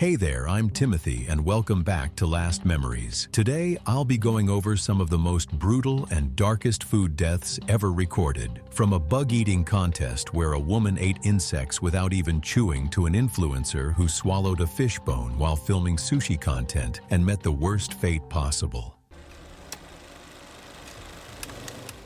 Hey there, I'm Timothy and welcome back to Last Memories. Today, I'll be going over some of the most brutal and darkest food deaths ever recorded. From a bug-eating contest where a woman ate insects without even chewing to an influencer who swallowed a fish bone while filming sushi content and met the worst fate possible.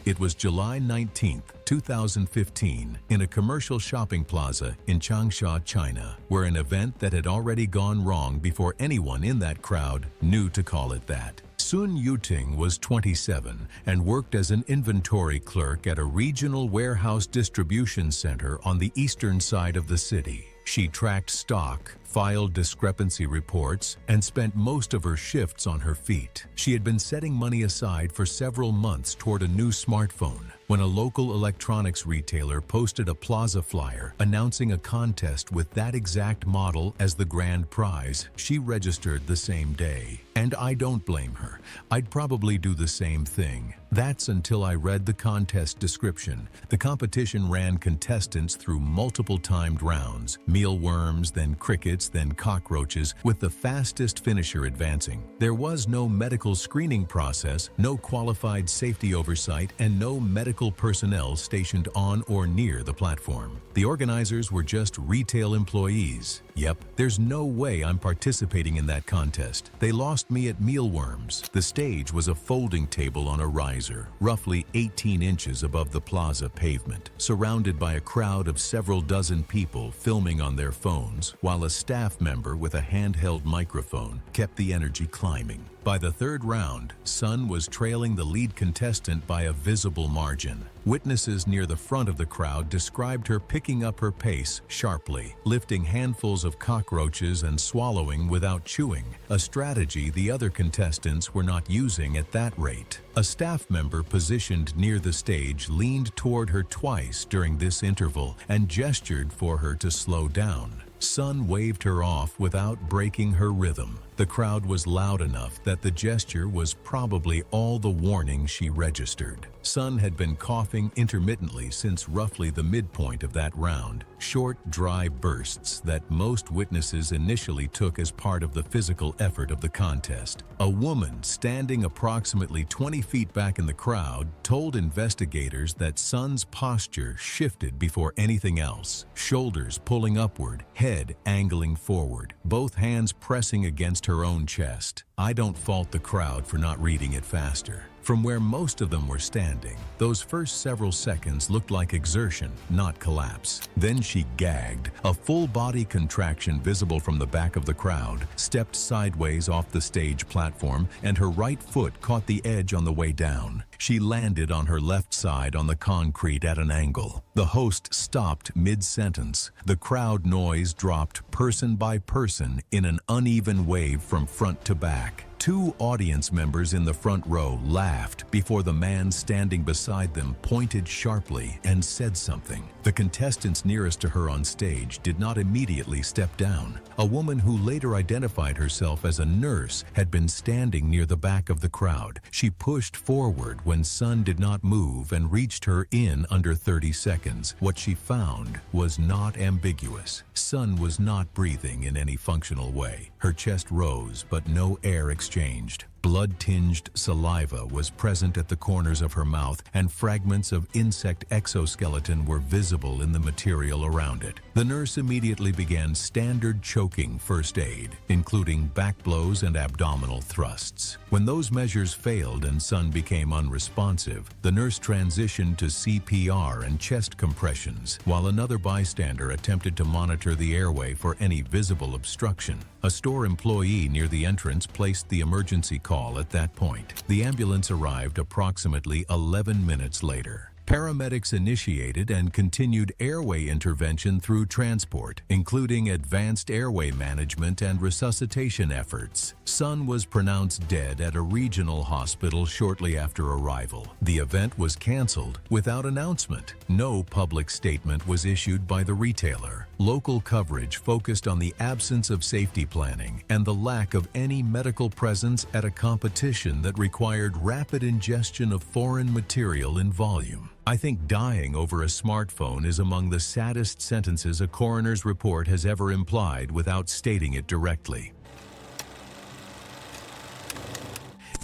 It was July 19, 2015, in a commercial shopping plaza in Changsha, China, where an event that had already gone wrong before anyone in that crowd knew to call it that. Sun Yuting was 27 and worked as an inventory clerk at a regional warehouse distribution center on the eastern side of the city. She tracked stock, filed discrepancy reports, and spent most of her shifts on her feet. She had been setting money aside for several months toward a new smartphone when a local electronics retailer posted a plaza flyer announcing a contest with that exact model as the grand prize. She registered the same day. And I don't blame her. I'd probably do the same thing. That's until I read the contest description. The competition ran contestants through multiple timed rounds, mealworms, then crickets, then cockroaches, with the fastest finisher advancing. There was no medical screening process, no qualified safety oversight, and no medical personnel stationed on or near the platform. The organizers were just retail employees. Yep, there's no way I'm participating in that contest. They lost me at mealworms. The stage was a folding table on a riser, roughly 18 inches above the plaza pavement, surrounded by a crowd of several dozen people filming on their phones, while a staff member with a handheld microphone kept the energy climbing. By the third round, Sun was trailing the lead contestant by a visible margin. Witnesses near the front of the crowd described her picking up her pace sharply, lifting handfuls of cockroaches and swallowing without chewing, a strategy the other contestants were not using at that rate. A staff member positioned near the stage leaned toward her twice during this interval and gestured for her to slow down. Sun waved her off without breaking her rhythm. The crowd was loud enough that the gesture was probably all the warning she registered. Sun had been coughing intermittently since roughly the midpoint of that round, short, dry bursts that most witnesses initially took as part of the physical effort of the contest. A woman standing approximately 20 feet back in the crowd told investigators that Sun's posture shifted before anything else, shoulders pulling upward, head angling forward, both hands pressing against her own chest. I don't fault the crowd for not reading it faster. From where most of them were standing, those first several seconds looked like exertion, not collapse. Then she gagged, a full body contraction visible from the back of the crowd, stepped sideways off the stage platform, and her right foot caught the edge on the way down. She landed on her left side on the concrete at an angle. The host stopped mid-sentence. The crowd noise dropped person by person in an uneven wave from front to back. Two audience members in the front row laughed before the man standing beside them pointed sharply and said something. The contestants nearest to her on stage did not immediately step down. A woman who later identified herself as a nurse had been standing near the back of the crowd. She pushed forward when Sun did not move and reached her in under 30 seconds. What she found was not ambiguous. Sun was not breathing in any functional way. Her chest rose, but no air exchanged. Blood-tinged saliva was present at the corners of her mouth, and fragments of insect exoskeleton were visible in the material around it. The nurse immediately began standard choking first aid, including back blows and abdominal thrusts. When those measures failed and Sun became unresponsive, the nurse transitioned to CPR and chest compressions, while another bystander attempted to monitor the airway for any visible obstruction. A store employee near the entrance placed the emergency call at that point. The ambulance arrived approximately 11 minutes later. Paramedics initiated and continued airway intervention through transport, including advanced airway management and resuscitation efforts. Sun was pronounced dead at a regional hospital shortly after arrival. The event was canceled without announcement. No public statement was issued by the retailer. Local coverage focused on the absence of safety planning and the lack of any medical presence at a competition that required rapid ingestion of foreign material in volume. I think dying over a smartphone is among the saddest sentences a coroner's report has ever implied without stating it directly.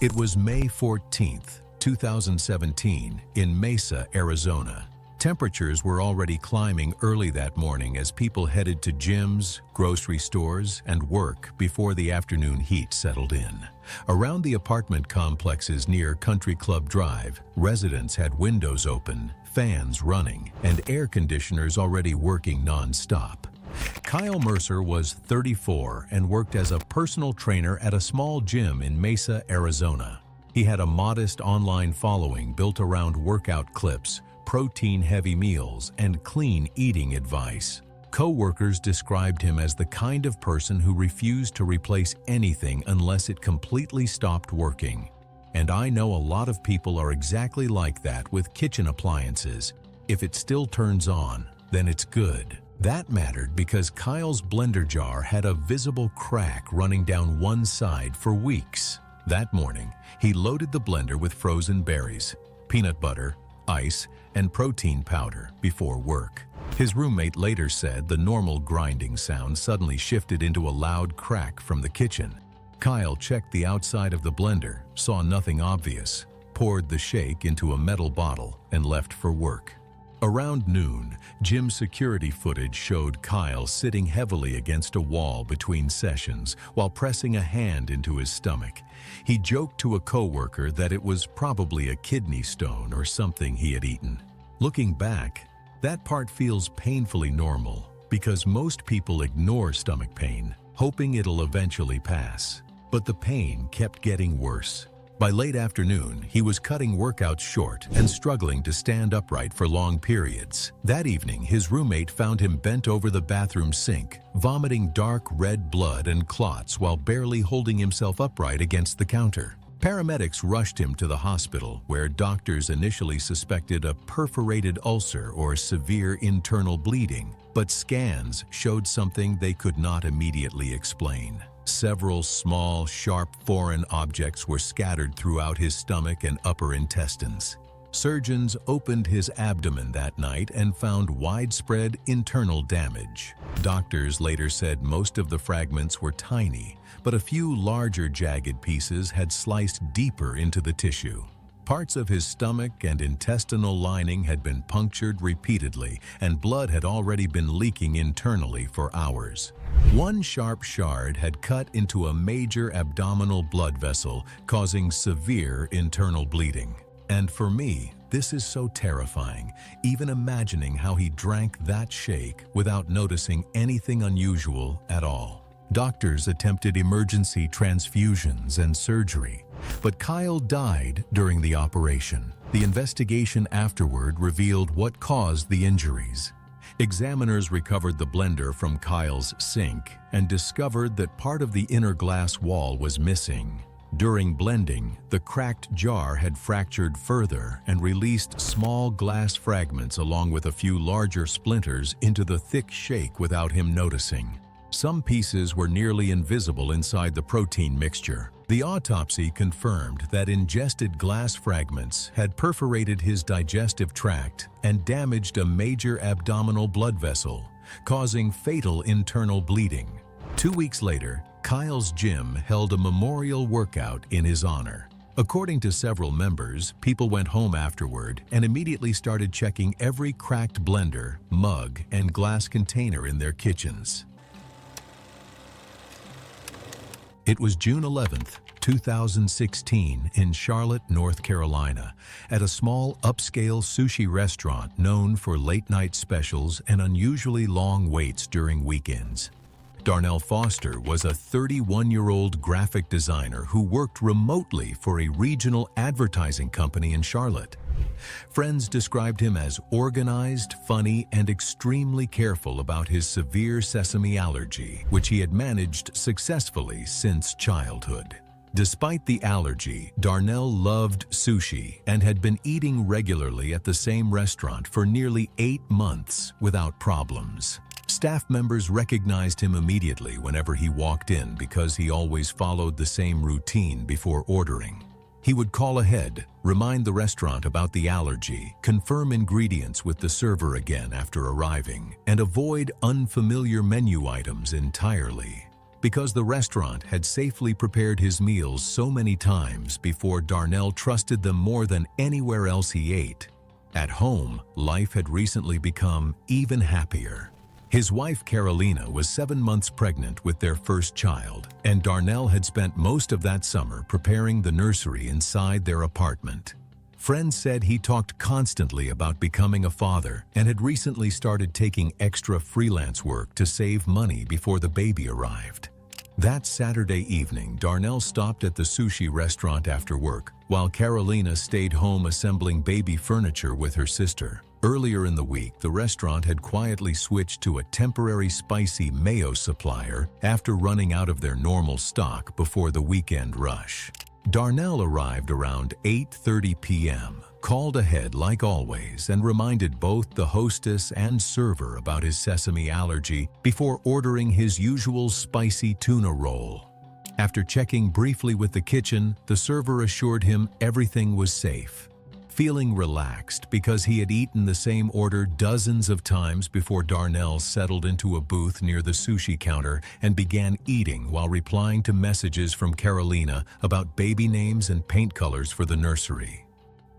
It was May 14th, 2017, in Mesa, Arizona. Temperatures were already climbing early that morning as people headed to gyms, grocery stores, and work before the afternoon heat settled in. Around the apartment complexes near Country Club Drive, residents had windows open, fans running, and air conditioners already working non-stop. Kyle Mercer was 34 and worked as a personal trainer at a small gym in Mesa, Arizona. He had a modest online following built around workout clips, protein-heavy meals, and clean eating advice. Co-workers described him as the kind of person who refused to replace anything unless it completely stopped working. And I know a lot of people are exactly like that with kitchen appliances. If it still turns on, then it's good. That mattered because Kyle's blender jar had a visible crack running down one side for weeks. That morning, he loaded the blender with frozen berries, peanut butter, ice, and protein powder before work. His roommate later said the normal grinding sound suddenly shifted into a loud crack from the kitchen. Kyle checked the outside of the blender, saw nothing obvious, poured the shake into a metal bottle, and left for work. Around noon, gym security footage showed Kyle sitting heavily against a wall between sessions while pressing a hand into his stomach. He joked to a coworker that it was probably a kidney stone or something he had eaten. Looking back, that part feels painfully normal because most people ignore stomach pain, hoping it'll eventually pass. But the pain kept getting worse. By late afternoon, he was cutting workouts short and struggling to stand upright for long periods. That evening, his roommate found him bent over the bathroom sink, vomiting dark red blood and clots while barely holding himself upright against the counter. Paramedics rushed him to the hospital, where doctors initially suspected a perforated ulcer or severe internal bleeding, but scans showed something they could not immediately explain. Several small, sharp foreign objects were scattered throughout his stomach and upper intestines. Surgeons opened his abdomen that night and found widespread internal damage. Doctors later said most of the fragments were tiny, but a few larger jagged pieces had sliced deeper into the tissue. Parts of his stomach and intestinal lining had been punctured repeatedly, and blood had already been leaking internally for hours. One sharp shard had cut into a major abdominal blood vessel, causing severe internal bleeding. And for me, this is so terrifying, even imagining how he drank that shake without noticing anything unusual at all. Doctors attempted emergency transfusions and surgery, but Kyle died during the operation. The investigation afterward revealed what caused the injuries. Examiners recovered the blender from Kyle's sink and discovered that part of the inner glass wall was missing. During blending, the cracked jar had fractured further and released small glass fragments along with a few larger splinters into the thick shake without him noticing. Some pieces were nearly invisible inside the protein mixture. The autopsy confirmed that ingested glass fragments had perforated his digestive tract and damaged a major abdominal blood vessel, causing fatal internal bleeding. 2 weeks later, Kyle's gym held a memorial workout in his honor. According to several members, people went home afterward and immediately started checking every cracked blender, mug, and glass container in their kitchens. It was June 11th, 2016, in Charlotte, North Carolina, at a small upscale sushi restaurant known for late-night specials and unusually long waits during weekends. Darnell Foster was a 31-year-old graphic designer who worked remotely for a regional advertising company in Charlotte. Friends described him as organized, funny, and extremely careful about his severe sesame allergy, which he had managed successfully since childhood. Despite the allergy, Darnell loved sushi and had been eating regularly at the same restaurant for nearly 8 months without problems. Staff members recognized him immediately whenever he walked in because he always followed the same routine before ordering. He would call ahead, remind the restaurant about the allergy, confirm ingredients with the server again after arriving, and avoid unfamiliar menu items entirely. Because the restaurant had safely prepared his meals so many times before, Darnell trusted them more than anywhere else he ate. At home, life had recently become even happier. His wife Carolina was 7 months pregnant with their first child, and Darnell had spent most of that summer preparing the nursery inside their apartment. Friends said he talked constantly about becoming a father and had recently started taking extra freelance work to save money before the baby arrived. That Saturday evening, Darnell stopped at the sushi restaurant after work, while Carolina stayed home assembling baby furniture with her sister. Earlier in the week, the restaurant had quietly switched to a temporary spicy mayo supplier after running out of their normal stock before the weekend rush. Darnell arrived around 8:30 p.m., called ahead like always, and reminded both the hostess and server about his sesame allergy before ordering his usual spicy tuna roll. After checking briefly with the kitchen, the server assured him everything was safe. Feeling relaxed because he had eaten the same order dozens of times before, Darnell settled into a booth near the sushi counter and began eating while replying to messages from Carolina about baby names and paint colors for the nursery.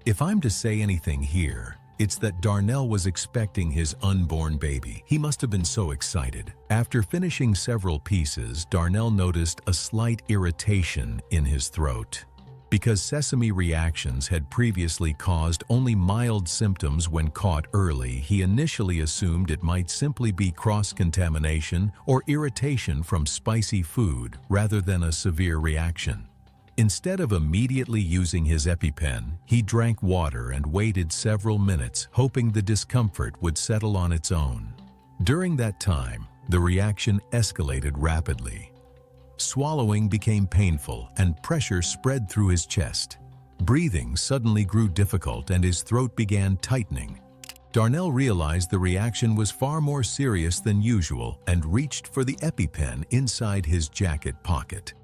If I'm to say anything here, it's that Darnell was expecting his unborn baby. He must have been so excited. After finishing several pieces, Darnell noticed a slight irritation in his throat. Because sesame reactions had previously caused only mild symptoms when caught early, he initially assumed it might simply be cross-contamination or irritation from spicy food rather than a severe reaction. Instead of immediately using his EpiPen, he drank water and waited several minutes, hoping the discomfort would settle on its own. During that time, the reaction escalated rapidly. Swallowing became painful and pressure spread through his chest. Breathing suddenly grew difficult and his throat began tightening. Darnell realized the reaction was far more serious than usual and reached for the EpiPen inside his jacket pocket.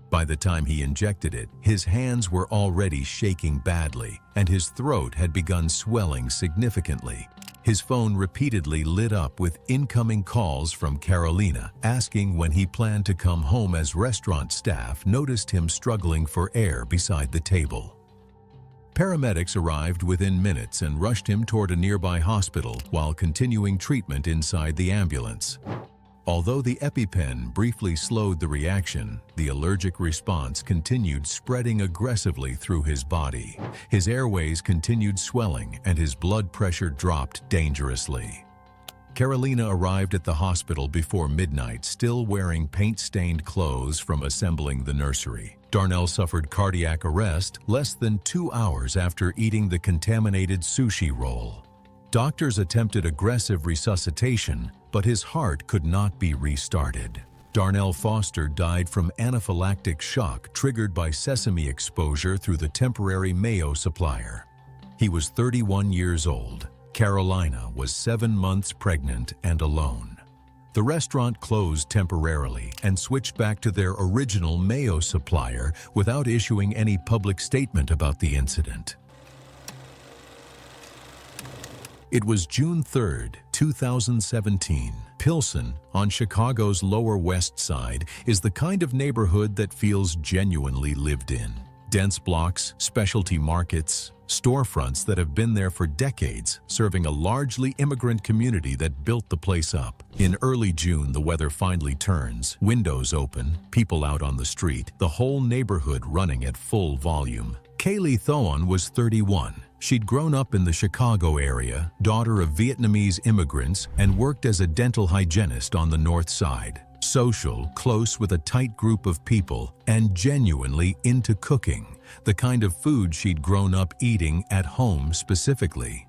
By the time he injected it, his hands were already shaking badly and his throat had begun swelling significantly. His phone repeatedly lit up with incoming calls from Carolina, asking when he planned to come home as restaurant staff noticed him struggling for air beside the table. Paramedics arrived within minutes and rushed him toward a nearby hospital while continuing treatment inside the ambulance. Although the EpiPen briefly slowed the reaction, the allergic response continued spreading aggressively through his body. His airways continued swelling and his blood pressure dropped dangerously. Carolina arrived at the hospital before midnight, still wearing paint-stained clothes from assembling the nursery. Darnell suffered cardiac arrest less than 2 hours after eating the contaminated sushi roll. Doctors attempted aggressive resuscitation, but his heart could not be restarted. Darnell Foster died from anaphylactic shock triggered by sesame exposure through the temporary mayo supplier. He was 31 years old. Carolina was 7 months pregnant and alone. The restaurant closed temporarily and switched back to their original mayo supplier without issuing any public statement about the incident. It was June 3, 2017. Pilsen, on Chicago's Lower West Side, is the kind of neighborhood that feels genuinely lived in. Dense blocks, specialty markets, storefronts that have been there for decades, serving a largely immigrant community that built the place up. In early June, the weather finally turns, windows open, people out on the street, the whole neighborhood running at full volume. Kaylee Thoan was 31. She'd grown up in the Chicago area, daughter of Vietnamese immigrants, and worked as a dental hygienist on the North Side. Social, close with a tight group of people, and genuinely into cooking, the kind of food she'd grown up eating at home specifically.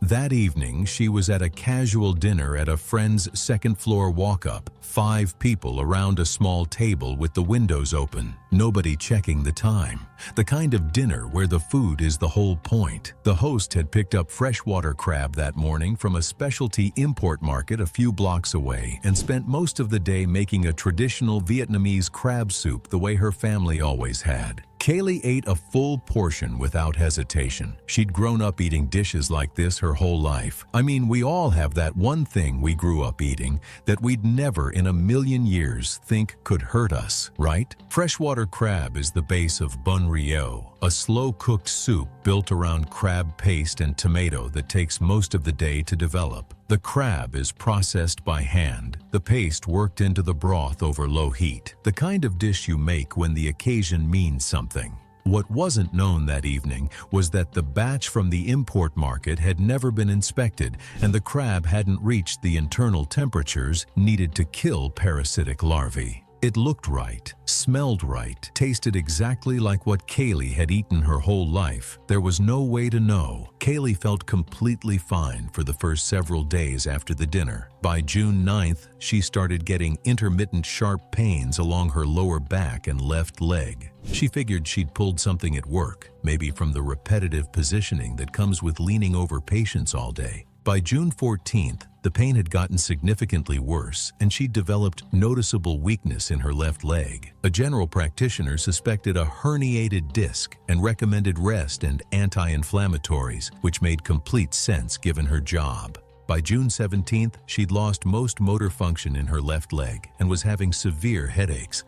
That evening, she was at a casual dinner at a friend's second-floor walk-up, 5 people around a small table with the windows open, nobody checking the time. The kind of dinner where the food is the whole point. The host had picked up freshwater crab that morning from a specialty import market a few blocks away and spent most of the day making a traditional Vietnamese crab soup the way her family always had. Kaylee ate a full portion without hesitation. She'd grown up eating dishes like this her whole life. I mean, we all have that one thing we grew up eating that we'd never in a million years think could hurt us, right? Freshwater crab is the base of bun rio, a slow-cooked soup built around crab paste and tomato that takes most of the day to develop. The crab is processed by hand, the paste worked into the broth over low heat, the kind of dish you make when the occasion means something. What wasn't known that evening was that the batch from the import market had never been inspected and the crab hadn't reached the internal temperatures needed to kill parasitic larvae. It looked right, smelled right, tasted exactly like what Kaylee had eaten her whole life. There was no way to know. Kaylee felt completely fine for the first several days after the dinner. By June 9th, she started getting intermittent sharp pains along her lower back and left leg. She figured she'd pulled something at work, maybe from the repetitive positioning that comes with leaning over patients all day. By June 14th, the pain had gotten significantly worse, and she developed noticeable weakness in her left leg. A general practitioner suspected a herniated disc and recommended rest and anti-inflammatories, which made complete sense given her job. By June 17th, she'd lost most motor function in her left leg and was having severe headaches.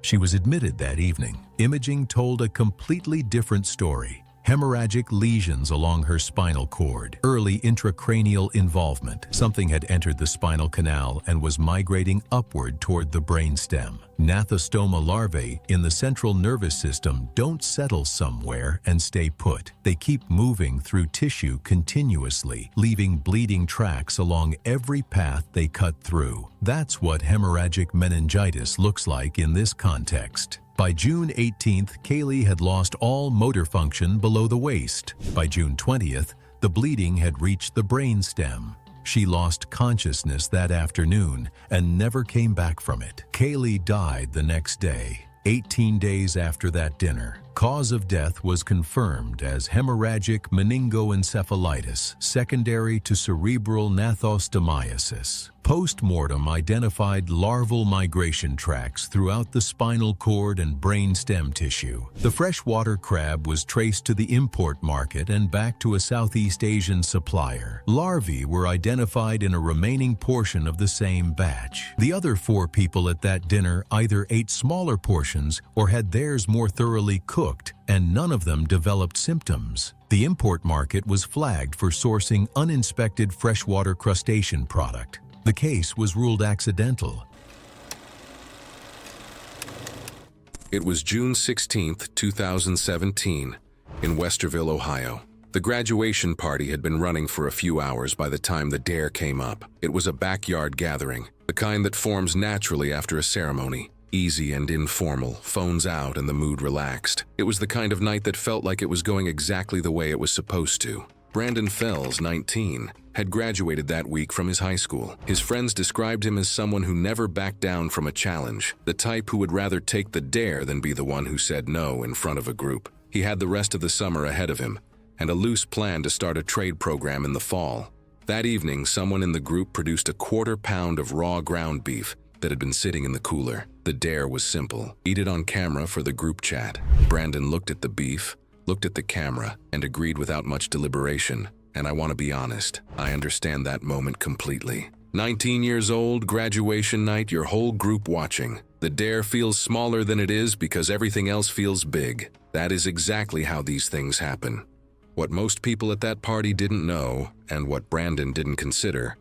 She was admitted that evening. Imaging told a completely different story. Hemorrhagic lesions along her spinal cord, early intracranial involvement. Something had entered the spinal canal and was migrating upward toward the brainstem. Gnathostoma larvae in the central nervous system don't settle somewhere and stay put. They keep moving through tissue continuously, leaving bleeding tracks along every path they cut through. That's what hemorrhagic meningitis looks like in this context. By June 18th, Kaylee had lost all motor function below the waist. By June 20th, the bleeding had reached the brainstem. She lost consciousness that afternoon and never came back from it. Kaylee died the next day, 18 days after that dinner. Cause of death was confirmed as hemorrhagic meningoencephalitis, secondary to cerebral gnathostomiasis. Post-mortem identified larval migration tracts throughout the spinal cord and brainstem tissue. The freshwater crab was traced to the import market and back to a Southeast Asian supplier. Larvae were identified in a remaining portion of the same batch. The other 4 people at that dinner either ate smaller portions or had theirs more thoroughly cooked, and none of them developed symptoms. The import market was flagged for sourcing uninspected freshwater crustacean product. The case was ruled accidental. It was June 16, 2017, in Westerville, Ohio. The graduation party had been running for a few hours by the time the dare came up. It was a backyard gathering, the kind that forms naturally after a ceremony. Easy and informal, phones out and the mood relaxed. It was the kind of night that felt like it was going exactly the way it was supposed to. Brandon Fells, 19, had graduated that week from his high school. His friends described him as someone who never backed down from a challenge, the type who would rather take the dare than be the one who said no in front of a group. He had the rest of the summer ahead of him, and a loose plan to start a trade program in the fall. That evening, someone in the group produced a quarter-pound of raw ground beef that had been sitting in the cooler. The dare was simple: eat it on camera for the group chat. Brandon looked at the beef, looked at the camera, and agreed without much deliberation. And I want to be honest, I understand that moment completely. 19 years old, graduation night, your whole group watching. The dare feels smaller than it is because everything else feels big. That is exactly how these things happen. What most people at that party didn't know, and what Brandon didn't consider,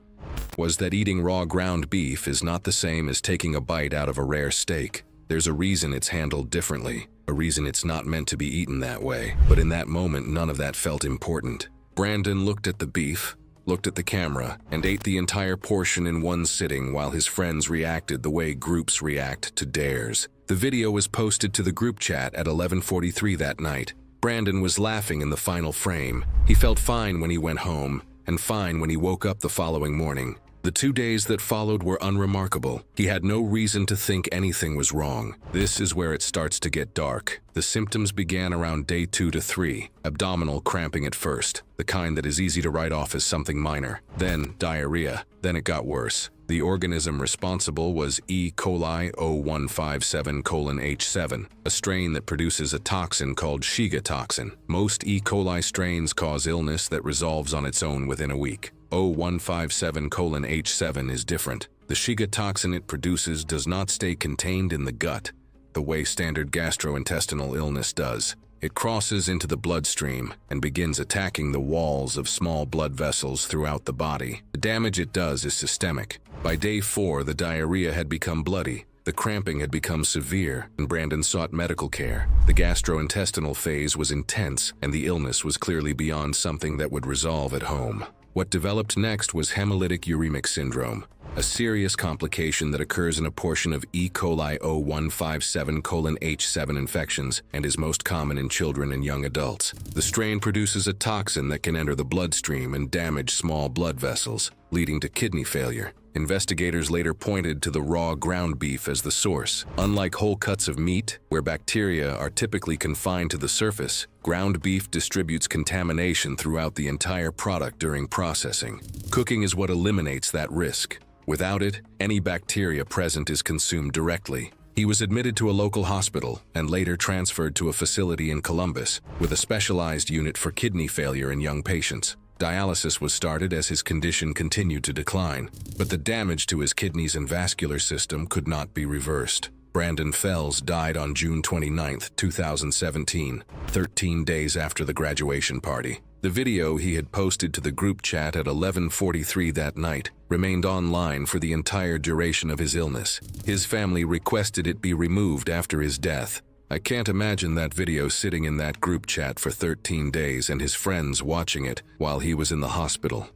was that eating raw ground beef is not the same as taking a bite out of a rare steak. There's a reason it's handled differently, a reason it's not meant to be eaten that way. But in that moment, none of that felt important. Brandon looked at the beef, looked at the camera, and ate the entire portion in one sitting while his friends reacted the way groups react to dares. The video was posted to the group chat at 11:43 that night. Brandon was laughing in the final frame. He felt fine when he went home, and fine when he woke up the following morning. The 2 days that followed were unremarkable. He had no reason to think anything was wrong. This is where it starts to get dark. The symptoms began around day 2 to 3. Abdominal cramping at first, the kind that is easy to write off as something minor. Then diarrhea. Then it got worse. The organism responsible was E. coli 0157:H7, a strain that produces a toxin called Shiga toxin. Most E. coli strains cause illness that resolves on its own within a week. 0157:H7 is different. The Shiga toxin it produces does not stay contained in the gut, the way standard gastrointestinal illness does. It crosses into the bloodstream and begins attacking the walls of small blood vessels throughout the body. The damage it does is systemic. By day 4, the diarrhea had become bloody, the cramping had become severe, and Brandon sought medical care. The gastrointestinal phase was intense, and the illness was clearly beyond something that would resolve at home. What developed next was hemolytic uremic syndrome, a serious complication that occurs in a portion of E. coli 0157:H7 infections and is most common in children and young adults. The strain produces a toxin that can enter the bloodstream and damage small blood vessels, leading to kidney failure. Investigators later pointed to the raw ground beef as the source. Unlike whole cuts of meat, where bacteria are typically confined to the surface, ground beef distributes contamination throughout the entire product during processing. Cooking is what eliminates that risk. Without it, any bacteria present is consumed directly. He was admitted to a local hospital and later transferred to a facility in Columbus with a specialized unit for kidney failure in young patients. Dialysis was started as his condition continued to decline, but the damage to his kidneys and vascular system could not be reversed. Brandon Fells died on June 29, 2017, 13 days after the graduation party. The video he had posted to the group chat at 11:43 that night remained online for the entire duration of his illness. His family requested it be removed after his death. I can't imagine that video sitting in that group chat for 13 days and his friends watching it while he was in the hospital.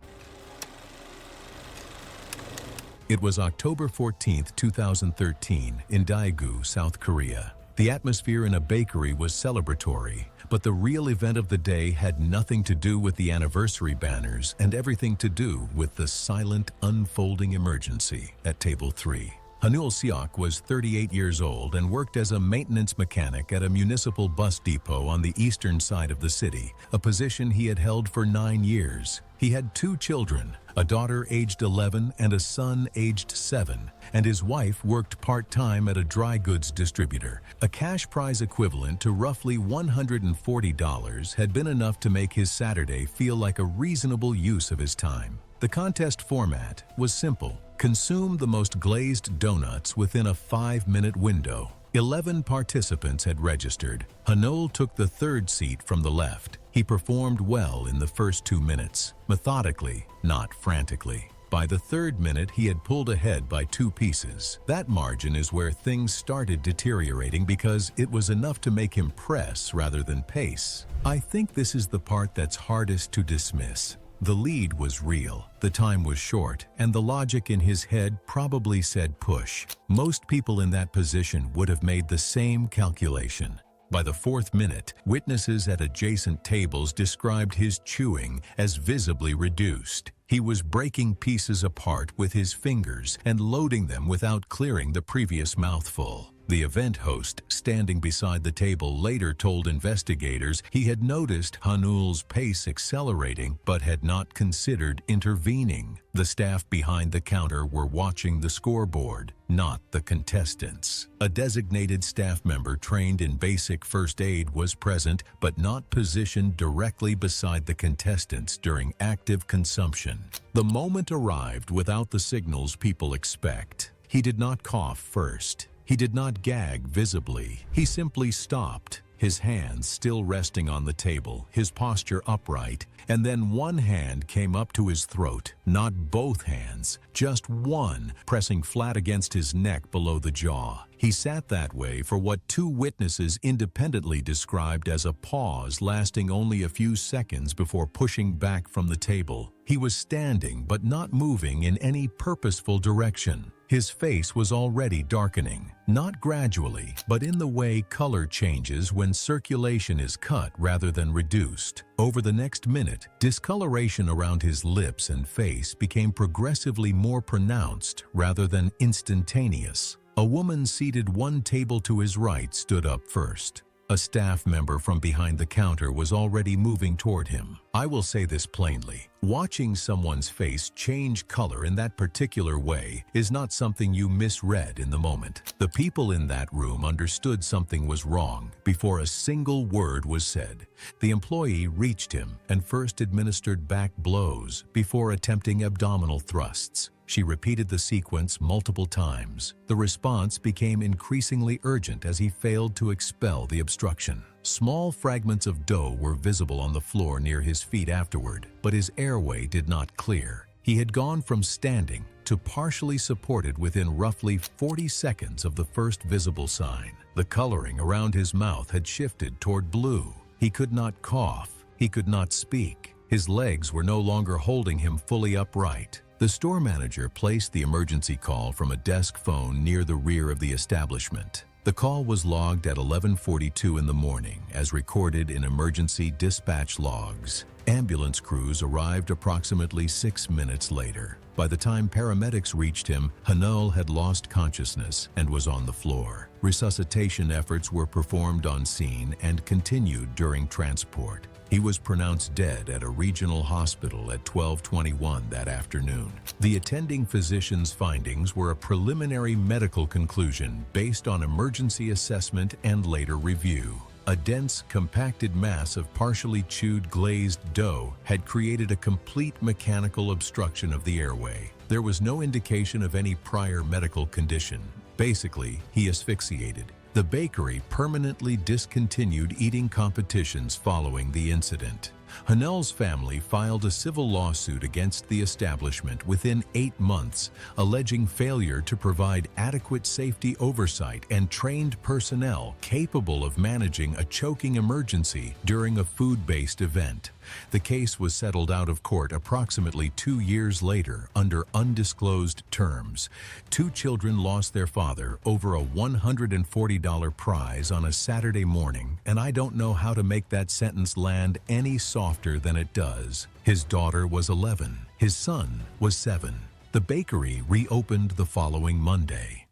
It was October 14, 2013, in Daegu, South Korea. The atmosphere in a bakery was celebratory, but the real event of the day had nothing to do with the anniversary banners and everything to do with the silent, unfolding emergency at Table 3. Hanul Seok was 38 years old and worked as a maintenance mechanic at a municipal bus depot on the eastern side of the city, a position he had held for 9 years. He had 2 children, a daughter aged 11 and a son aged 7, and his wife worked part-time at a dry goods distributor. A cash prize equivalent to roughly $140 had been enough to make his Saturday feel like a reasonable use of his time. The contest format was simple. Consume the most glazed donuts within a 5-minute window. 11 participants had registered. Hanul took the 3rd seat from the left. He performed well in the first 2 minutes, methodically, not frantically. By the 3rd minute, he had pulled ahead by 2 pieces. That margin is where things started deteriorating because it was enough to make him press rather than pace. I think this is the part that's hardest to dismiss. The lead was real, the time was short, and the logic in his head probably said push. Most people in that position would have made the same calculation. By the 4th minute, witnesses at adjacent tables described his chewing as visibly reduced. He was breaking pieces apart with his fingers and loading them without clearing the previous mouthful. The event host, standing beside the table, later told investigators he had noticed Hanul's pace accelerating but had not considered intervening. The staff behind the counter were watching the scoreboard, not the contestants. A designated staff member trained in basic first aid was present but not positioned directly beside the contestants during active consumption. The moment arrived without the signals people expect. He did not cough first. He did not gag visibly. He simply stopped, his hands still resting on the table, his posture upright, and then one hand came up to his throat, not both hands, just one, pressing flat against his neck below the jaw. He sat that way for what 2 witnesses independently described as a pause lasting only a few seconds before pushing back from the table. He was standing but not moving in any purposeful direction. His face was already darkening, not gradually, but in the way color changes when circulation is cut rather than reduced. Over the next minute, discoloration around his lips and face became progressively more pronounced rather than instantaneous. A woman seated 1 table to his right stood up first. A staff member from behind the counter was already moving toward him. I will say this plainly. Watching someone's face change color in that particular way is not something you misread in the moment. The people in that room understood something was wrong before a single word was said. The employee reached him and first administered back blows before attempting abdominal thrusts. She repeated the sequence multiple times. The response became increasingly urgent as he failed to expel the obstruction. Small fragments of dough were visible on the floor near his feet afterward, but his airway did not clear. He had gone from standing to partially supported within roughly 40 seconds of the first visible sign. The coloring around his mouth had shifted toward blue. He could not cough. He could not speak. His legs were no longer holding him fully upright. The store manager placed the emergency call from a desk phone near the rear of the establishment. The call was logged at 11:42 in the morning, as recorded in emergency dispatch logs. Ambulance crews arrived approximately 6 minutes later. By the time paramedics reached him, Hanul had lost consciousness and was on the floor. Resuscitation efforts were performed on scene and continued during transport. He was pronounced dead at a regional hospital at 12:21 that afternoon. The attending physician's findings were a preliminary medical conclusion based on emergency assessment and later review. A dense, compacted mass of partially chewed glazed dough had created a complete mechanical obstruction of the airway. There was no indication of any prior medical condition. Basically, he asphyxiated. The bakery permanently discontinued eating competitions following the incident. Hanul's family filed a civil lawsuit against the establishment within 8 months, alleging failure to provide adequate safety oversight and trained personnel capable of managing a choking emergency during a food-based event. The case was settled out of court approximately 2 years later under undisclosed terms. 2 children lost their father over a $140 prize on a Saturday morning, and I don't know how to make that sentence land any softer than it does. His daughter was 11. His son was 7. The bakery reopened the following Monday.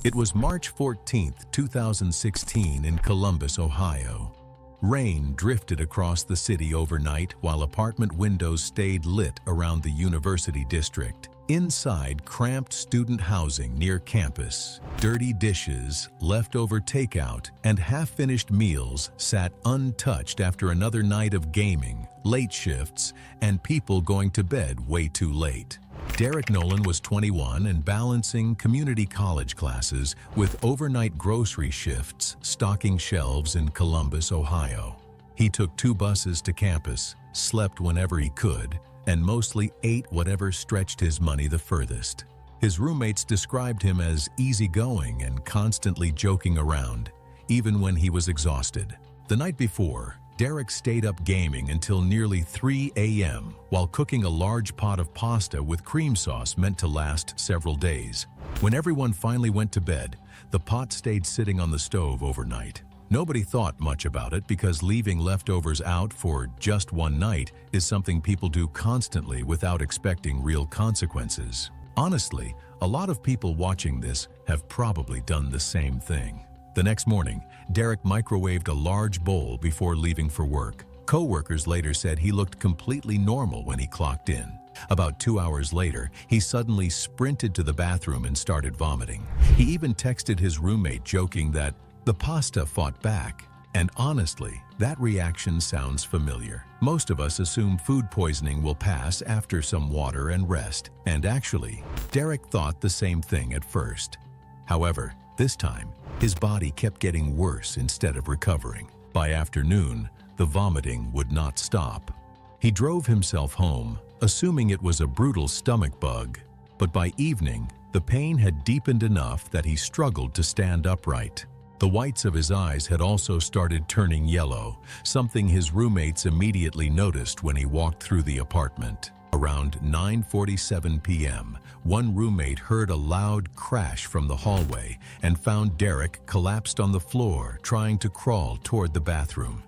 It was March 14, 2016 in Columbus, Ohio. Rain drifted across the city overnight while apartment windows stayed lit around the University District. Inside cramped student housing near campus, dirty dishes, leftover takeout, and half-finished meals sat untouched after another night of gaming, late shifts, and people going to bed way too late. Derek Nolan was 21 and balancing community college classes with overnight grocery shifts stocking shelves in Columbus, Ohio. He took 2 buses to campus, slept whenever he could, and mostly ate whatever stretched his money the furthest. His roommates described him as easygoing and constantly joking around, even when he was exhausted. The night before, Derek stayed up gaming until nearly 3 a.m. while cooking a large pot of pasta with cream sauce meant to last several days. When everyone finally went to bed, the pot stayed sitting on the stove overnight. Nobody thought much about it because leaving leftovers out for just one night is something people do constantly without expecting real consequences. Honestly, a lot of people watching this have probably done the same thing. The next morning, Derek microwaved a large bowl before leaving for work. Co-workers later said he looked completely normal when he clocked in. About 2 hours later, he suddenly sprinted to the bathroom and started vomiting. He even texted his roommate joking that the pasta fought back. And honestly, that reaction sounds familiar. Most of us assume food poisoning will pass after some water and rest. And actually, Derek thought the same thing at first. However, this time, his body kept getting worse instead of recovering. By afternoon, the vomiting would not stop. He drove himself home, assuming it was a brutal stomach bug. But by evening, the pain had deepened enough that he struggled to stand upright. The whites of his eyes had also started turning yellow, something his roommates immediately noticed when he walked through the apartment. Around 9:47 p.m., one roommate heard a loud crash from the hallway and found Derek collapsed on the floor trying to crawl toward the bathroom.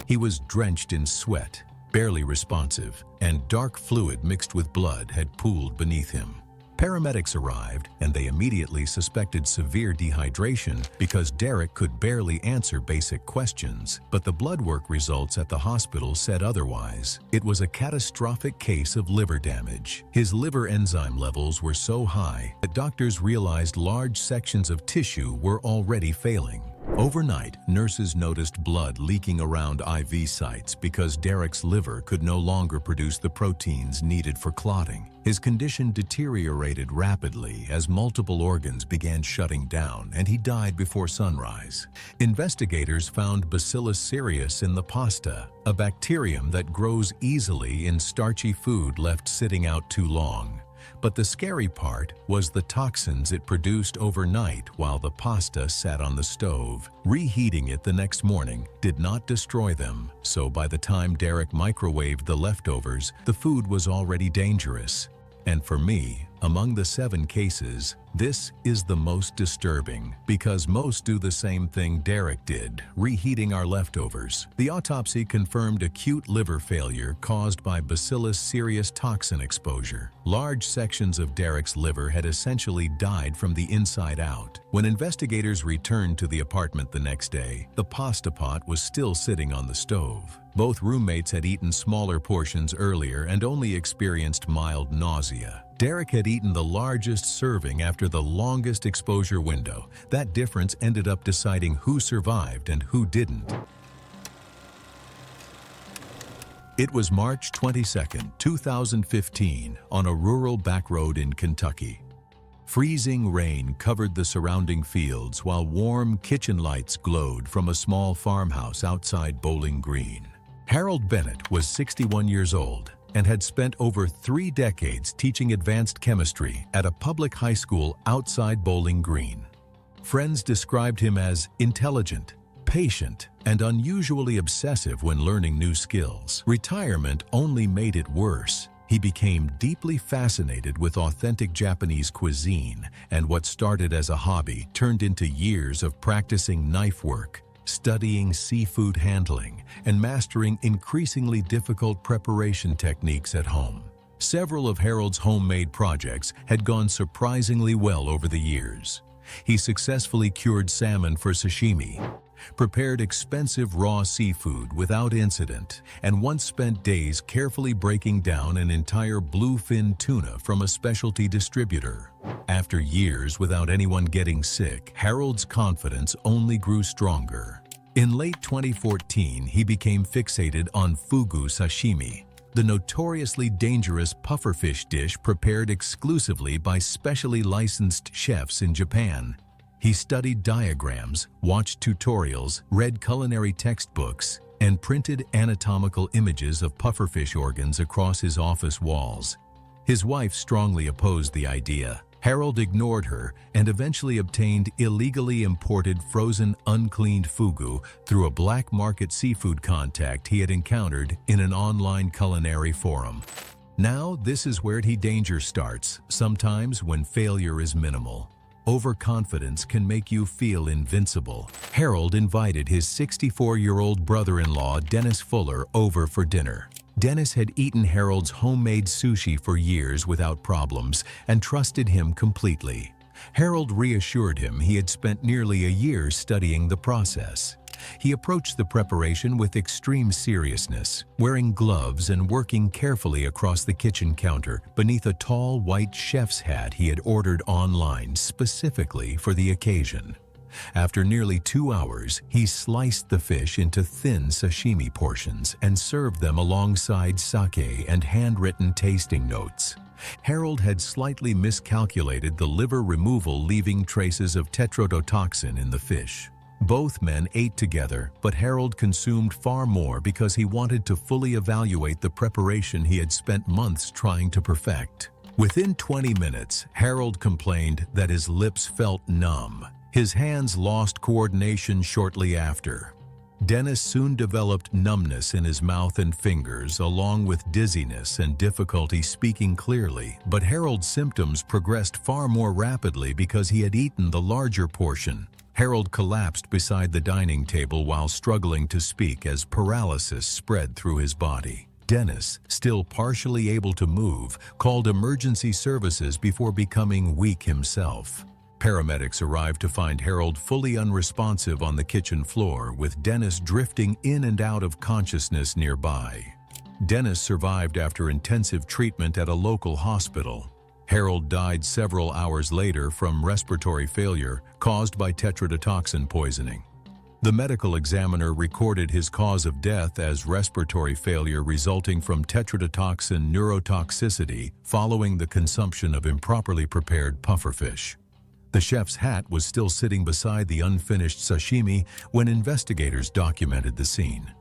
He was drenched in sweat, barely responsive, and dark fluid mixed with blood had pooled beneath him. Paramedics arrived, and they immediately suspected severe dehydration because Derek could barely answer basic questions. But the blood work results at the hospital said otherwise. It was a catastrophic case of liver damage. His liver enzyme levels were so high that doctors realized large sections of tissue were already failing. Overnight, nurses noticed blood leaking around IV sites because Derek's liver could no longer produce the proteins needed for clotting. His condition deteriorated rapidly as multiple organs began shutting down, and he died before sunrise. Investigators found Bacillus cereus in the pasta, a bacterium that grows easily in starchy food left sitting out too long. But the scary part was the toxins it produced overnight while the pasta sat on the stove. Reheating it the next morning did not destroy them, so by the time Derek microwaved the leftovers, the food was already dangerous. And for me, among the 7 cases, this is the most disturbing because most do the same thing Derek did, reheating our leftovers. The autopsy confirmed acute liver failure caused by Bacillus cereus toxin exposure. Large sections of Derek's liver had essentially died from the inside out. When investigators returned to the apartment the next day, the pasta pot was still sitting on the stove. Both roommates had eaten smaller portions earlier and only experienced mild nausea. Derek had eaten the largest serving after the longest exposure window. That difference ended up deciding who survived and who didn't. It was March 22, 2015, on a rural back road in Kentucky. Freezing rain covered the surrounding fields while warm kitchen lights glowed from a small farmhouse outside Bowling Green. Harold Bennett was 61 years old and had spent over 3 decades teaching advanced chemistry at a public high school outside Bowling Green. Friends described him as intelligent, patient, and unusually obsessive when learning new skills. Retirement only made it worse. He became deeply fascinated with authentic Japanese cuisine, and what started as a hobby turned into years of practicing knife work, studying seafood handling, and mastering increasingly difficult preparation techniques at home. Several of Harold's homemade projects had gone surprisingly well over the years. He successfully cured salmon for sashimi, prepared expensive raw seafood without incident, and once spent days carefully breaking down an entire bluefin tuna from a specialty distributor. After years without anyone getting sick, Harold's confidence only grew stronger. In late 2014, he became fixated on fugu sashimi, the notoriously dangerous pufferfish dish prepared exclusively by specially licensed chefs in Japan. He studied diagrams, watched tutorials, read culinary textbooks, and printed anatomical images of pufferfish organs across his office walls. His wife strongly opposed the idea. Harold ignored her and eventually obtained illegally imported frozen uncleaned fugu through a black market seafood contact he had encountered in an online culinary forum. Now this is where the danger starts, sometimes when failure is minimal. Overconfidence can make you feel invincible. Harold invited his 64-year-old brother-in-law, Dennis Fuller, over for dinner. Dennis had eaten Harold's homemade sushi for years without problems and trusted him completely. Harold reassured him he had spent nearly a year studying the process. He approached the preparation with extreme seriousness, wearing gloves and working carefully across the kitchen counter beneath a tall white chef's hat he had ordered online specifically for the occasion. After nearly 2 hours, he sliced the fish into thin sashimi portions and served them alongside sake and handwritten tasting notes. Harold had slightly miscalculated the liver removal, leaving traces of tetrodotoxin in the fish. Both men ate together, but Harold consumed far more because he wanted to fully evaluate the preparation he had spent months trying to perfect. Within 20 minutes, Harold complained that his lips felt numb. His hands lost coordination shortly after. Dennis soon developed numbness in his mouth and fingers, along with dizziness and difficulty speaking clearly. But Harold's symptoms progressed far more rapidly because he had eaten the larger portion. Harold collapsed beside the dining table while struggling to speak as paralysis spread through his body. Dennis, still partially able to move, called emergency services before becoming weak himself. Paramedics arrived to find Harold fully unresponsive on the kitchen floor, with Dennis drifting in and out of consciousness nearby. Dennis survived after intensive treatment at a local hospital. Harold died several hours later from respiratory failure caused by tetrodotoxin poisoning. The medical examiner recorded his cause of death as respiratory failure resulting from tetrodotoxin neurotoxicity following the consumption of improperly prepared pufferfish. The chef's hat was still sitting beside the unfinished sashimi when investigators documented the scene.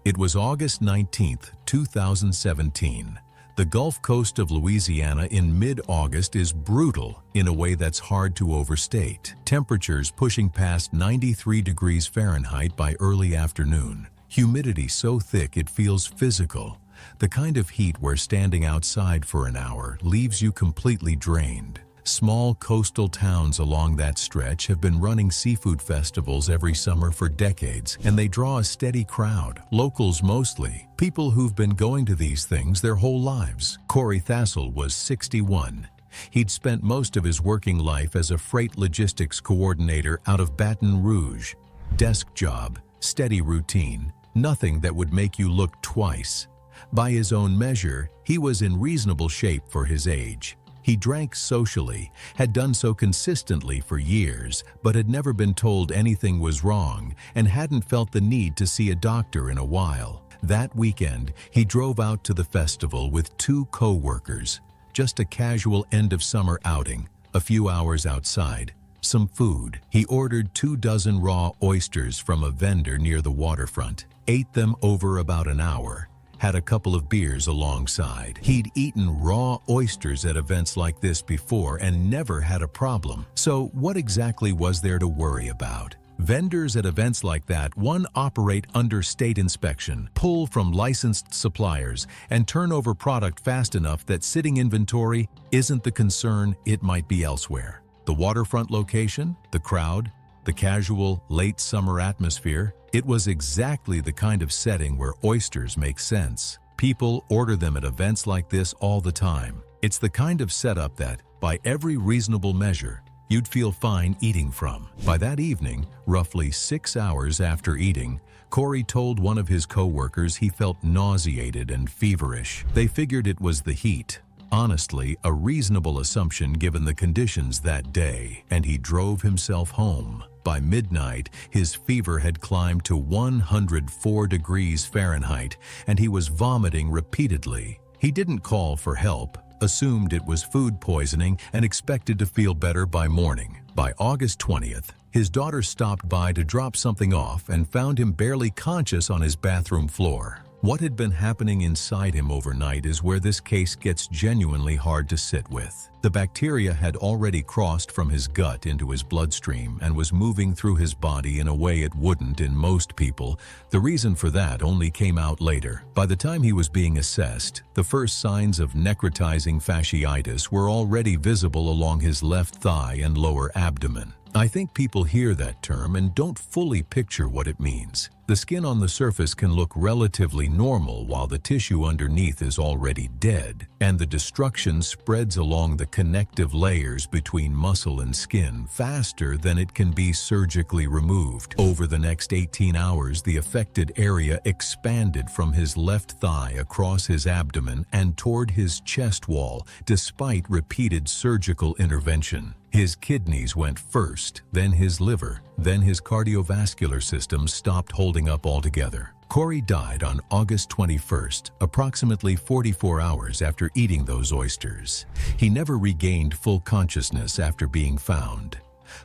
It was August 19, 2017. The Gulf Coast of Louisiana in mid-August is brutal in a way that's hard to overstate. Temperatures pushing past 93 degrees Fahrenheit by early afternoon. Humidity so thick it feels physical. The kind of heat where standing outside for an hour leaves you completely drained. Small coastal towns along that stretch have been running seafood festivals every summer for decades, and they draw a steady crowd, locals mostly, people who've been going to these things their whole lives. Corey Thassel was 61. He'd spent most of his working life as a freight logistics coordinator out of Baton Rouge. Desk job, steady routine, nothing that would make you look twice. By his own measure, he was in reasonable shape for his age. He drank socially, had done so consistently for years, but had never been told anything was wrong and hadn't felt the need to see a doctor in a while. That weekend, he drove out to the festival with 2 co-workers. Just a casual end-of-summer outing, a few hours outside, some food. He ordered 2 dozen raw oysters from a vendor near the waterfront, ate them over about an hour, had a couple of beers alongside. He'd eaten raw oysters at events like this before and never had a problem. So what exactly was there to worry about? Vendors at events like that, one, operate under state inspection, pull from licensed suppliers, and turn over product fast enough that sitting inventory isn't the concern it might be elsewhere. The waterfront location, the crowd, the casual, late summer atmosphere, it was exactly the kind of setting where oysters make sense. People order them at events like this all the time. It's the kind of setup that, by every reasonable measure, you'd feel fine eating from. By that evening, roughly 6 hours after eating, Corey told one of his co-workers he felt nauseated and feverish. They figured it was the heat. Honestly, a reasonable assumption given the conditions that day, and he drove himself home. By midnight, his fever had climbed to 104 degrees Fahrenheit, and he was vomiting repeatedly. He didn't call for help, assumed it was food poisoning, and expected to feel better by morning. By August 20th, his daughter stopped by to drop something off and found him barely conscious on his bathroom floor. What had been happening inside him overnight is where this case gets genuinely hard to sit with. The bacteria had already crossed from his gut into his bloodstream and was moving through his body in a way it wouldn't in most people. The reason for that only came out later. By the time he was being assessed, the first signs of necrotizing fasciitis were already visible along his left thigh and lower abdomen. I think people hear that term and don't fully picture what it means. The skin on the surface can look relatively normal while the tissue underneath is already dead, and the destruction spreads along the connective layers between muscle and skin faster than it can be surgically removed. Over the next 18 hours, the affected area expanded from his left thigh across his abdomen and toward his chest wall, despite repeated surgical intervention. His kidneys went first, then his liver, then his cardiovascular system stopped holding up altogether. Corey died on August 21st, approximately 44 hours after eating those oysters. He never regained full consciousness after being found.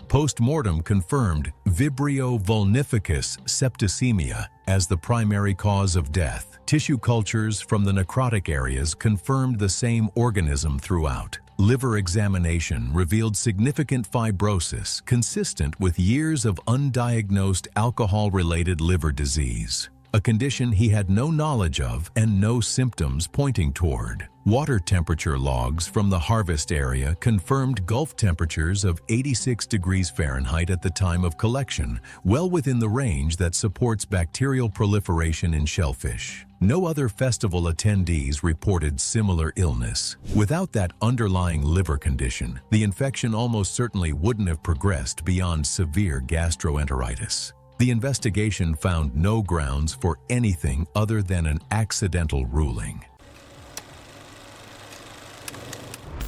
Post-mortem confirmed Vibrio vulnificus septicemia as the primary cause of death. Tissue cultures from the necrotic areas confirmed the same organism throughout. Liver examination revealed significant fibrosis consistent with years of undiagnosed alcohol-related liver disease. a condition he had no knowledge of and no symptoms pointing toward. Water temperature logs from the harvest area confirmed Gulf temperatures of 86 degrees Fahrenheit at the time of collection, well within the range that supports bacterial proliferation in shellfish. No other festival attendees reported similar illness. Without that underlying liver condition, the infection almost certainly wouldn't have progressed beyond severe gastroenteritis. The investigation found no grounds for anything other than an accidental ruling.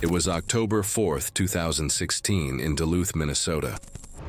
It was October 4th, 2016 in Duluth, Minnesota.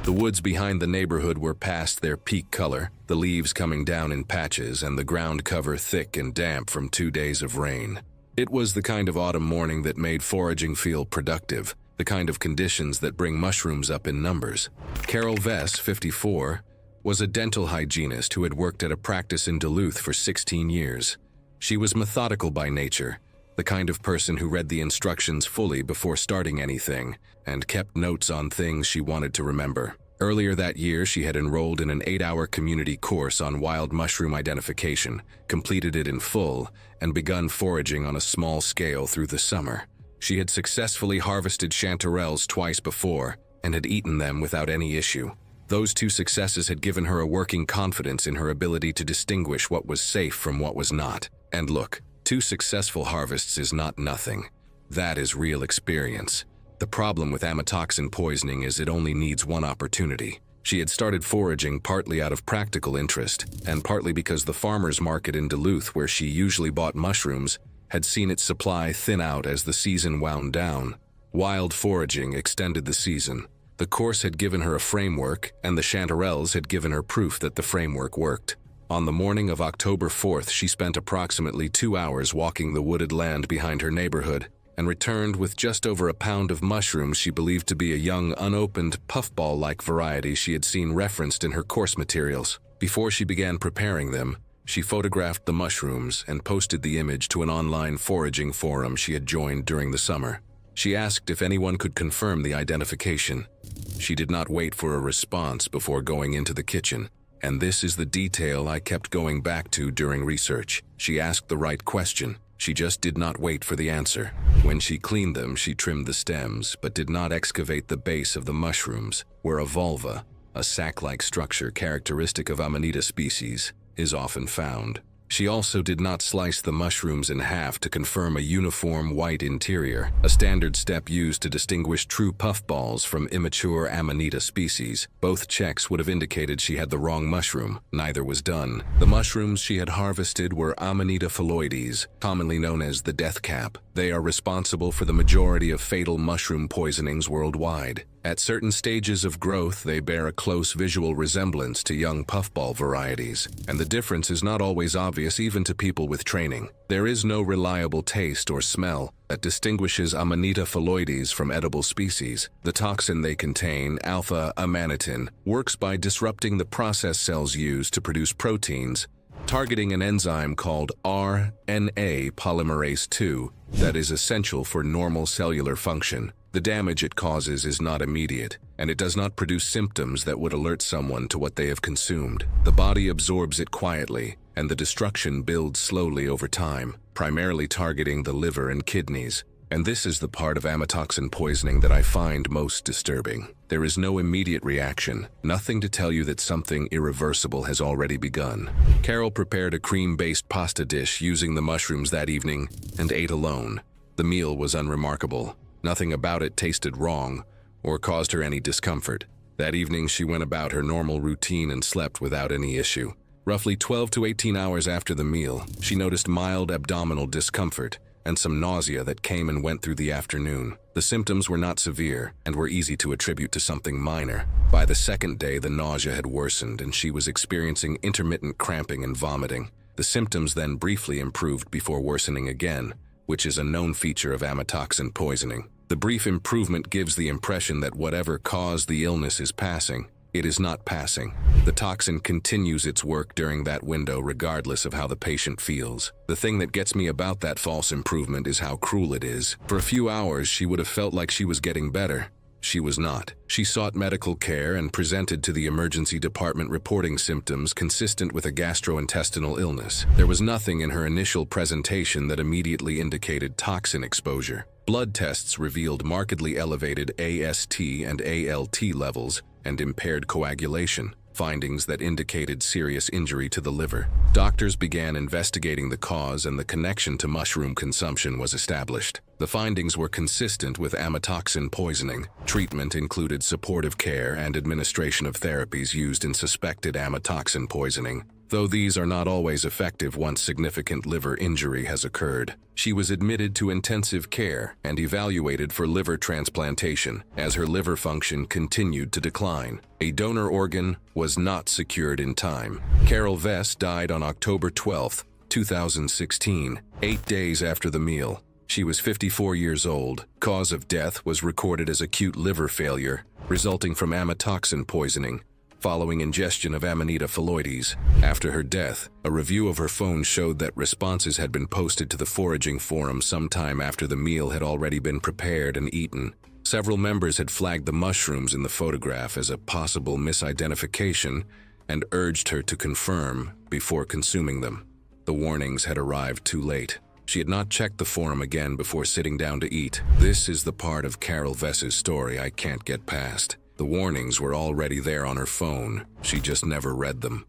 The woods behind the neighborhood were past their peak color, the leaves coming down in patches and the ground cover thick and damp from 2 days of rain. It was the kind of autumn morning that made foraging feel productive, the kind of conditions that bring mushrooms up in numbers. Carol Vess, 54, was a dental hygienist who had worked at a practice in Duluth for 16 years. She was methodical by nature, the kind of person who read the instructions fully before starting anything and kept notes on things she wanted to remember. Earlier that year, she had enrolled in an 8-hour community course on wild mushroom identification, completed it in full, and begun foraging on a small scale through the summer. She had successfully harvested chanterelles twice before and had eaten them without any issue. Those 2 successes had given her a working confidence in her ability to distinguish what was safe from what was not. And look, 2 successful harvests is not nothing. That is real experience. The problem with amatoxin poisoning is it only needs one opportunity. She had started foraging partly out of practical interest, and partly because the farmer's market in Duluth, where she usually bought mushrooms, had seen its supply thin out as the season wound down. Wild foraging extended the season. The course had given her a framework, and the chanterelles had given her proof that the framework worked. On the morning of October 4th, she spent approximately 2 hours walking the wooded land behind her neighborhood and returned with just over a pound of mushrooms she believed to be a young, unopened, puffball-like variety she had seen referenced in her course materials. Before she began preparing them, she photographed the mushrooms and posted the image to an online foraging forum she had joined during the summer. She asked if anyone could confirm the identification. She did not wait for a response before going into the kitchen. And this is the detail I kept going back to during research. She asked the right question. She just did not wait for the answer. When she cleaned them, she trimmed the stems, but did not excavate the base of the mushrooms, where a vulva, a sac-like structure characteristic of Amanita species, is often found. She also did not slice the mushrooms in half to confirm a uniform white interior, a standard step used to distinguish true puffballs from immature Amanita species. Both checks would have indicated she had the wrong mushroom. Neither was done. The mushrooms she had harvested were Amanita phalloides, commonly known as the death cap. They are responsible for the majority of fatal mushroom poisonings worldwide. At certain stages of growth, they bear a close visual resemblance to young puffball varieties, and the difference is not always obvious even to people with training. There is no reliable taste or smell that distinguishes Amanita phalloides from edible species. The toxin they contain, alpha-amanitin, works by disrupting the process cells used to produce proteins, targeting an enzyme called RNA polymerase II that is essential for normal cellular function. The damage it causes is not immediate, and it does not produce symptoms that would alert someone to what they have consumed. The body absorbs it quietly, and the destruction builds slowly over time, primarily targeting the liver and kidneys. And this is the part of amatoxin poisoning that I find most disturbing. There is no immediate reaction, nothing to tell you that something irreversible has already begun. Carol prepared a cream-based pasta dish using the mushrooms that evening and ate alone. The meal was unremarkable. Nothing about it tasted wrong or caused her any discomfort. That evening, she went about her normal routine and slept without any issue. Roughly 12 to 18 hours after the meal, she noticed mild abdominal discomfort and some nausea that came and went through the afternoon. The symptoms were not severe and were easy to attribute to something minor. By the second day, the nausea had worsened and she was experiencing intermittent cramping and vomiting. The symptoms then briefly improved before worsening again, which is a known feature of amatoxin poisoning. The brief improvement gives the impression that whatever caused the illness is passing. It is not passing. The toxin continues its work during that window regardless of how the patient feels. The thing that gets me about that false improvement is how cruel it is. For a few hours, she would have felt like she was getting better. she was not. She sought medical care and presented to the emergency department reporting symptoms consistent with a gastrointestinal illness. There was nothing in her initial presentation that immediately indicated toxin exposure. Blood tests revealed markedly elevated AST and ALT levels and impaired coagulation, findings that indicated serious injury to the liver. Doctors began investigating the cause and the connection to mushroom consumption was established. The findings were consistent with amatoxin poisoning. Treatment included supportive care and administration of therapies used in suspected amatoxin poisoning, though these are not always effective once significant liver injury has occurred. She was admitted to intensive care and evaluated for liver transplantation as her liver function continued to decline. A donor organ was not secured in time. Carol Vess died on October 12, 2016, 8 days after the meal. She was 54 years old. Cause of death was recorded as acute liver failure, resulting from amatoxin poisoning, following ingestion of Amanita phalloides. After her death, a review of her phone showed that responses had been posted to the foraging forum sometime after the meal had already been prepared and eaten. Several members had flagged the mushrooms in the photograph as a possible misidentification and urged her to confirm before consuming them. The warnings had arrived too late. She had not checked the forum again before sitting down to eat. This is the part of Carol Vess's story I can't get past. The warnings were already there on her phone. She just never read them.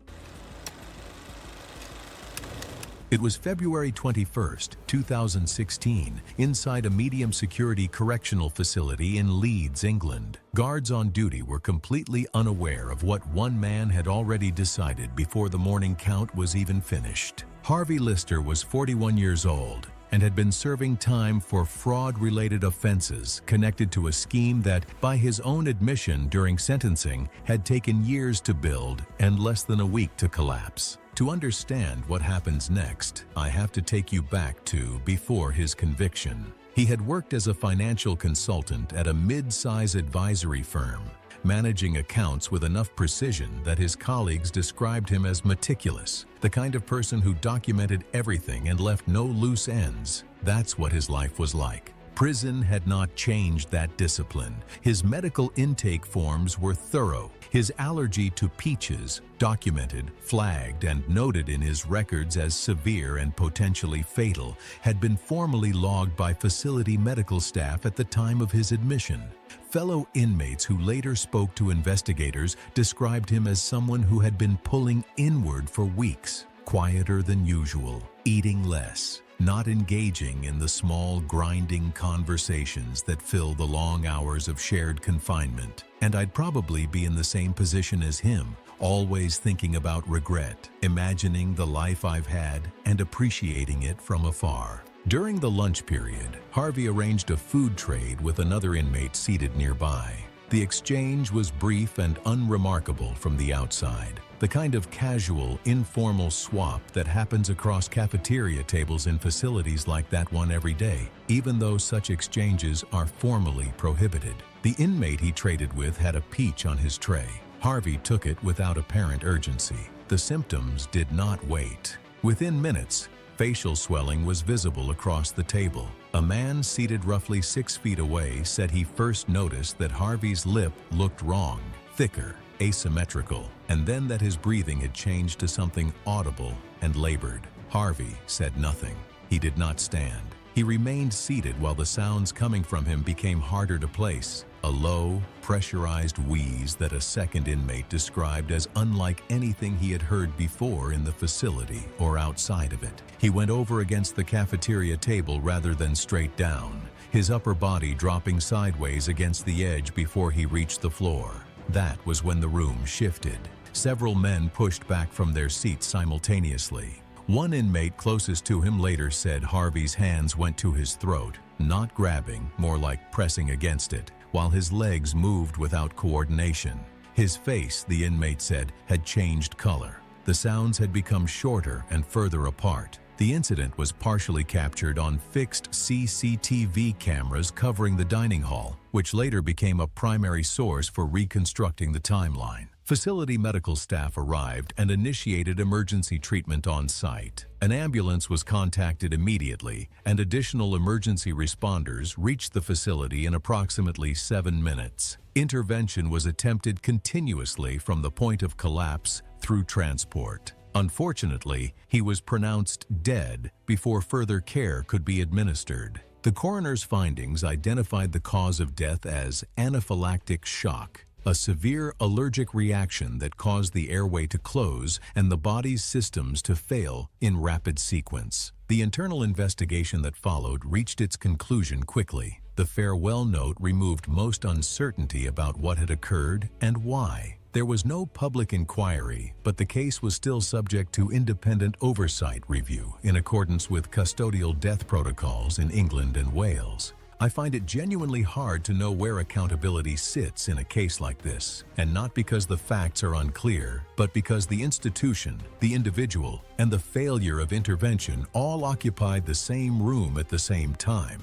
It was February 21st, 2016, inside a medium-security correctional facility in Leeds, England. Guards on duty were completely unaware of what one man had already decided before the morning count was even finished. Harvey Lister was 41 years old and had been serving time for fraud-related offenses connected to a scheme that, by his own admission during sentencing, had taken years to build and less than a week to collapse. To understand what happens next, I have to take you back to before his conviction. He had worked as a financial consultant at a mid-size advisory firm, managing accounts with enough precision that his colleagues described him as meticulous, the kind of person who documented everything and left no loose ends. That's what his life was like. Prison had not changed that discipline. His medical intake forms were thorough. His allergy to peaches, documented, flagged, and noted in his records as severe and potentially fatal, had been formally logged by facility medical staff at the time of his admission. Fellow inmates who later spoke to investigators described him as someone who had been pulling inward for weeks, quieter than usual, eating less, not engaging in the small, grinding conversations that fill the long hours of shared confinement. And I'd probably be in the same position as him, always thinking about regret, imagining the life I've had and appreciating it from afar. During the lunch period, Harvey arranged a food trade with another inmate seated nearby. The exchange was brief and unremarkable from the outside, the kind of casual, informal swap that happens across cafeteria tables in facilities like that one every day, even though such exchanges are formally prohibited. The inmate he traded with had a peach on his tray. Harvey took it without apparent urgency. The symptoms did not wait. Within minutes, facial swelling was visible across the table. A man seated roughly 6 feet away said he first noticed that Harvey's lip looked wrong, thicker, asymmetrical, and then that his breathing had changed to something audible and labored. Harvey said nothing. He did not stand. He remained seated while the sounds coming from him became harder to place. A low, pressurized wheeze that a second inmate described as unlike anything he had heard before in the facility or outside of it. He went over against the cafeteria table rather than straight down, his upper body dropping sideways against the edge before he reached the floor. That was when the room shifted. Several men pushed back from their seats simultaneously. One inmate closest to him later said Harvey's hands went to his throat, not grabbing, more like pressing against it, while his legs moved without coordination. His face, the inmate said, had changed color. The sounds had become shorter and further apart. The incident was partially captured on fixed CCTV cameras covering the dining hall, which later became a primary source for reconstructing the timeline. Facility medical staff arrived and initiated emergency treatment on site. An ambulance was contacted immediately, and additional emergency responders reached the facility in approximately 7 minutes. Intervention was attempted continuously from the point of collapse through transport. Unfortunately, he was pronounced dead before further care could be administered. The coroner's findings identified the cause of death as anaphylactic shock, a severe allergic reaction that caused the airway to close and the body's systems to fail in rapid sequence. The internal investigation that followed reached its conclusion quickly. The farewell note removed most uncertainty about what had occurred and why. There was no public inquiry, but the case was still subject to independent oversight review in accordance with custodial death protocols in England and Wales. I find it genuinely hard to know where accountability sits in a case like this, and not because the facts are unclear, but because the institution, the individual, and the failure of intervention all occupied the same room at the same time.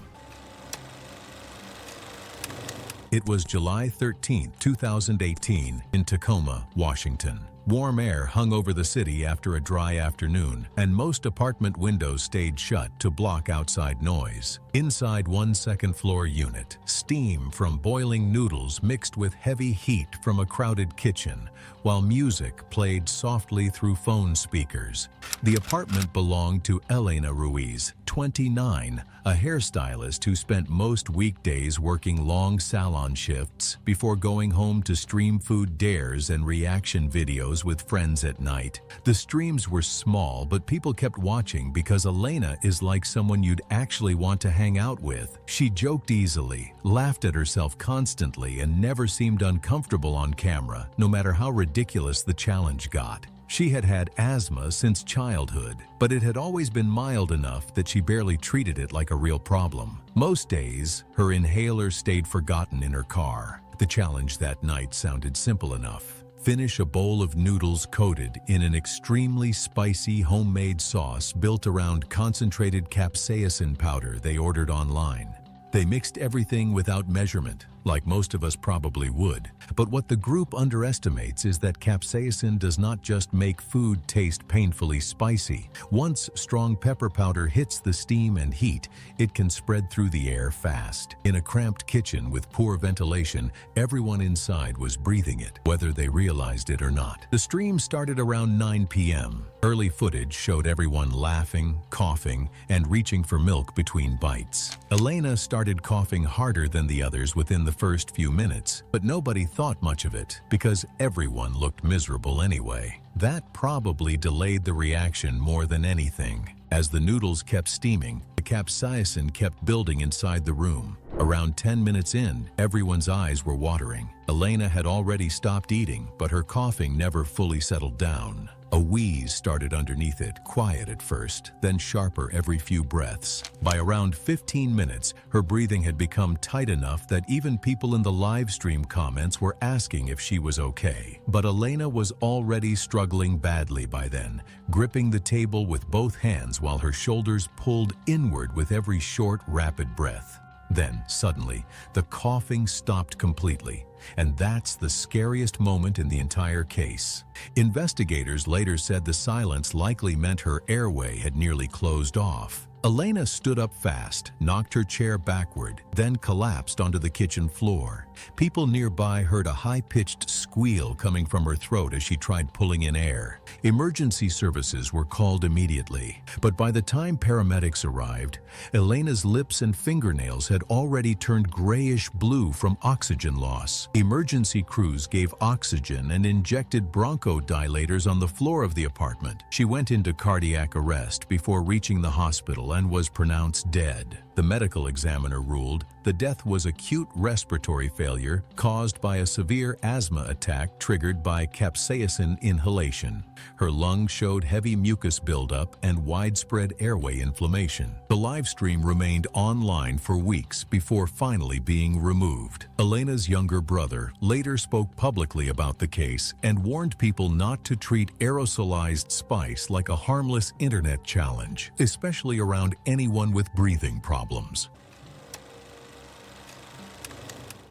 It was July 13, 2018, in Tacoma, Washington. Warm air hung over the city after a dry afternoon, and most apartment windows stayed shut to block outside noise. Inside one second-floor unit, steam from boiling noodles mixed with heavy heat from a crowded kitchen, while music played softly through phone speakers. The apartment belonged to Elena Ruiz, 29, a hairstylist who spent most weekdays working long salon shifts before going home to stream food dares and reaction videos with friends at night. The streams were small, but people kept watching because Elena is like someone you'd actually want to hang out with. She joked easily, laughed at herself constantly, and never seemed uncomfortable on camera, no matter how ridiculous the challenge got. She had had asthma since childhood, but it had always been mild enough that she barely treated it like a real problem. Most days, her inhaler stayed forgotten in her car. The challenge that night sounded simple enough. Finish a bowl of noodles coated in an extremely spicy homemade sauce built around concentrated capsaicin powder they ordered online. They mixed everything without measurement, like most of us probably would. But what the group underestimates is that capsaicin does not just make food taste painfully spicy. Once strong pepper powder hits the steam and heat, it can spread through the air fast. In a cramped kitchen with poor ventilation, everyone inside was breathing it, whether they realized it or not. The stream started around 9 p.m. Early footage showed everyone laughing, coughing, and reaching for milk between bites. Elena started coughing harder than the others within the first few minutes, but nobody thought much of it because everyone looked miserable anyway. That probably delayed the reaction more than anything. As the noodles kept steaming, the capsaicin kept building inside the room. Around 10 minutes in, everyone's eyes were watering. Elena had already stopped eating, but her coughing never fully settled down. A wheeze started underneath it, quiet at first, then sharper every few breaths. By around 15 minutes, her breathing had become tight enough that even people in the live stream comments were asking if she was okay. But Elena was already struggling badly by then, gripping the table with both hands while her shoulders pulled inward with every short, rapid breath. Then, suddenly, the coughing stopped completely, and that's the scariest moment in the entire case. Investigators later said the silence likely meant her airway had nearly closed off. Elena stood up fast, knocked her chair backward, then collapsed onto the kitchen floor. People nearby heard a high-pitched squeal coming from her throat as she tried pulling in air. Emergency services were called immediately, but by the time paramedics arrived, Elena's lips and fingernails had already turned grayish-blue from oxygen loss. Emergency crews gave oxygen and injected bronchodilators on the floor of the apartment. She went into cardiac arrest before reaching the hospital and was pronounced dead. The medical examiner ruled the death was acute respiratory failure caused by a severe asthma attack triggered by capsaicin inhalation. Her lungs showed heavy mucus buildup and widespread airway inflammation. The live stream remained online for weeks before finally being removed. Elena's younger brother later spoke publicly about the case and warned people not to treat aerosolized spice like a harmless internet challenge, especially around anyone with breathing problems.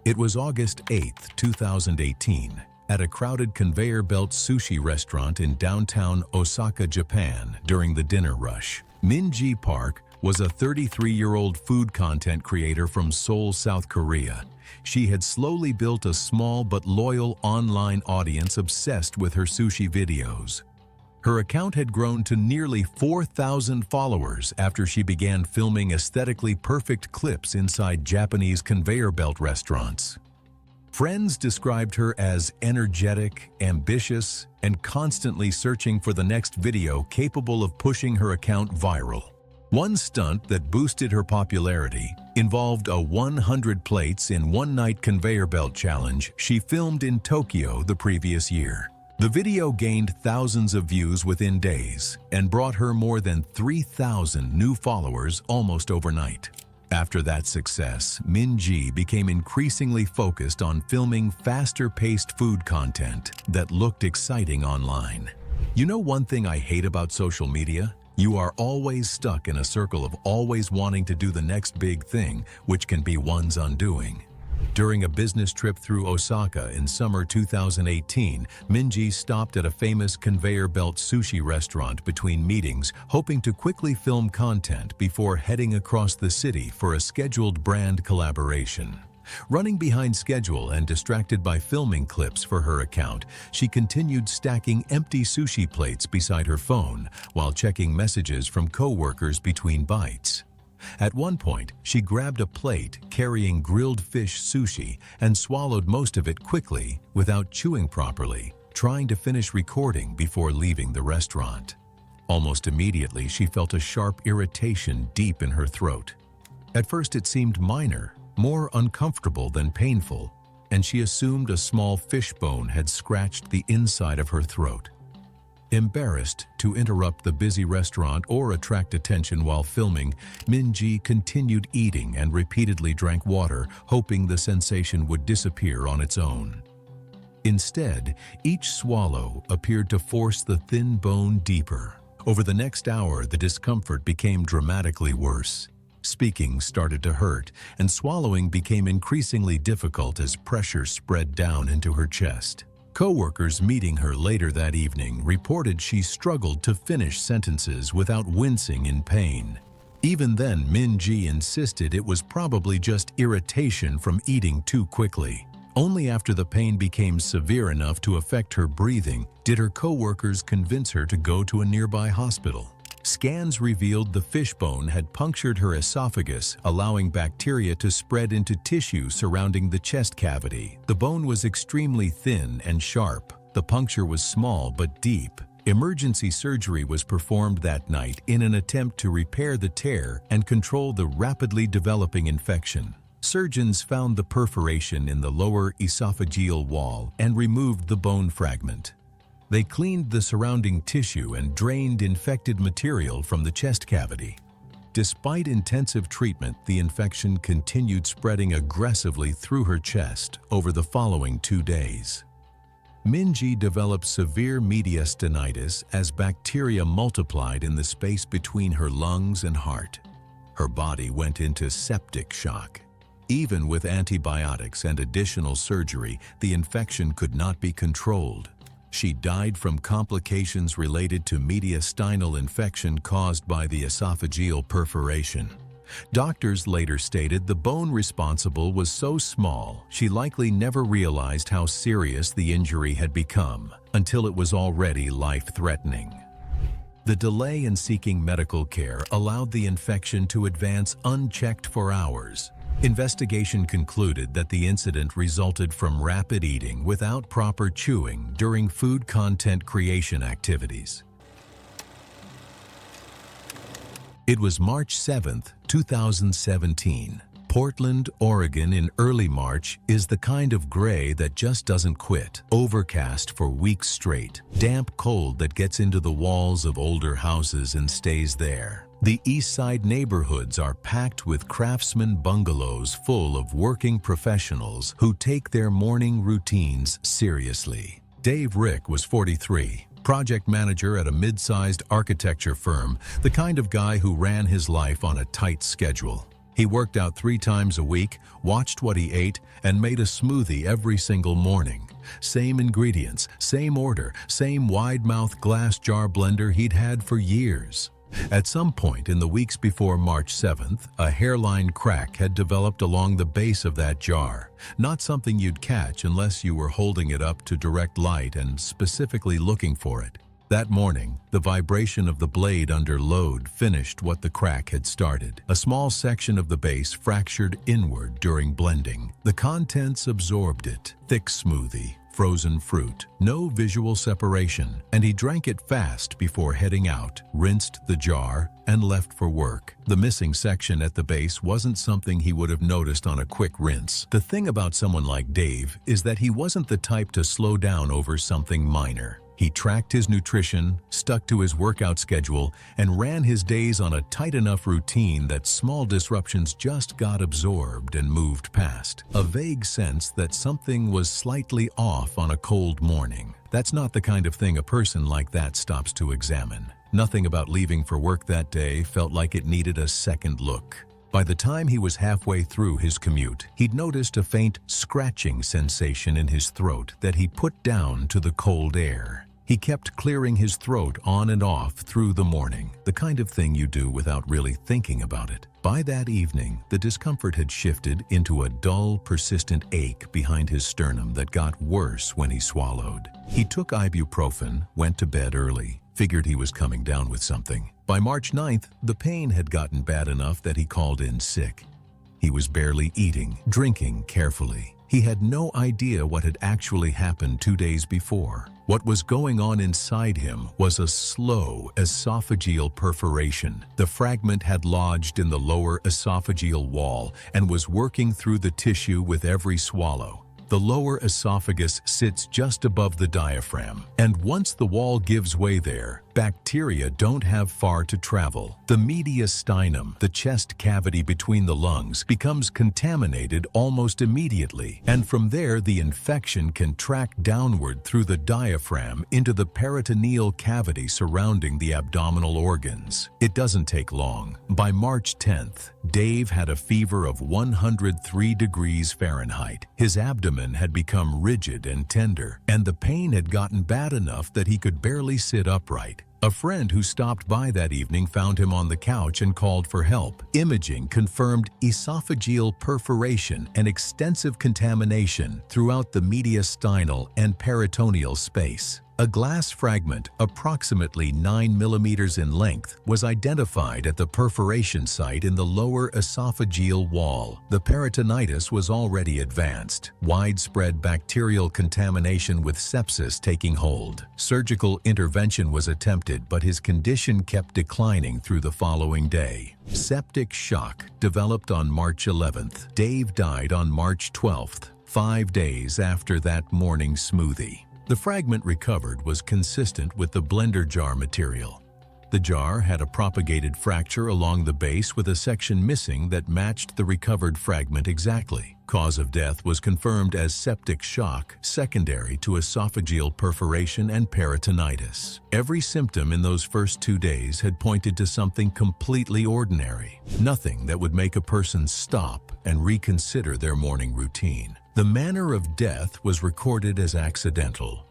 It was August 8, 2018. at a crowded conveyor belt sushi restaurant in downtown Osaka, Japan during the dinner rush. Min-ji Park was a 33-year-old food content creator from Seoul, South Korea. She had slowly built a small but loyal online audience obsessed with her sushi videos. Her account had grown to nearly 4,000 followers after she began filming aesthetically perfect clips inside Japanese conveyor belt restaurants. Friends described her as energetic, ambitious, and constantly searching for the next video capable of pushing her account viral. One stunt that boosted her popularity involved a 100 plates in one night conveyor belt challenge she filmed in Tokyo the previous year. The video gained thousands of views within days and brought her more than 3,000 new followers almost overnight. After that success, Min-ji became increasingly focused on filming faster-paced food content that looked exciting online. You know one thing I hate about social media? You are always stuck in a circle of always wanting to do the next big thing, which can be one's undoing. During a business trip through Osaka in summer 2018, Min-ji stopped at a famous conveyor belt sushi restaurant between meetings, hoping to quickly film content before heading across the city for a scheduled brand collaboration. Running behind schedule and distracted by filming clips for her account, she continued stacking empty sushi plates beside her phone while checking messages from coworkers between bites. At one point, she grabbed a plate carrying grilled fish sushi and swallowed most of it quickly without chewing properly, trying to finish recording before leaving the restaurant. Almost immediately, she felt a sharp irritation deep in her throat. At first, it seemed minor, more uncomfortable than painful, and she assumed a small fish bone had scratched the inside of her throat. Embarrassed to interrupt the busy restaurant or attract attention while filming, Min-ji continued eating and repeatedly drank water, hoping the sensation would disappear on its own. Instead, each swallow appeared to force the thin bone deeper. Over the next hour, the discomfort became dramatically worse. Speaking started to hurt, and swallowing became increasingly difficult as pressure spread down into her chest. Coworkers meeting her later that evening reported she struggled to finish sentences without wincing in pain. Even then, Min-ji insisted it was probably just irritation from eating too quickly. Only after the pain became severe enough to affect her breathing did her coworkers convince her to go to a nearby hospital. Scans revealed the fishbone had punctured her esophagus, allowing bacteria to spread into tissue surrounding the chest cavity. The bone was extremely thin and sharp. The puncture was small but deep. Emergency surgery was performed that night in an attempt to repair the tear and control the rapidly developing infection. Surgeons found the perforation in the lower esophageal wall and removed the bone fragment. They cleaned the surrounding tissue and drained infected material from the chest cavity. Despite intensive treatment, the infection continued spreading aggressively through her chest over the following 2 days. Min-ji developed severe mediastinitis as bacteria multiplied in the space between her lungs and heart. Her body went into septic shock. Even with antibiotics and additional surgery, the infection could not be controlled. She died from complications related to mediastinal infection caused by the esophageal perforation. Doctors later stated the bone responsible was so small she likely never realized how serious the injury had become until it was already life-threatening. The delay in seeking medical care allowed the infection to advance unchecked for hours. Investigation concluded that the incident resulted from rapid eating without proper chewing during food content creation activities. It was March 7, 2017. Portland, Oregon in early March is the kind of gray that just doesn't quit. Overcast for weeks straight. Damp cold that gets into the walls of older houses and stays there. The East Side neighborhoods are packed with craftsman bungalows full of working professionals who take their morning routines seriously. Dave Rick was 43, project manager at a mid-sized architecture firm, the kind of guy who ran his life on a tight schedule. He worked out 3 times a week, watched what he ate, and made a smoothie every single morning. Same ingredients, same order, same wide-mouth glass jar blender he'd had for years. At some point in the weeks before March 7th, a hairline crack had developed along the base of that jar. Not something you'd catch unless you were holding it up to direct light and specifically looking for it. That morning, the vibration of the blade under load finished what the crack had started. A small section of the base fractured inward during blending. The contents absorbed it. Thick smoothie, frozen fruit, no visual separation, and he drank it fast before heading out, rinsed the jar, and left for work. The missing section at the base wasn't something he would have noticed on a quick rinse. The thing about someone like Dave is that he wasn't the type to slow down over something minor. He tracked his nutrition, stuck to his workout schedule, and ran his days on a tight enough routine that small disruptions just got absorbed and moved past. A vague sense that something was slightly off on a cold morning. That's not the kind of thing a person like that stops to examine. Nothing about leaving for work that day felt like it needed a second look. By the time he was halfway through his commute, he'd noticed a faint scratching sensation in his throat that he put down to the cold air. He kept clearing his throat on and off through the morning, the kind of thing you do without really thinking about it. By that evening, the discomfort had shifted into a dull, persistent ache behind his sternum that got worse when he swallowed. He took ibuprofen, went to bed early, figured he was coming down with something. By March 9th, the pain had gotten bad enough that he called in sick. He was barely eating, drinking carefully. He had no idea what had actually happened 2 days before. What was going on inside him was a slow esophageal perforation. The fragment had lodged in the lower esophageal wall and was working through the tissue with every swallow. The lower esophagus sits just above the diaphragm, and once the wall gives way there, bacteria don't have far to travel. The mediastinum, the chest cavity between the lungs, becomes contaminated almost immediately, and from there the infection can track downward through the diaphragm into the peritoneal cavity surrounding the abdominal organs. It doesn't take long. By March 10th, Dave had a fever of 103 degrees Fahrenheit. His abdomen had become rigid and tender, and the pain had gotten bad enough that he could barely sit upright. A friend who stopped by that evening found him on the couch and called for help. Imaging confirmed esophageal perforation and extensive contamination throughout the mediastinal and peritoneal space. A glass fragment approximately 9 millimeters in length was identified at the perforation site in the lower esophageal wall. The peritonitis was already advanced, widespread bacterial contamination with sepsis taking hold. Surgical intervention was attempted, but his condition kept declining through the following day. Septic shock developed on March 11th. Dave died on March 12th, 5 days after that morning smoothie. The fragment recovered was consistent with the blender jar material. The jar had a propagated fracture along the base with a section missing that matched the recovered fragment exactly. Cause of death was confirmed as septic shock, secondary to esophageal perforation and peritonitis. Every symptom in those first 2 days had pointed to something completely ordinary, nothing that would make a person stop and reconsider their morning routine. The manner of death was recorded as accidental.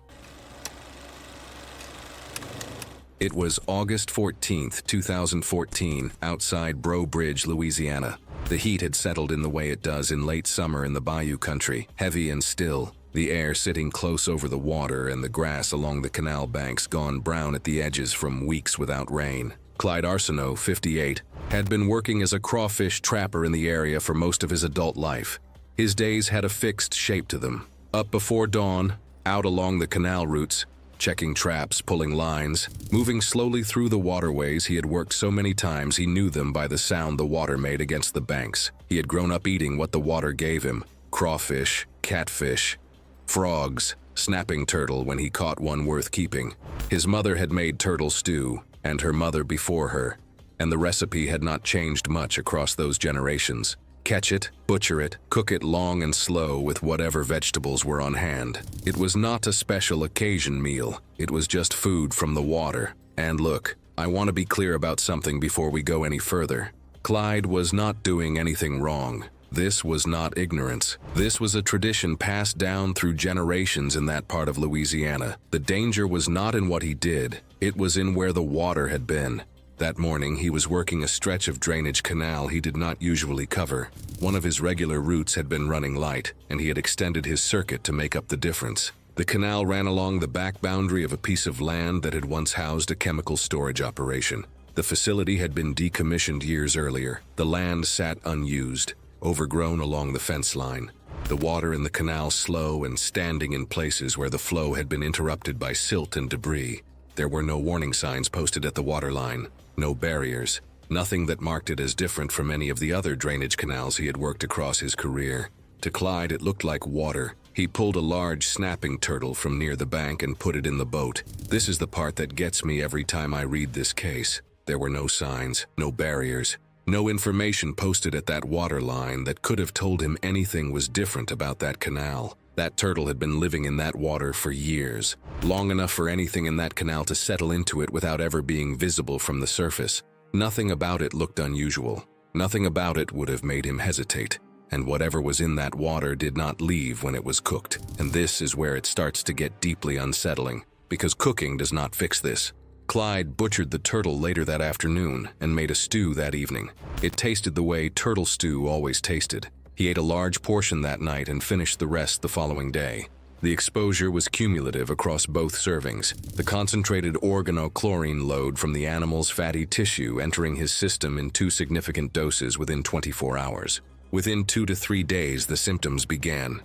It was August 14th, 2014, outside Breaux Bridge, Louisiana. The heat had settled in the way it does in late summer in the bayou country, heavy and still, the air sitting close over the water and the grass along the canal banks gone brown at the edges from weeks without rain. Clyde Arsenault, 58, had been working as a crawfish trapper in the area for most of his adult life. His days had a fixed shape to them. Up before dawn, out along the canal routes, checking traps, pulling lines, moving slowly through the waterways he had worked so many times he knew them by the sound the water made against the banks. He had grown up eating what the water gave him: crawfish, catfish, frogs, snapping turtle when he caught one worth keeping. His mother had made turtle stew, and her mother before her, and the recipe had not changed much across those generations. Catch it, butcher it, cook it long and slow with whatever vegetables were on hand. It was not a special occasion meal, it was just food from the water. And look, I want to be clear about something before we go any further. Clyde was not doing anything wrong. This was not ignorance. This was a tradition passed down through generations in that part of Louisiana. The danger was not in what he did, it was in where the water had been. That morning, he was working a stretch of drainage canal he did not usually cover. One of his regular routes had been running light, and he had extended his circuit to make up the difference. The canal ran along the back boundary of a piece of land that had once housed a chemical storage operation. The facility had been decommissioned years earlier. The land sat unused, overgrown along the fence line. The water in the canal slow and standing in places where the flow had been interrupted by silt and debris. There were no warning signs posted at the waterline, no barriers, nothing that marked it as different from any of the other drainage canals he had worked across his career. To Clyde, it looked like water. He pulled a large snapping turtle from near the bank and put it in the boat. This is the part that gets me every time I read this case. There were no signs, no barriers, no information posted at that water line that could have told him anything was different about that canal. That turtle had been living in that water for years, long enough for anything in that canal to settle into it without ever being visible from the surface. Nothing about it looked unusual. Nothing about it would have made him hesitate. And whatever was in that water did not leave when it was cooked. And this is where it starts to get deeply unsettling, because cooking does not fix this. Clyde butchered the turtle later that afternoon and made a stew that evening. It tasted the way turtle stew always tasted. He ate a large portion that night and finished the rest the following day. The exposure was cumulative across both servings, the concentrated organochlorine load from the animal's fatty tissue entering his system in 2 significant doses within 24 hours. Within 2 to 3 days, the symptoms began.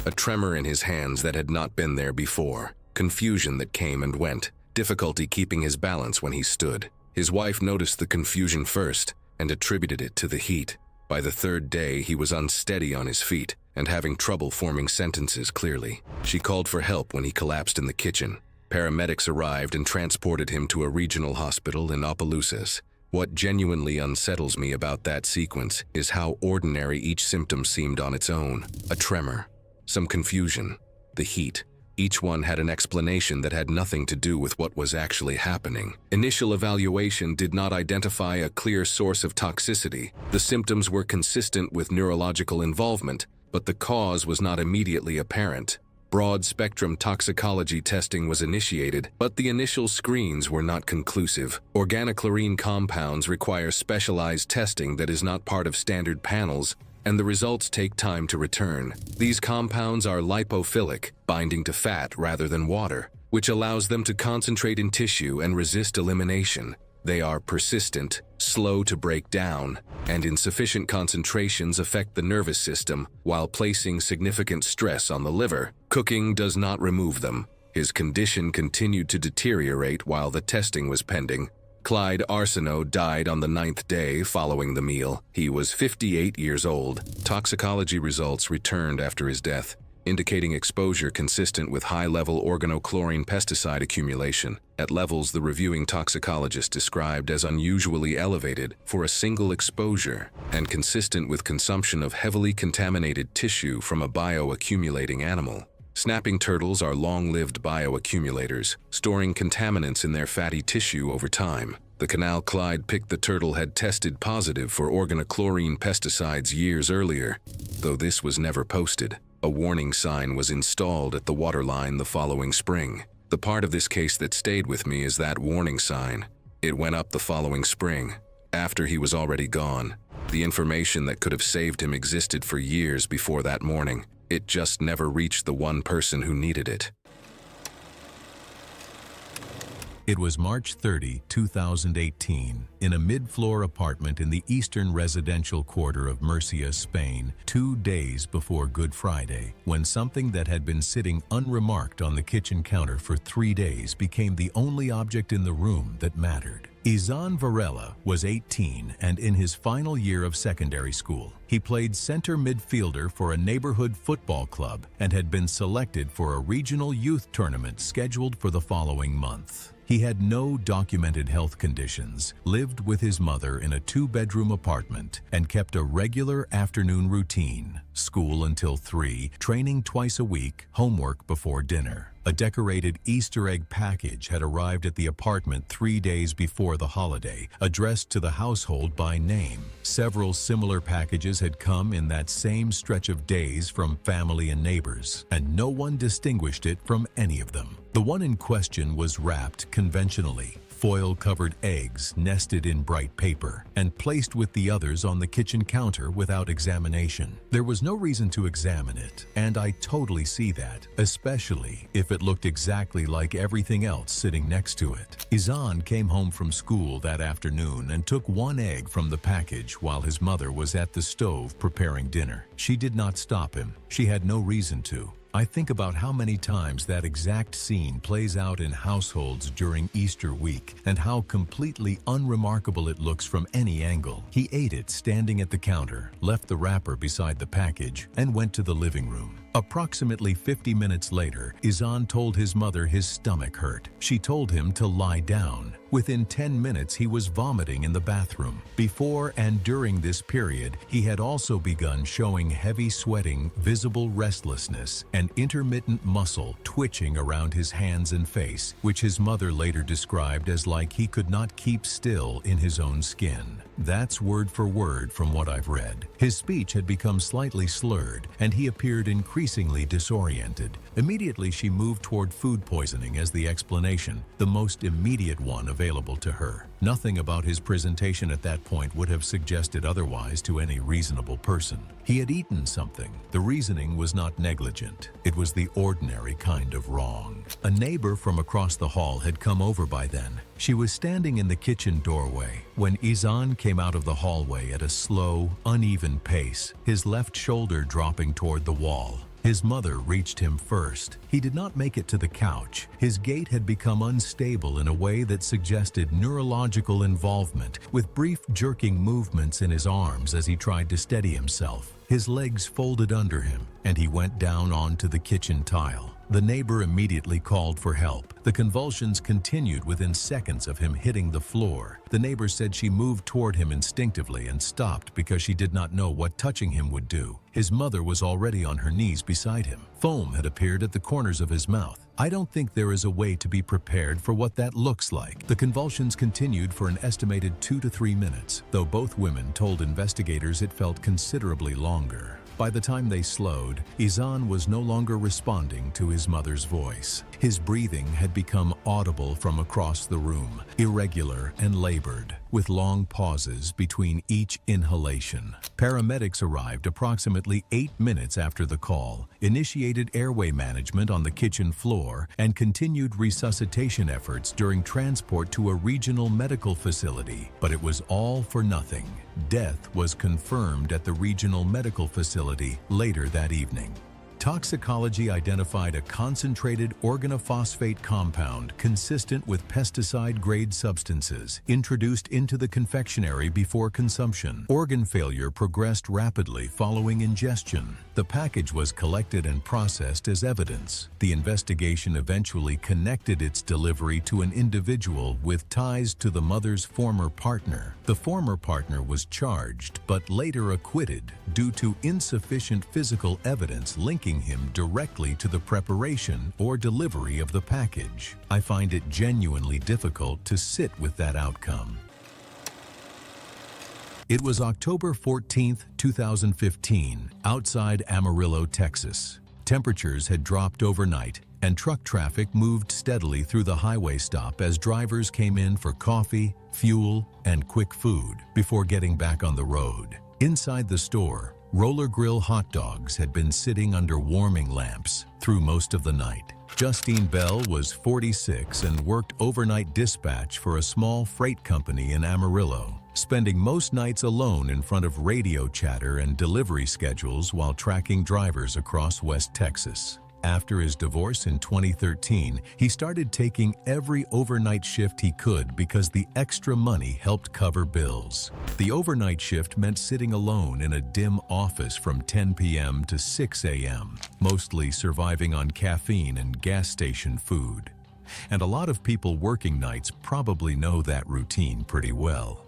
A tremor in his hands that had not been there before, confusion that came and went, difficulty keeping his balance when he stood. His wife noticed the confusion first and attributed it to the heat. By the 3rd day, he was unsteady on his feet and having trouble forming sentences clearly. She called for help when he collapsed in the kitchen. Paramedics arrived and transported him to a regional hospital in Opelousas. What genuinely unsettles me about that sequence is how ordinary each symptom seemed on its own. A tremor, some confusion, the heat. Each one had an explanation that had nothing to do with what was actually happening. Initial evaluation did not identify a clear source of toxicity. The symptoms were consistent with neurological involvement, but the cause was not immediately apparent. Broad-spectrum toxicology testing was initiated, but the initial screens were not conclusive. Organochlorine compounds require specialized testing that is not part of standard panels, and the results take time to return. These compounds are lipophilic, binding to fat rather than water, which allows them to concentrate in tissue and resist elimination. They are persistent, slow to break down, and in sufficient concentrations affect the nervous system while placing significant stress on the liver. Cooking does not remove them. His condition continued to deteriorate while the testing was pending. Clyde Arsenault died on the 9th day following the meal. He was 58 years old. Toxicology results returned after his death, indicating exposure consistent with high-level organochlorine pesticide accumulation at levels the reviewing toxicologist described as unusually elevated for a single exposure and consistent with consumption of heavily contaminated tissue from a bioaccumulating animal. Snapping turtles are long-lived bioaccumulators, storing contaminants in their fatty tissue over time. The canal Clyde picked the turtle had tested positive for organochlorine pesticides years earlier, though this was never posted. A warning sign was installed at the waterline the following spring. The part of this case that stayed with me is that warning sign. It went up the following spring, after he was already gone. The information that could have saved him existed for years before that morning. It just never reached the one person who needed it. It was March 30, 2018, in a mid-floor apartment in the eastern residential quarter of Murcia, Spain, 2 days before Good Friday, when something that had been sitting unremarked on the kitchen counter for 3 days became the only object in the room that mattered. Izan Varela was 18 and in his final year of secondary school. He played center midfielder for a neighborhood football club and had been selected for a regional youth tournament scheduled for the following month. He had no documented health conditions, lived with his mother in a 2-bedroom apartment, and kept a regular afternoon routine: school until 3, training twice a week, homework before dinner. A decorated Easter egg package had arrived at the apartment 3 days before the holiday, addressed to the household by name. Several similar packages had come in that same stretch of days from family and neighbors, and no one distinguished it from any of them. The one in question was wrapped conventionally. Foil-covered eggs nested in bright paper and placed with the others on the kitchen counter without examination. There was no reason to examine it, and I totally see that, especially if it looked exactly like everything else sitting next to it. Izan came home from school that afternoon and took one egg from the package while his mother was at the stove preparing dinner. She did not stop him. She had no reason to. I think about how many times that exact scene plays out in households during Easter week and how completely unremarkable it looks from any angle. He ate it standing at the counter, left the wrapper beside the package, and went to the living room. Approximately 50 minutes later, Izan told his mother his stomach hurt. She told him to lie down. Within 10 minutes, he was vomiting in the bathroom. Before and during this period, he had also begun showing heavy sweating, visible restlessness, and intermittent muscle twitching around his hands and face, which his mother later described as like he could not keep still in his own skin. That's word for word from what I've read. His speech had become slightly slurred, and he appeared increasingly disoriented. Immediately, she moved toward food poisoning as the explanation, the most immediate one available to her. Nothing about his presentation at that point would have suggested otherwise to any reasonable person. He had eaten something. The reasoning was not negligent. It was the ordinary kind of wrong. A neighbor from across the hall had come over by then. She was standing in the kitchen doorway when Izan came out of the hallway at a slow, uneven pace, his left shoulder dropping toward the wall. His mother reached him first. He did not make it to the couch. His gait had become unstable in a way that suggested neurological involvement, with brief jerking movements in his arms as he tried to steady himself. His legs folded under him, and he went down onto the kitchen tile. The neighbor immediately called for help. The convulsions continued within seconds of him hitting the floor. The neighbor said she moved toward him instinctively and stopped because she did not know what touching him would do. His mother was already on her knees beside him. Foam had appeared at the corners of his mouth. I don't think there is a way to be prepared for what that looks like. The convulsions continued for an estimated 2 to 3 minutes, though both women told investigators it felt considerably longer. By the time they slowed, Izan was no longer responding to his mother's voice. His breathing had become audible from across the room, irregular and labored, with long pauses between each inhalation. Paramedics arrived approximately 8 minutes after the call, initiated airway management on the kitchen floor, and continued resuscitation efforts during transport to a regional medical facility. But it was all for nothing. Death was confirmed at the regional medical facility later that evening. Toxicology identified a concentrated organophosphate compound consistent with pesticide-grade substances introduced into the confectionery before consumption. Organ failure progressed rapidly following ingestion. The package was collected and processed as evidence. The investigation eventually connected its delivery to an individual with ties to the mother's former partner. The former partner was charged but later acquitted due to insufficient physical evidence linking him directly to the preparation or delivery of the package. I find it genuinely difficult to sit with that outcome. It was October 14, 2015, outside Amarillo, Texas. Temperatures had dropped overnight, and truck traffic moved steadily through the highway stop as drivers came in for coffee, fuel, and quick food before getting back on the road. Inside the store, Roller Grill hot dogs had been sitting under warming lamps through most of the night. Justine Bell was 46 and worked overnight dispatch for a small freight company in Amarillo, spending most nights alone in front of radio chatter and delivery schedules while tracking drivers across West Texas. After his divorce in 2013, he started taking every overnight shift he could because the extra money helped cover bills. The overnight shift meant sitting alone in a dim office from 10 p.m. to 6 a.m., mostly surviving on caffeine and gas station food. And a lot of people working nights probably know that routine pretty well.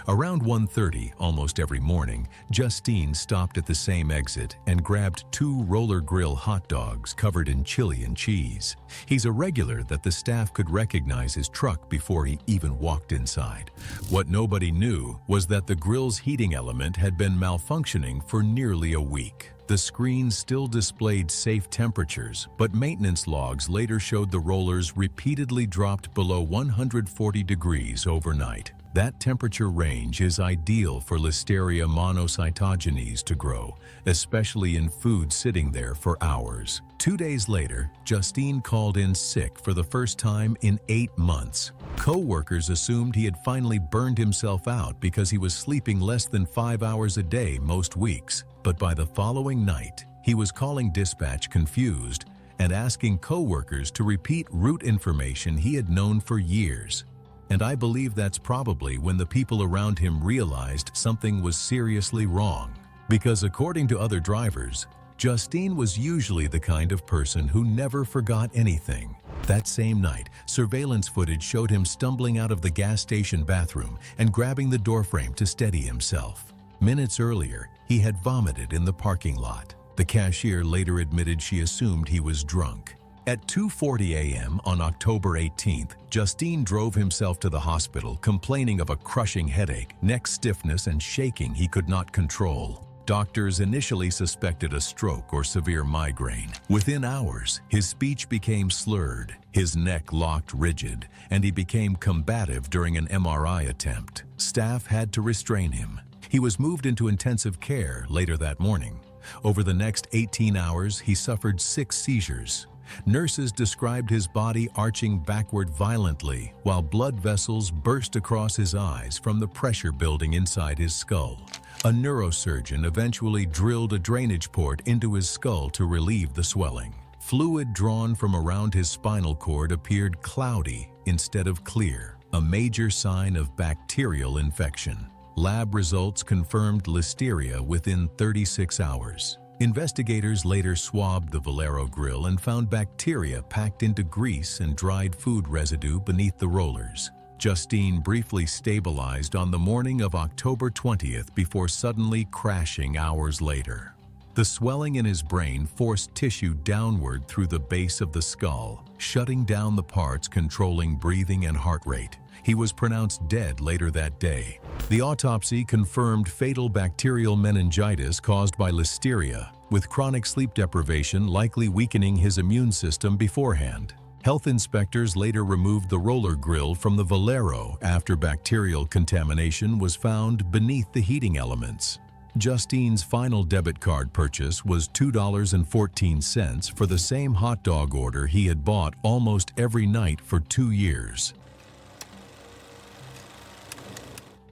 Around 1:30 almost every morning, Justine stopped at the same exit and grabbed 2 Roller Grill hot dogs covered in chili and cheese. He's a regular that the staff could recognize his truck before he even walked inside. What nobody knew was that the grill's heating element had been malfunctioning for nearly a week. The screen still displayed safe temperatures, but maintenance logs later showed the rollers repeatedly dropped below 140 degrees overnight. That temperature range is ideal for Listeria monocytogenes to grow, especially in food sitting there for hours. 2 days later, Justine called in sick for the first time in 8 months. Co-workers assumed he had finally burned himself out because he was sleeping less than 5 hours a day most weeks. But by the following night, he was calling dispatch confused and asking co-workers to repeat route information he had known for years. And I believe that's probably when the people around him realized something was seriously wrong. Because according to other drivers, Justine was usually the kind of person who never forgot anything. That same night, surveillance footage showed him stumbling out of the gas station bathroom and grabbing the doorframe to steady himself. Minutes earlier, he had vomited in the parking lot. The cashier later admitted she assumed he was drunk. At 2:40 a.m. on October 18th, Justine drove himself to the hospital complaining of a crushing headache, neck stiffness, and shaking he could not control. Doctors initially suspected a stroke or severe migraine. Within hours, his speech became slurred, his neck locked rigid, and he became combative during an MRI attempt. Staff had to restrain him. He was moved into intensive care later that morning. Over the next 18 hours, he suffered 6 seizures. Nurses described his body arching backward violently, while blood vessels burst across his eyes from the pressure building inside his skull. A neurosurgeon eventually drilled a drainage port into his skull to relieve the swelling. Fluid drawn from around his spinal cord appeared cloudy instead of clear, a major sign of bacterial infection. Lab results confirmed Listeria within 36 hours. Investigators later swabbed the Valero grill and found bacteria packed into grease and dried food residue beneath the rollers. Justine briefly stabilized on the morning of October 20th before suddenly crashing hours later. The swelling in his brain forced tissue downward through the base of the skull, shutting down the parts controlling breathing and heart rate. He was pronounced dead later that day. The autopsy confirmed fatal bacterial meningitis caused by Listeria, with chronic sleep deprivation likely weakening his immune system beforehand. Health inspectors later removed the roller grill from the Valero after bacterial contamination was found beneath the heating elements. Justine's final debit card purchase was $2.14 for the same hot dog order he had bought almost every night for 2 years.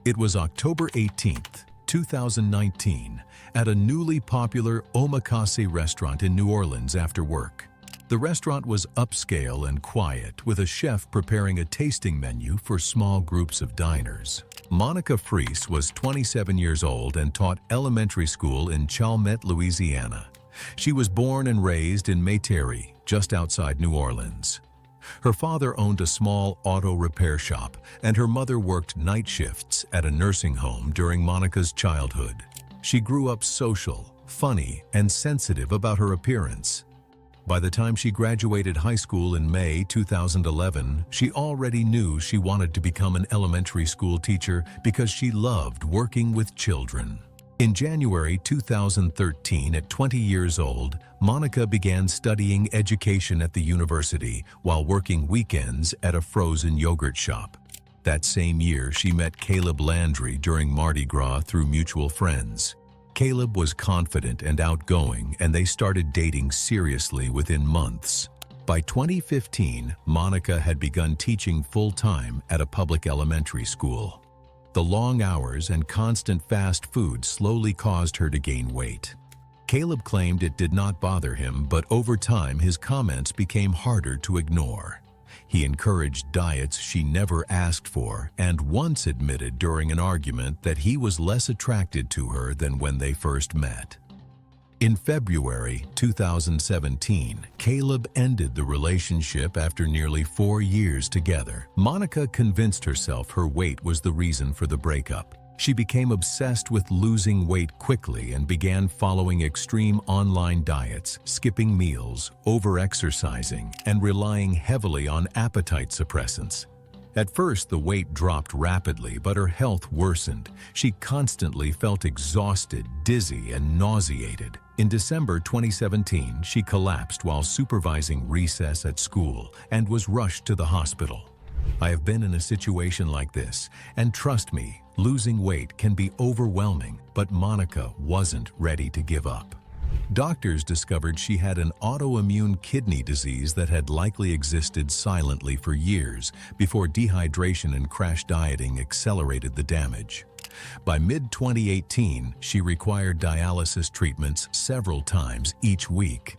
It was October 18th, 2019, at a newly popular omakase restaurant in New Orleans after work. The restaurant was upscale and quiet, with a chef preparing a tasting menu for small groups of diners. Monica Fries was 27 years old and taught elementary school in Chalmette, Louisiana. She was born and raised in Metairie, just outside New Orleans. Her father owned a small auto repair shop, and her mother worked night shifts at a nursing home during Monica's childhood. She grew up social, funny, and sensitive about her appearance. By the time she graduated high school in May 2011, she already knew she wanted to become an elementary school teacher because she loved working with children. In January 2013, at 20 years old, Monica began studying education at the university while working weekends at a frozen yogurt shop. That same year, she met Caleb Landry during Mardi Gras through mutual friends. Caleb was confident and outgoing, and they started dating seriously within months. By 2015, Monica had begun teaching full-time at a public elementary school. The long hours and constant fast food slowly caused her to gain weight. Caleb claimed it did not bother him, but over time his comments became harder to ignore. He encouraged diets she never asked for and once admitted during an argument that he was less attracted to her than when they first met. In February 2017, Caleb ended the relationship after nearly 4 years together. Monica convinced herself her weight was the reason for the breakup. She became obsessed with losing weight quickly and began following extreme online diets, skipping meals, over-exercising, and relying heavily on appetite suppressants. At first, the weight dropped rapidly, but her health worsened. She constantly felt exhausted, dizzy, and nauseated. In December 2017, she collapsed while supervising recess at school and was rushed to the hospital. I have been in a situation like this, and trust me, losing weight can be overwhelming, but Monica wasn't ready to give up. Doctors discovered she had an autoimmune kidney disease that had likely existed silently for years before dehydration and crash dieting accelerated the damage. By mid-2018, she required dialysis treatments several times each week.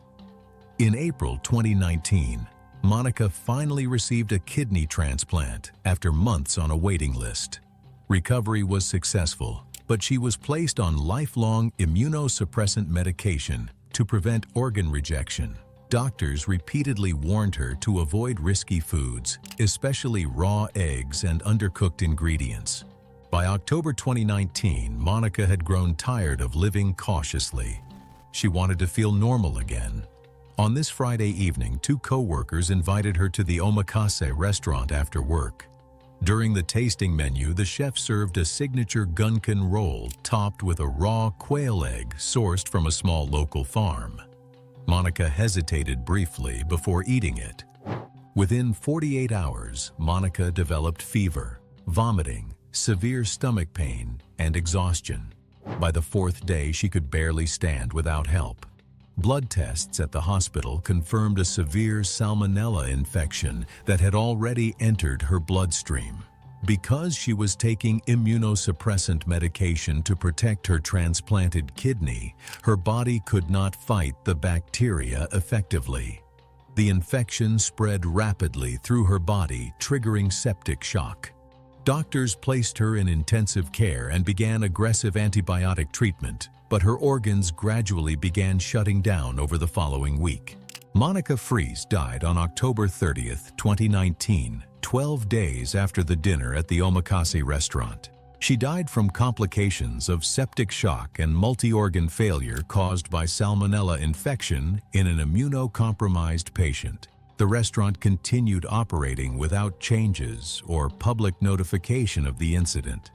In April 2019, Monica finally received a kidney transplant after months on a waiting list. Recovery was successful, but she was placed on lifelong immunosuppressant medication to prevent organ rejection. Doctors repeatedly warned her to avoid risky foods, especially raw eggs and undercooked ingredients. By October 2019, Monica had grown tired of living cautiously. She wanted to feel normal again. On this Friday evening, 2 co-workers invited her to the Omakase restaurant after work. During the tasting menu, the chef served a signature gunkan roll topped with a raw quail egg sourced from a small local farm. Monica hesitated briefly before eating it. Within 48 hours, Monica developed fever, vomiting, severe stomach pain, and exhaustion. By the 4th day, she could barely stand without help. Blood tests at the hospital confirmed a severe salmonella infection that had already entered her bloodstream. Because she was taking immunosuppressant medication to protect her transplanted kidney, her body could not fight the bacteria effectively. The infection spread rapidly through her body, triggering septic shock. Doctors placed her in intensive care and began aggressive antibiotic treatment, but her organs gradually began shutting down over the following week. Monica Fries died on October 30th, 2019, 12 days after the dinner at the Omakase restaurant. She died from complications of septic shock and multi-organ failure caused by salmonella infection in an immunocompromised patient. The restaurant continued operating without changes or public notification of the incident.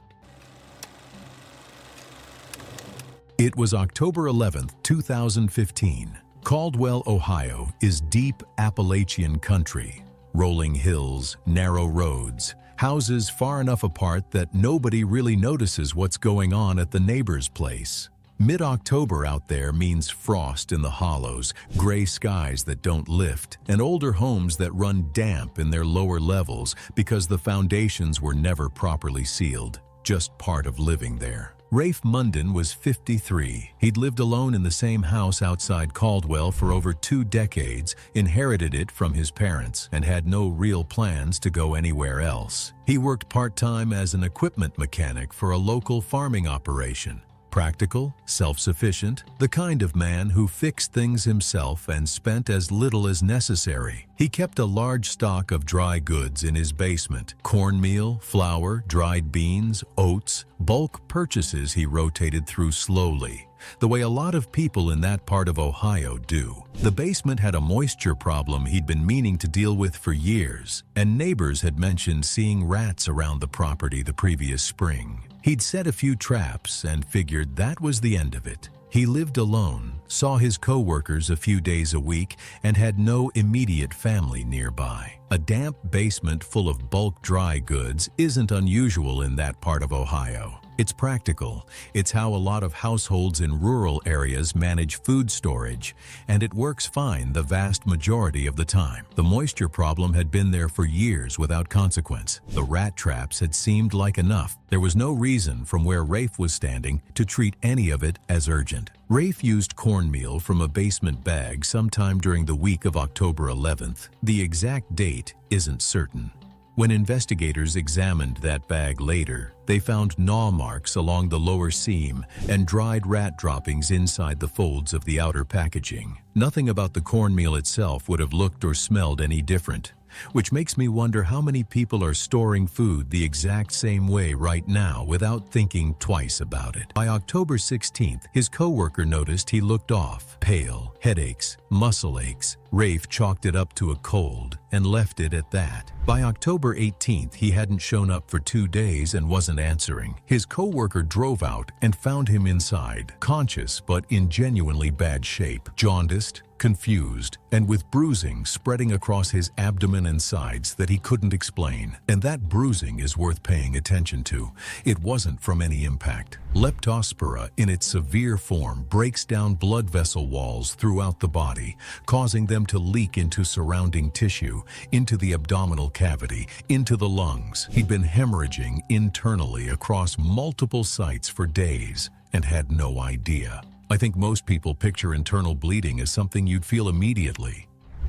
It was October 11, 2015. Caldwell, Ohio is deep Appalachian country. Rolling hills, narrow roads, houses far enough apart that nobody really notices what's going on at the neighbor's place. Mid-October out there means frost in the hollows, gray skies that don't lift, and older homes that run damp in their lower levels because the foundations were never properly sealed, just part of living there. Rafe Munden was 53. He'd lived alone in the same house outside Caldwell for over 2 decades, inherited it from his parents, and had no real plans to go anywhere else. He worked part-time as an equipment mechanic for a local farming operation. Practical, self-sufficient, the kind of man who fixed things himself and spent as little as necessary. He kept a large stock of dry goods in his basement: cornmeal, flour, dried beans, oats, bulk purchases he rotated through slowly, the way a lot of people in that part of Ohio do. The basement had a moisture problem he'd been meaning to deal with for years, and neighbors had mentioned seeing rats around the property the previous spring. He'd set a few traps and figured that was the end of it. He lived alone, saw his co-workers a few days a week, and had no immediate family nearby. A damp basement full of bulk dry goods isn't unusual in that part of Ohio. It's practical. It's how a lot of households in rural areas manage food storage, and it works fine the vast majority of the time. The moisture problem had been there for years without consequence. The rat traps had seemed like enough. There was no reason from where Rafe was standing to treat any of it as urgent. Rafe used cornmeal from a basement bag sometime during the week of October 11th. The exact date isn't certain. When investigators examined that bag later, they found gnaw marks along the lower seam and dried rat droppings inside the folds of the outer packaging. Nothing about the cornmeal itself would have looked or smelled any different, which makes me wonder how many people are storing food the exact same way right now without thinking twice about it. By October 16th, his coworker noticed he looked off, pale, headaches, muscle aches. Rafe chalked it up to a cold and left it at that. By October 18th, he hadn't shown up for 2 days and wasn't answering. His coworker drove out and found him inside, conscious but in genuinely bad shape, jaundiced, confused, and with bruising spreading across his abdomen and sides that he couldn't explain. And that bruising is worth paying attention to. It wasn't from any impact. Leptospira, in its severe form, breaks down blood vessel walls throughout the body, causing them to leak into surrounding tissue, into the abdominal cavity, into the lungs. He'd been hemorrhaging internally across multiple sites for days and had no idea. I think most people picture internal bleeding as something you'd feel immediately.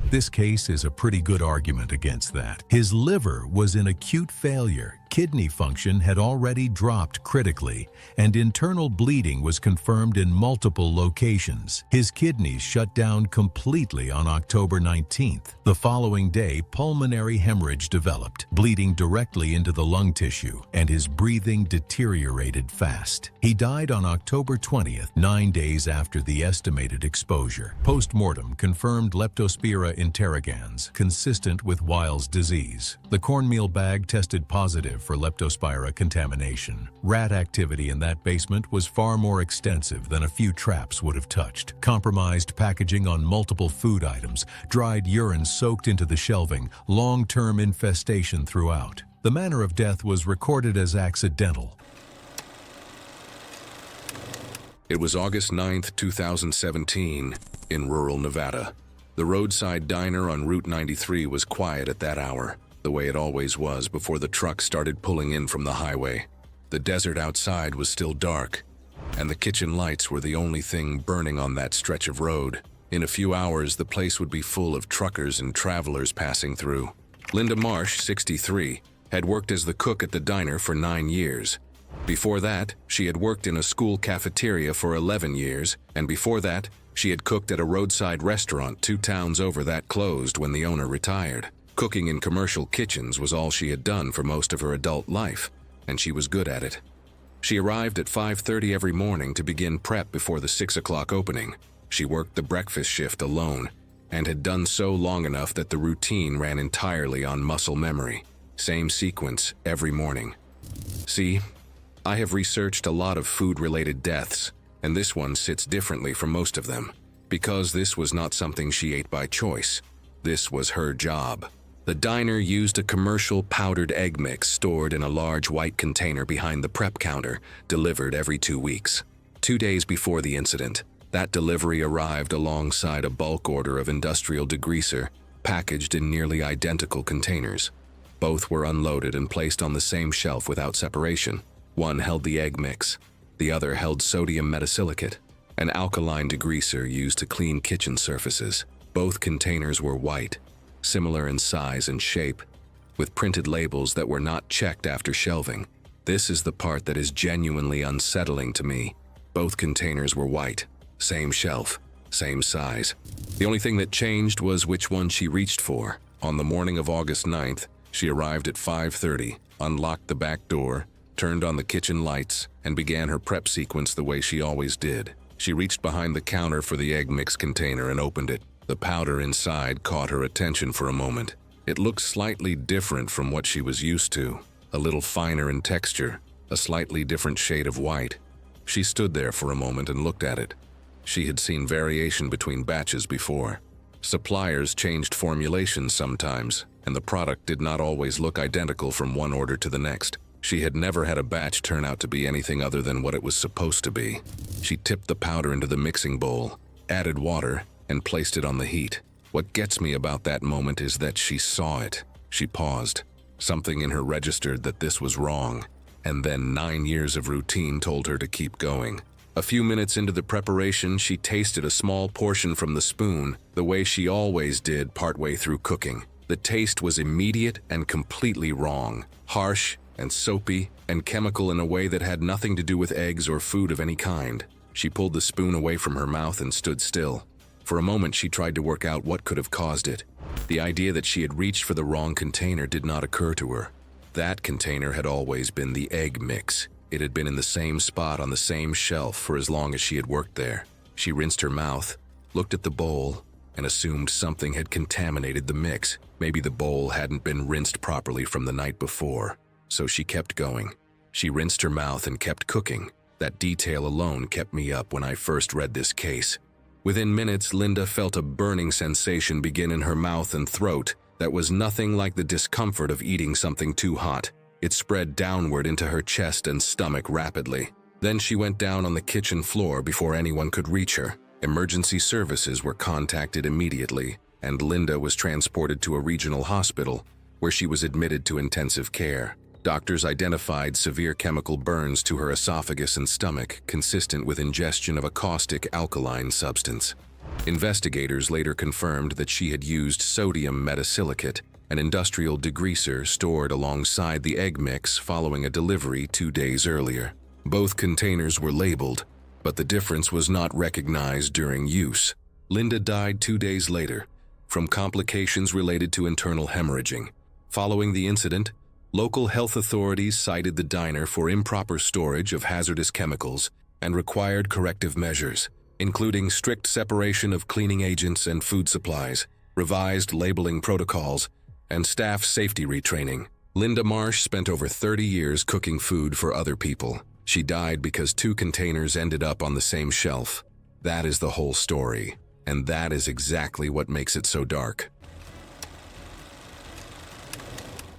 This case is a pretty good argument against that. His liver was in acute failure, kidney function had already dropped critically, and internal bleeding was confirmed in multiple locations. His kidneys shut down completely on October 19th. The following day, pulmonary hemorrhage developed, bleeding directly into the lung tissue, and his breathing deteriorated fast. He died on October 20th, 9 days after the estimated exposure. Post-mortem confirmed Leptospira interrogans, consistent with Weil's disease. The cornmeal bag tested positive for Leptospira contamination. Rat activity in that basement was far more extensive than a few traps would have touched. Compromised packaging on multiple food items, dried urine soaked into the shelving, long-term infestation throughout. The manner of death was recorded as accidental. It was August 9th, 2017, in rural Nevada. The roadside diner on Route 93 was quiet at that hour, the way it always was before the trucks started pulling in from the highway. The desert outside was still dark, and the kitchen lights were the only thing burning on that stretch of road. In a few hours, the place would be full of truckers and travelers passing through. Linda Marsh, 63, had worked as the cook at the diner for 9 years. Before that, she had worked in a school cafeteria for 11 years, and before that, she had cooked at a roadside restaurant 2 towns over that closed when the owner retired. Cooking in commercial kitchens was all she had done for most of her adult life, and she was good at it. She arrived at 5:30 every morning to begin prep before the 6 o'clock opening. She worked the breakfast shift alone, and had done so long enough that the routine ran entirely on muscle memory. Same sequence every morning. See, I have researched a lot of food-related deaths, and this one sits differently from most of them, because this was not something she ate by choice. This was her job. The diner used a commercial powdered egg mix stored in a large white container behind the prep counter, delivered every 2 weeks. 2 days before the incident, that delivery arrived alongside a bulk order of industrial degreaser, packaged in nearly identical containers. Both were unloaded and placed on the same shelf without separation. One held the egg mix, the other held sodium metasilicate, an alkaline degreaser used to clean kitchen surfaces. Both containers were white, similar in size and shape, with printed labels that were not checked after shelving. This is the part that is genuinely unsettling to me. Both containers were white, same shelf, same size. The only thing that changed was which one she reached for. On the morning of August 9th, she arrived at 5:30, unlocked the back door, turned on the kitchen lights, and began her prep sequence the way she always did. She reached behind the counter for the egg mix container and opened it. The powder inside caught her attention for a moment. It looked slightly different from what she was used to, a little finer in texture, a slightly different shade of white. She stood there for a moment and looked at it. She had seen variation between batches before. Suppliers changed formulations sometimes, and the product did not always look identical from one order to the next. She had never had a batch turn out to be anything other than what it was supposed to be. She tipped the powder into the mixing bowl, added water, and placed it on the heat. What gets me about that moment is that she saw it. She paused. Something in her registered that this was wrong, and then 9 years of routine told her to keep going. A few minutes into the preparation, she tasted a small portion from the spoon, the way she always did partway through cooking. The taste was immediate and completely wrong, harsh and soapy and chemical in a way that had nothing to do with eggs or food of any kind. She pulled the spoon away from her mouth and stood still. For a moment, she tried to work out what could have caused it. The idea that she had reached for the wrong container did not occur to her. That container had always been the egg mix. It had been in the same spot on the same shelf for as long as she had worked there. She rinsed her mouth, looked at the bowl, and assumed something had contaminated the mix. Maybe the bowl hadn't been rinsed properly from the night before. So she kept going. She rinsed her mouth and kept cooking. That detail alone kept me up when I first read this case. Within minutes, Linda felt a burning sensation begin in her mouth and throat that was nothing like the discomfort of eating something too hot. It spread downward into her chest and stomach rapidly. Then she went down on the kitchen floor before anyone could reach her. Emergency services were contacted immediately, and Linda was transported to a regional hospital where she was admitted to intensive care. Doctors identified severe chemical burns to her esophagus and stomach, consistent with ingestion of a caustic alkaline substance. Investigators later confirmed that she had used sodium metasilicate, an industrial degreaser stored alongside the egg mix following a delivery 2 days earlier. Both containers were labeled, but the difference was not recognized during use. Linda died 2 days later from complications related to internal hemorrhaging. Following the incident, local health authorities cited the diner for improper storage of hazardous chemicals and required corrective measures, including strict separation of cleaning agents and food supplies, revised labeling protocols, and staff safety retraining. Linda Marsh spent over 30 years cooking food for other people. She died because 2 containers ended up on the same shelf. That is the whole story, and that is exactly what makes it so dark.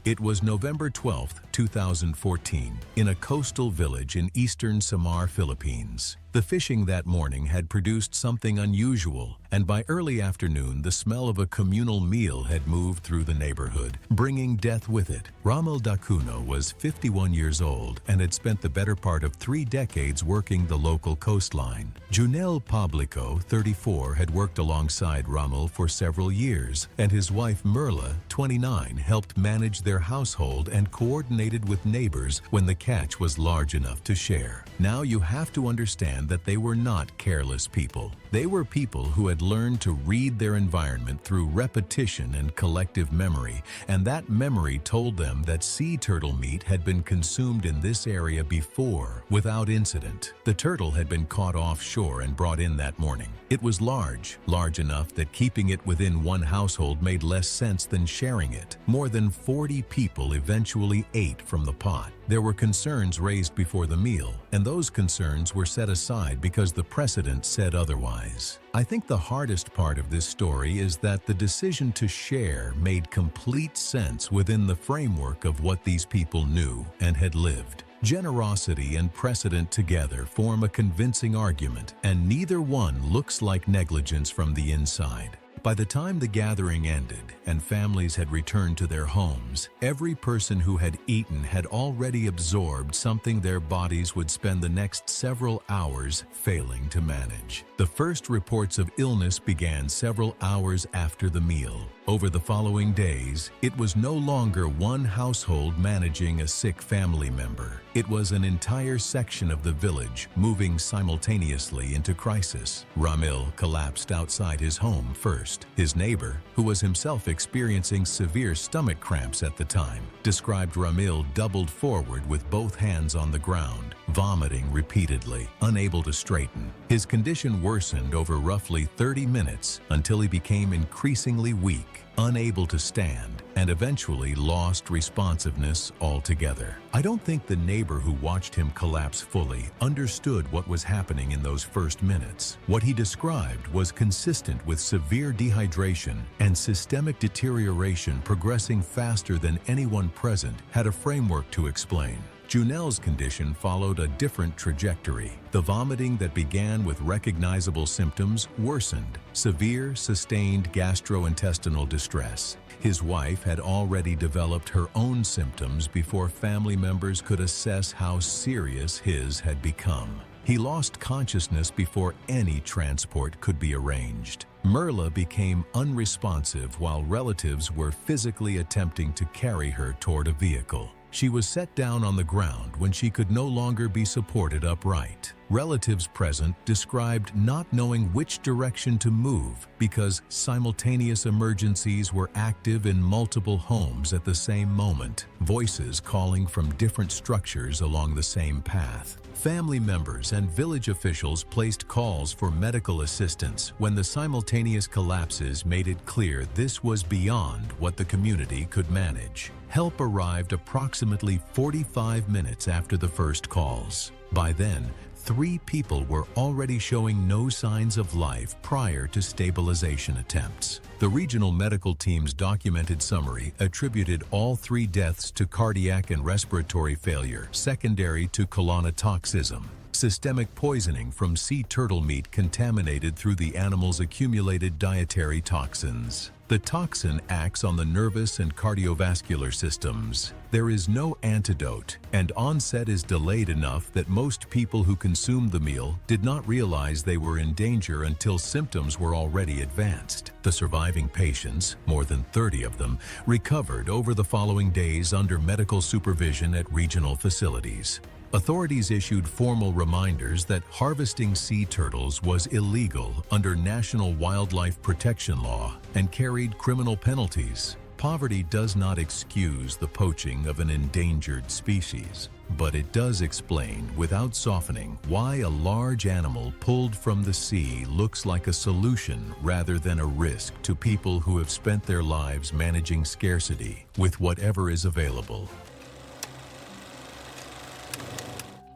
It was November 12, 2014, in a coastal village in eastern Samar, Philippines. The fishing that morning had produced something unusual, and by early afternoon, the smell of a communal meal had moved through the neighborhood, bringing death with it. Ramil Dacuno was 51 years old and had spent the better part of 3 decades working the local coastline. Junel Pablico, 34, had worked alongside Ramil for several years, and his wife Merla, 29, helped manage their household and coordinated with neighbors when the catch was large enough to share. Now you have to understand that they were not careless people. They were people who had learned to read their environment through repetition and collective memory, and that memory told them that sea turtle meat had been consumed in this area before, without incident. The turtle had been caught offshore and brought in that morning. It was large enough that keeping it within one household made less sense than sharing it. More than 40 people eventually ate from the pot. There were concerns raised before the meal, and those concerns were set aside because the precedent said otherwise. I think the hardest part of this story is that the decision to share made complete sense within the framework of what these people knew and had lived. Generosity and precedent together form a convincing argument, and neither one looks like negligence from the inside. By the time the gathering ended and families had returned to their homes, every person who had eaten had already absorbed something their bodies would spend the next several hours failing to manage. The first reports of illness began several hours after the meal. Over the following days, it was no longer one household managing a sick family member. It was an entire section of the village moving simultaneously into crisis. Ramil collapsed outside his home first. His neighbor, who was himself experiencing severe stomach cramps at the time, described Ramil doubled forward with both hands on the ground, vomiting repeatedly, unable to straighten. His condition worsened over roughly 30 minutes until he became increasingly weak, unable to stand, and eventually lost responsiveness altogether. I don't think the neighbor who watched him collapse fully understood what was happening in those first minutes. What he described was consistent with severe dehydration and systemic deterioration progressing faster than anyone present had a framework to explain. Junel's condition followed a different trajectory. The vomiting that began with recognizable symptoms worsened, severe, sustained gastrointestinal distress. His wife had already developed her own symptoms before family members could assess how serious his had become. He lost consciousness before any transport could be arranged. Merla became unresponsive while relatives were physically attempting to carry her toward a vehicle. She was set down on the ground when she could no longer be supported upright. Relatives present described not knowing which direction to move because simultaneous emergencies were active in multiple homes at the same moment, voices calling from different structures along the same path. Family members and village officials placed calls for medical assistance when the simultaneous collapses made it clear this was beyond what the community could manage. Help arrived approximately 45 minutes after the first calls. By then, 3 people were already showing no signs of life prior to stabilization attempts. The regional medical team's documented summary attributed all 3 deaths to cardiac and respiratory failure, secondary to colonotoxism. Systemic poisoning from sea turtle meat contaminated through the animal's accumulated dietary toxins. The toxin acts on the nervous and cardiovascular systems. There is no antidote, and onset is delayed enough that most people who consumed the meal did not realize they were in danger until symptoms were already advanced. The surviving patients, more than 30 of them, recovered over the following days under medical supervision at regional facilities. Authorities issued formal reminders that harvesting sea turtles was illegal under national wildlife protection law and carried criminal penalties. Poverty does not excuse the poaching of an endangered species, but it does explain, without softening, why a large animal pulled from the sea looks like a solution rather than a risk to people who have spent their lives managing scarcity with whatever is available.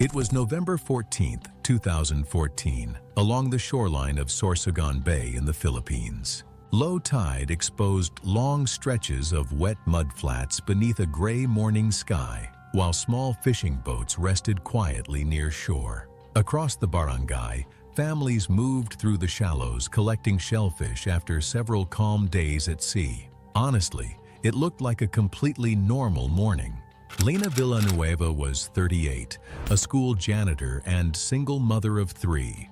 It was November 14, 2014, along the shoreline of Sorsogon Bay in the Philippines. Low tide exposed long stretches of wet mudflats beneath a gray morning sky, while small fishing boats rested quietly near shore. Across the barangay, families moved through the shallows collecting shellfish after several calm days at sea. Honestly, it looked like a completely normal morning. Lena Villanueva was 38, a school janitor and single mother of 3.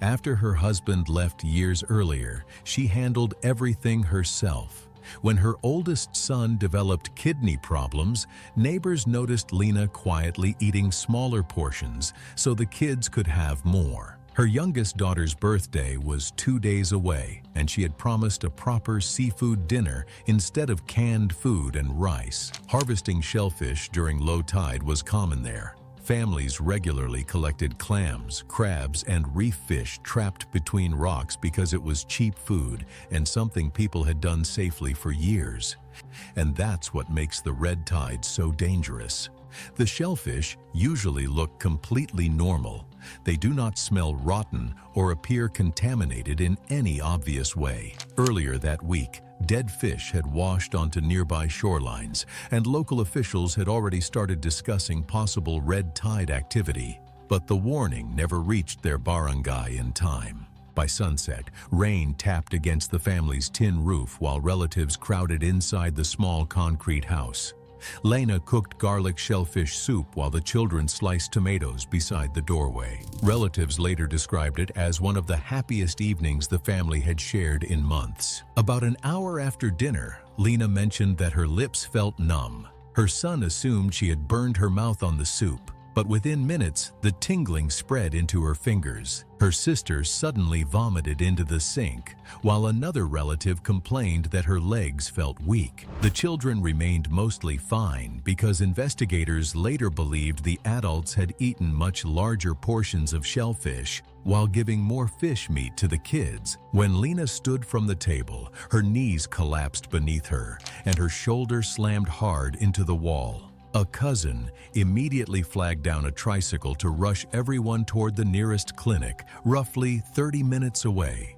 After her husband left years earlier, she handled everything herself. When her oldest son developed kidney problems, neighbors noticed Lena quietly eating smaller portions so the kids could have more. Her youngest daughter's birthday was 2 days away, and she had promised a proper seafood dinner instead of canned food and rice. Harvesting shellfish during low tide was common there. Families regularly collected clams, crabs, and reef fish trapped between rocks because it was cheap food and something people had done safely for years. And that's what makes the red tide so dangerous. The shellfish usually look completely normal. They do not smell rotten or appear contaminated in any obvious way. Earlier that week, dead fish had washed onto nearby shorelines, and local officials had already started discussing possible red tide activity. But the warning never reached their barangay in time. By sunset, rain tapped against the family's tin roof while relatives crowded inside the small concrete house. Lena cooked garlic shellfish soup while the children sliced tomatoes beside the doorway. Relatives later described it as one of the happiest evenings the family had shared in months. About an hour after dinner, Lena mentioned that her lips felt numb. Her son assumed she had burned her mouth on the soup, but within minutes, the tingling spread into her fingers. Her sister suddenly vomited into the sink, while another relative complained that her legs felt weak. The children remained mostly fine because investigators later believed the adults had eaten much larger portions of shellfish while giving more fish meat to the kids. When Lena stood from the table, her knees collapsed beneath her, and her shoulder slammed hard into the wall. A cousin immediately flagged down a tricycle to rush everyone toward the nearest clinic, roughly 30 minutes away.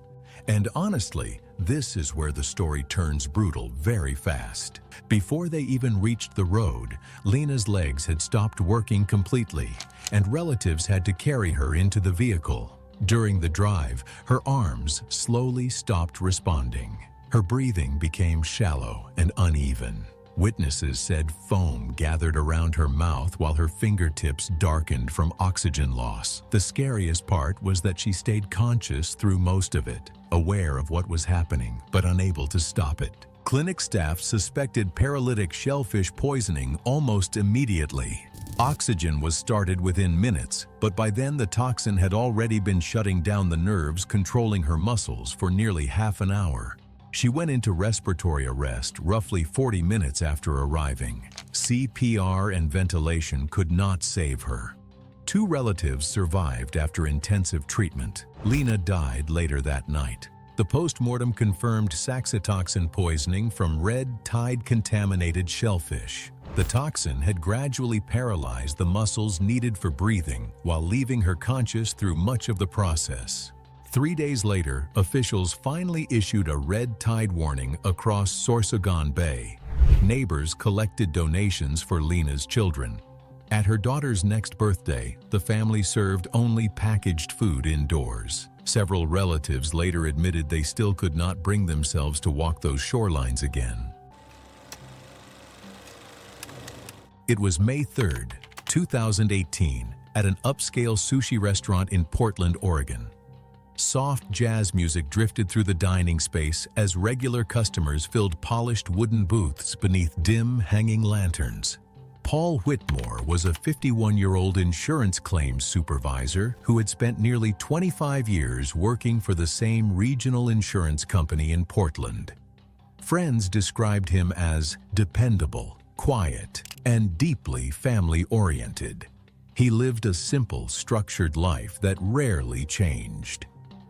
And honestly, this is where the story turns brutal very fast. Before they even reached the road, Lena's legs had stopped working completely, and relatives had to carry her into the vehicle. During the drive, her arms slowly stopped responding. Her breathing became shallow and uneven. Witnesses said foam gathered around her mouth while her fingertips darkened from oxygen loss. The scariest part was that she stayed conscious through most of it, aware of what was happening, but unable to stop it. Clinic staff suspected paralytic shellfish poisoning almost immediately. Oxygen was started within minutes, but by then the toxin had already been shutting down the nerves controlling her muscles for nearly half an hour. She went into respiratory arrest roughly 40 minutes after arriving. CPR and ventilation could not save her. 2 relatives survived after intensive treatment. Lena died later that night. The post-mortem confirmed saxitoxin poisoning from red tide-contaminated shellfish. The toxin had gradually paralyzed the muscles needed for breathing while leaving her conscious through much of the process. 3 days later, officials finally issued a red tide warning across Sorsogon Bay. Neighbors collected donations for Lena's children. At her daughter's next birthday, the family served only packaged food indoors. Several relatives later admitted they still could not bring themselves to walk those shorelines again. It was May 3rd, 2018, at an upscale sushi restaurant in Portland, Oregon. Soft jazz music drifted through the dining space as regular customers filled polished wooden booths beneath dim, hanging lanterns. Paul Whitmore was a 51-year-old insurance claims supervisor who had spent nearly 25 years working for the same regional insurance company in Portland. Friends described him as dependable, quiet, and deeply family-oriented. He lived a simple, structured life that rarely changed.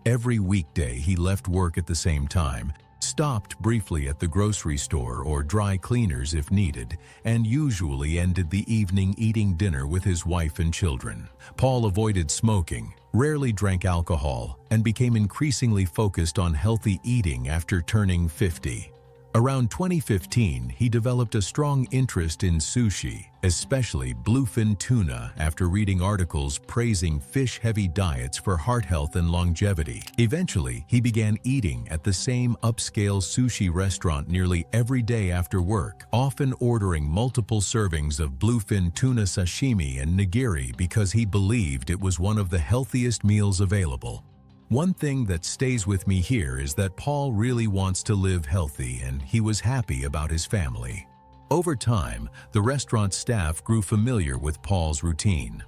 Every weekday he left work at the same time, stopped briefly at the grocery store or dry cleaners if needed, and usually ended the evening eating dinner with his wife and children. Paul avoided smoking, rarely drank alcohol, and became increasingly focused on healthy eating after turning 50. Around 2015, he developed a strong interest in sushi, especially bluefin tuna, after reading articles praising fish-heavy diets for heart health and longevity. Eventually, he began eating at the same upscale sushi restaurant nearly every day after work, often ordering multiple servings of bluefin tuna sashimi and nigiri because he believed it was one of the healthiest meals available. One thing that stays with me here is that Paul really wants to live healthy, and he was happy about his family. Over time, the restaurant staff grew familiar with Paul's routine.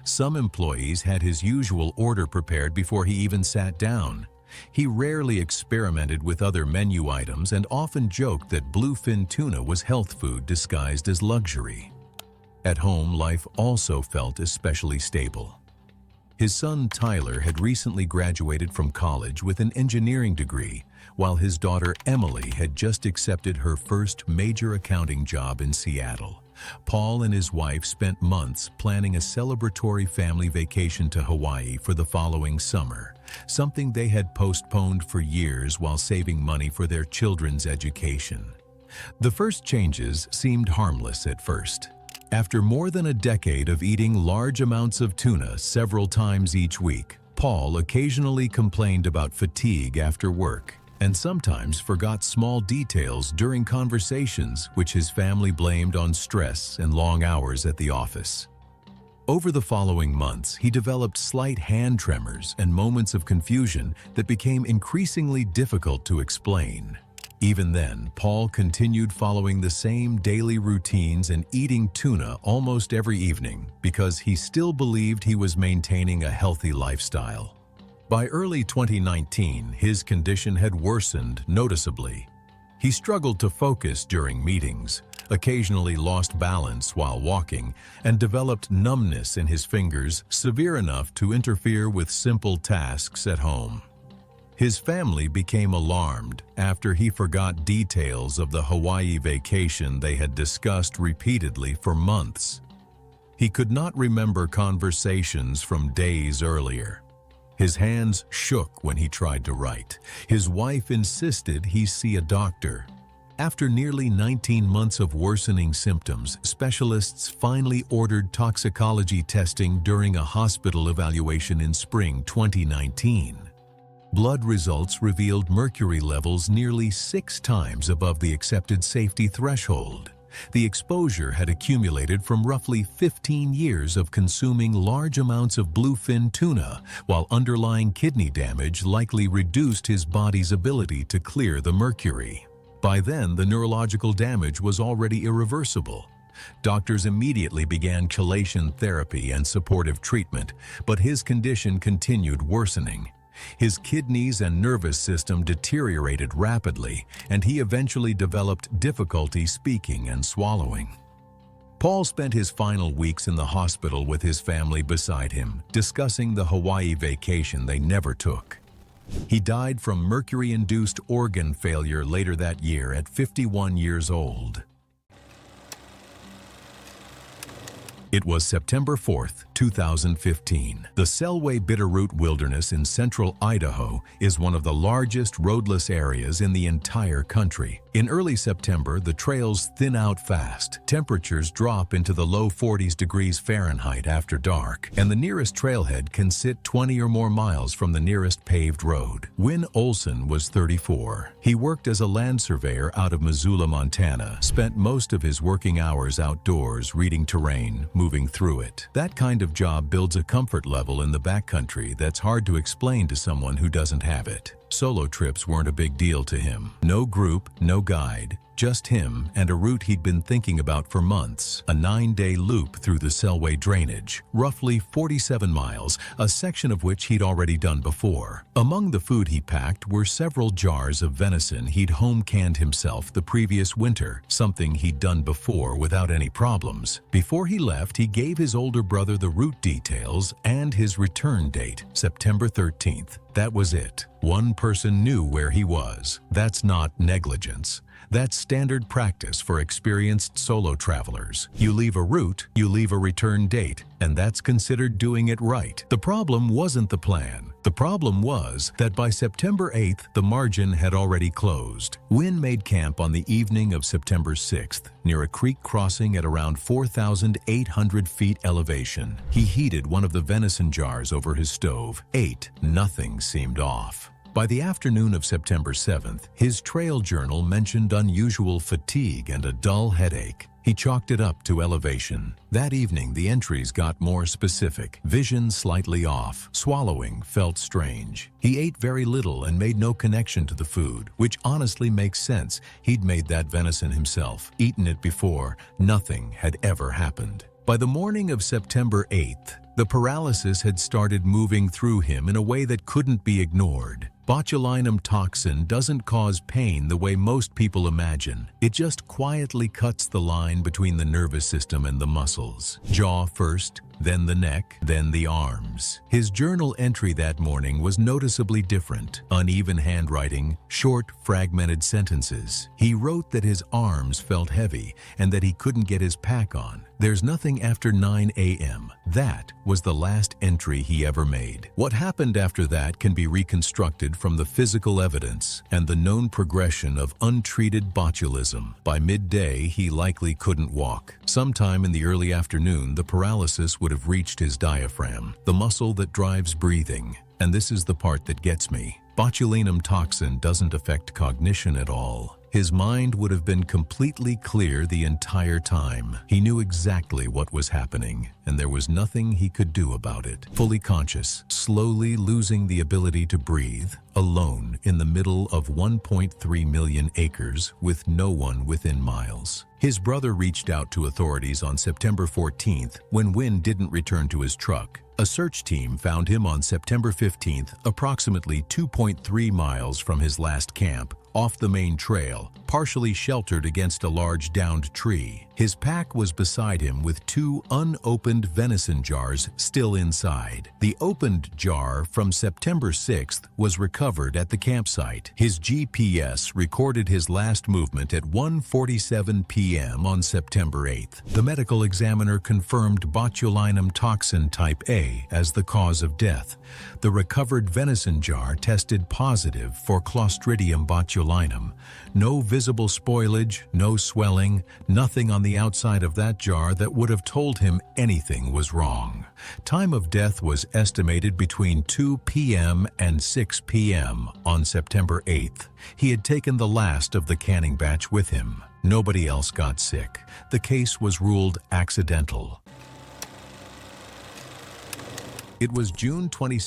Some employees had his usual order prepared before he even sat down. He rarely experimented with other menu items and often joked that bluefin tuna was health food disguised as luxury. At home, life also felt especially stable. His son Tyler had recently graduated from college with an engineering degree, while his daughter Emily had just accepted her first major accounting job in Seattle. Paul and his wife spent months planning a celebratory family vacation to Hawaii for the following summer, something they had postponed for years while saving money for their children's education. The first changes seemed harmless at first. After more than a decade of eating large amounts of tuna several times each week, Paul occasionally complained about fatigue after work and sometimes forgot small details during conversations which his family blamed on stress and long hours at the office. Over the following months, he developed slight hand tremors and moments of confusion that became increasingly difficult to explain. Even then, Paul continued following the same daily routines and eating tuna almost every evening because he still believed he was maintaining a healthy lifestyle. By early 2019, his condition had worsened noticeably. He struggled to focus during meetings, occasionally lost balance while walking, and developed numbness in his fingers severe enough to interfere with simple tasks at home. His family became alarmed after he forgot details of the Hawaii vacation they had discussed repeatedly for months. He could not remember conversations from days earlier. His hands shook when he tried to write. His wife insisted he see a doctor. After nearly 19 months of worsening symptoms, specialists finally ordered toxicology testing during a hospital evaluation in spring 2019. Blood results revealed mercury levels nearly 6 times above the accepted safety threshold. The exposure had accumulated from roughly 15 years of consuming large amounts of bluefin tuna, while underlying kidney damage likely reduced his body's ability to clear the mercury. By then, the neurological damage was already irreversible. Doctors immediately began chelation therapy and supportive treatment, but his condition continued worsening. His kidneys and nervous system deteriorated rapidly, and he eventually developed difficulty speaking and swallowing. Paul spent his final weeks in the hospital with his family beside him, discussing the Hawaii vacation they never took. He died from mercury-induced organ failure later that year at 51 years old. It was September 4th, 2015. The Selway Bitterroot Wilderness in central Idaho is one of the largest roadless areas in the entire country. In early September, the trails thin out fast, temperatures drop into the low 40s degrees Fahrenheit after dark, and the nearest trailhead can sit 20 or more miles from the nearest paved road. Win Olson was 34. He worked as a land surveyor out of Missoula, Montana, spent most of his working hours outdoors reading terrain, moving through it. That kind of job builds a comfort level in the backcountry that's hard to explain to someone who doesn't have it. Solo trips weren't a big deal to him. No group, no guide, just him and a route he'd been thinking about for months, a 9-day loop through the Selway drainage, roughly 47 miles, a section of which he'd already done before. Among the food he packed were several jars of venison he'd home-canned himself the previous winter, something he'd done before without any problems. Before he left, he gave his older brother the route details and his return date, September 13th. That was it. One person knew where he was. That's not negligence. That's standard practice for experienced solo travelers. You leave a route, you leave a return date, and that's considered doing it right. The problem wasn't the plan. The problem was that by September 8th, the margin had already closed. Wynn made camp on the evening of September 6th, near a creek crossing at around 4,800 feet elevation. He heated one of the venison jars over his stove, ate. Nothing seemed off. By the afternoon of September 7th, his trail journal mentioned unusual fatigue and a dull headache. He chalked it up to elevation. That evening, the entries got more specific. Vision slightly off. Swallowing felt strange. He ate very little and made no connection to the food, which honestly makes sense. He'd made that venison himself, eaten it before. Nothing had ever happened. By the morning of September 8th, the paralysis had started moving through him in a way that couldn't be ignored. Botulinum toxin doesn't cause pain the way most people imagine. It just quietly cuts the line between the nervous system and the muscles. Jaw first, then the neck, then the arms. His journal entry that morning was noticeably different. Uneven handwriting, short, fragmented sentences. He wrote that his arms felt heavy and that he couldn't get his pack on. There's nothing after 9 a.m. That was the last entry he ever made. What happened after that can be reconstructed from the physical evidence and the known progression of untreated botulism. By midday, he likely couldn't walk. Sometime in the early afternoon, the paralysis would have reached his diaphragm, the muscle that drives breathing. And this is the part that gets me. Botulinum toxin doesn't affect cognition at all. His mind would have been completely clear the entire time. He knew exactly what was happening, and there was nothing he could do about it. Fully conscious, slowly losing the ability to breathe, alone in the middle of 1.3 million acres with no one within miles. His brother reached out to authorities on September 14th when Wynn didn't return to his truck. A search team found him on September 15th, approximately 2.3 miles from his last camp, off the main trail, partially sheltered against a large downed tree. His pack was beside him with 2 unopened venison jars still inside. The opened jar from September 6th was recovered at the campsite. His GPS recorded his last movement at 1:47 p.m. on September 8th. The medical examiner confirmed botulinum toxin type A as the cause of death. The recovered venison jar tested positive for Clostridium botulinum. No visible spoilage, no swelling, nothing on the outside of that jar that would have told him anything was wrong. Time of death was estimated between 2 p.m. and 6 p.m. on September 8th. He had taken the last of the canning batch with him. Nobody else got sick. The case was ruled accidental. It was June 22,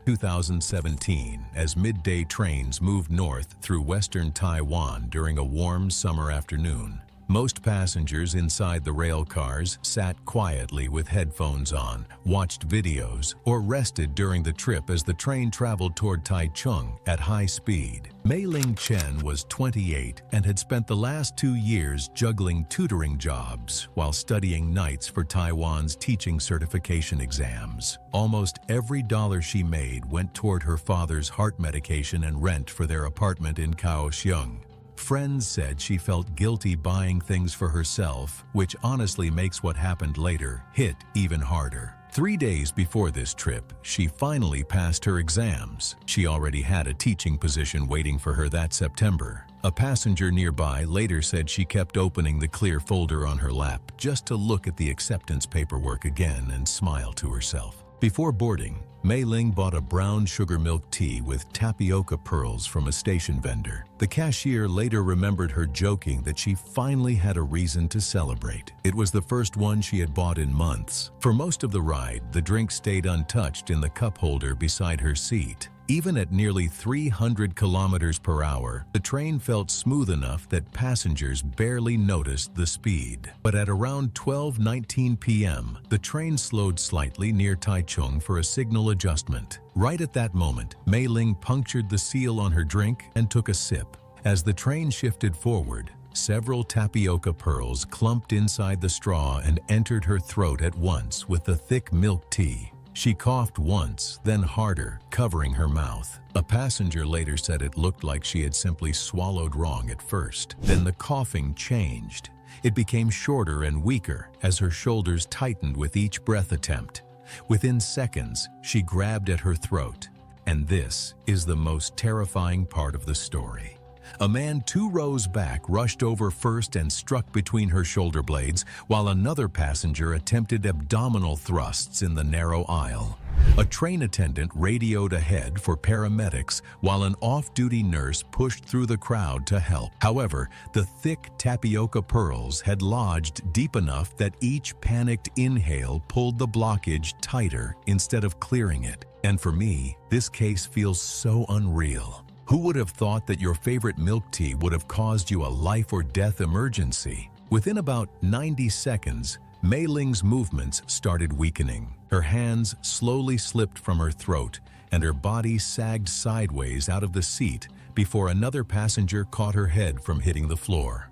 2017, as midday trains moved north through western Taiwan during a warm summer afternoon. Most passengers inside the rail cars sat quietly with headphones on, watched videos, or rested during the trip as the train traveled toward Taichung at high speed. Mei Ling Chen was 28 and had spent the last 2 years juggling tutoring jobs while studying nights for Taiwan's teaching certification exams. Almost every dollar she made went toward her father's heart medication and rent for their apartment in Kaohsiung. Friends said she felt guilty buying things for herself, which honestly makes what happened later hit even harder. 3 days before this trip, she finally passed her exams. She already had a teaching position waiting for her that September. A passenger nearby later said she kept opening the clear folder on her lap just to look at the acceptance paperwork again and smile to herself. Before boarding, Mei Ling bought a brown sugar milk tea with tapioca pearls from a station vendor. The cashier later remembered her joking that she finally had a reason to celebrate. It was the first one she had bought in months. For most of the ride, the drink stayed untouched in the cup holder beside her seat. Even at nearly 300 kilometers per hour, the train felt smooth enough that passengers barely noticed the speed. But at around 12:19 p.m., the train slowed slightly near Taichung for a signal adjustment. Right at that moment, Mei Ling punctured the seal on her drink and took a sip. As the train shifted forward, several tapioca pearls clumped inside the straw and entered her throat at once with the thick milk tea. She coughed once, then harder, covering her mouth. A passenger later said it looked like she had simply swallowed wrong at first. Then the coughing changed. It became shorter and weaker as her shoulders tightened with each breath attempt. Within seconds, she grabbed at her throat. And this is the most terrifying part of the story. A man 2 rows back rushed over first and struck between her shoulder blades, while another passenger attempted abdominal thrusts in the narrow aisle. A train attendant radioed ahead for paramedics, while an off-duty nurse pushed through the crowd to help. However, the thick tapioca pearls had lodged deep enough that each panicked inhale pulled the blockage tighter instead of clearing it. And for me, this case feels so unreal. Who would have thought that your favorite milk tea would have caused you a life or death emergency? Within about 90 seconds, Mei Ling's movements started weakening. Her hands slowly slipped from her throat, and her body sagged sideways out of the seat before another passenger caught her head from hitting the floor.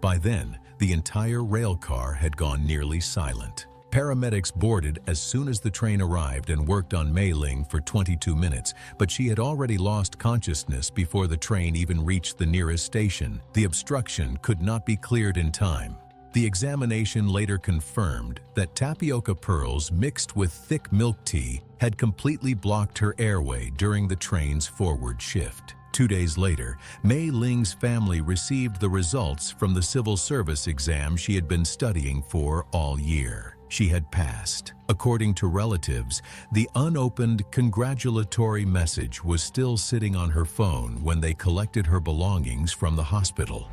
By then, the entire rail car had gone nearly silent. Paramedics boarded as soon as the train arrived and worked on Mei Ling for 22 minutes, but she had already lost consciousness before the train even reached the nearest station. The obstruction could not be cleared in time. The examination later confirmed that tapioca pearls mixed with thick milk tea had completely blocked her airway during the train's forward shift. 2 days later, Mei Ling's family received the results from the civil service exam she had been studying for all year. She had passed. According to relatives, the unopened congratulatory message was still sitting on her phone when they collected her belongings from the hospital.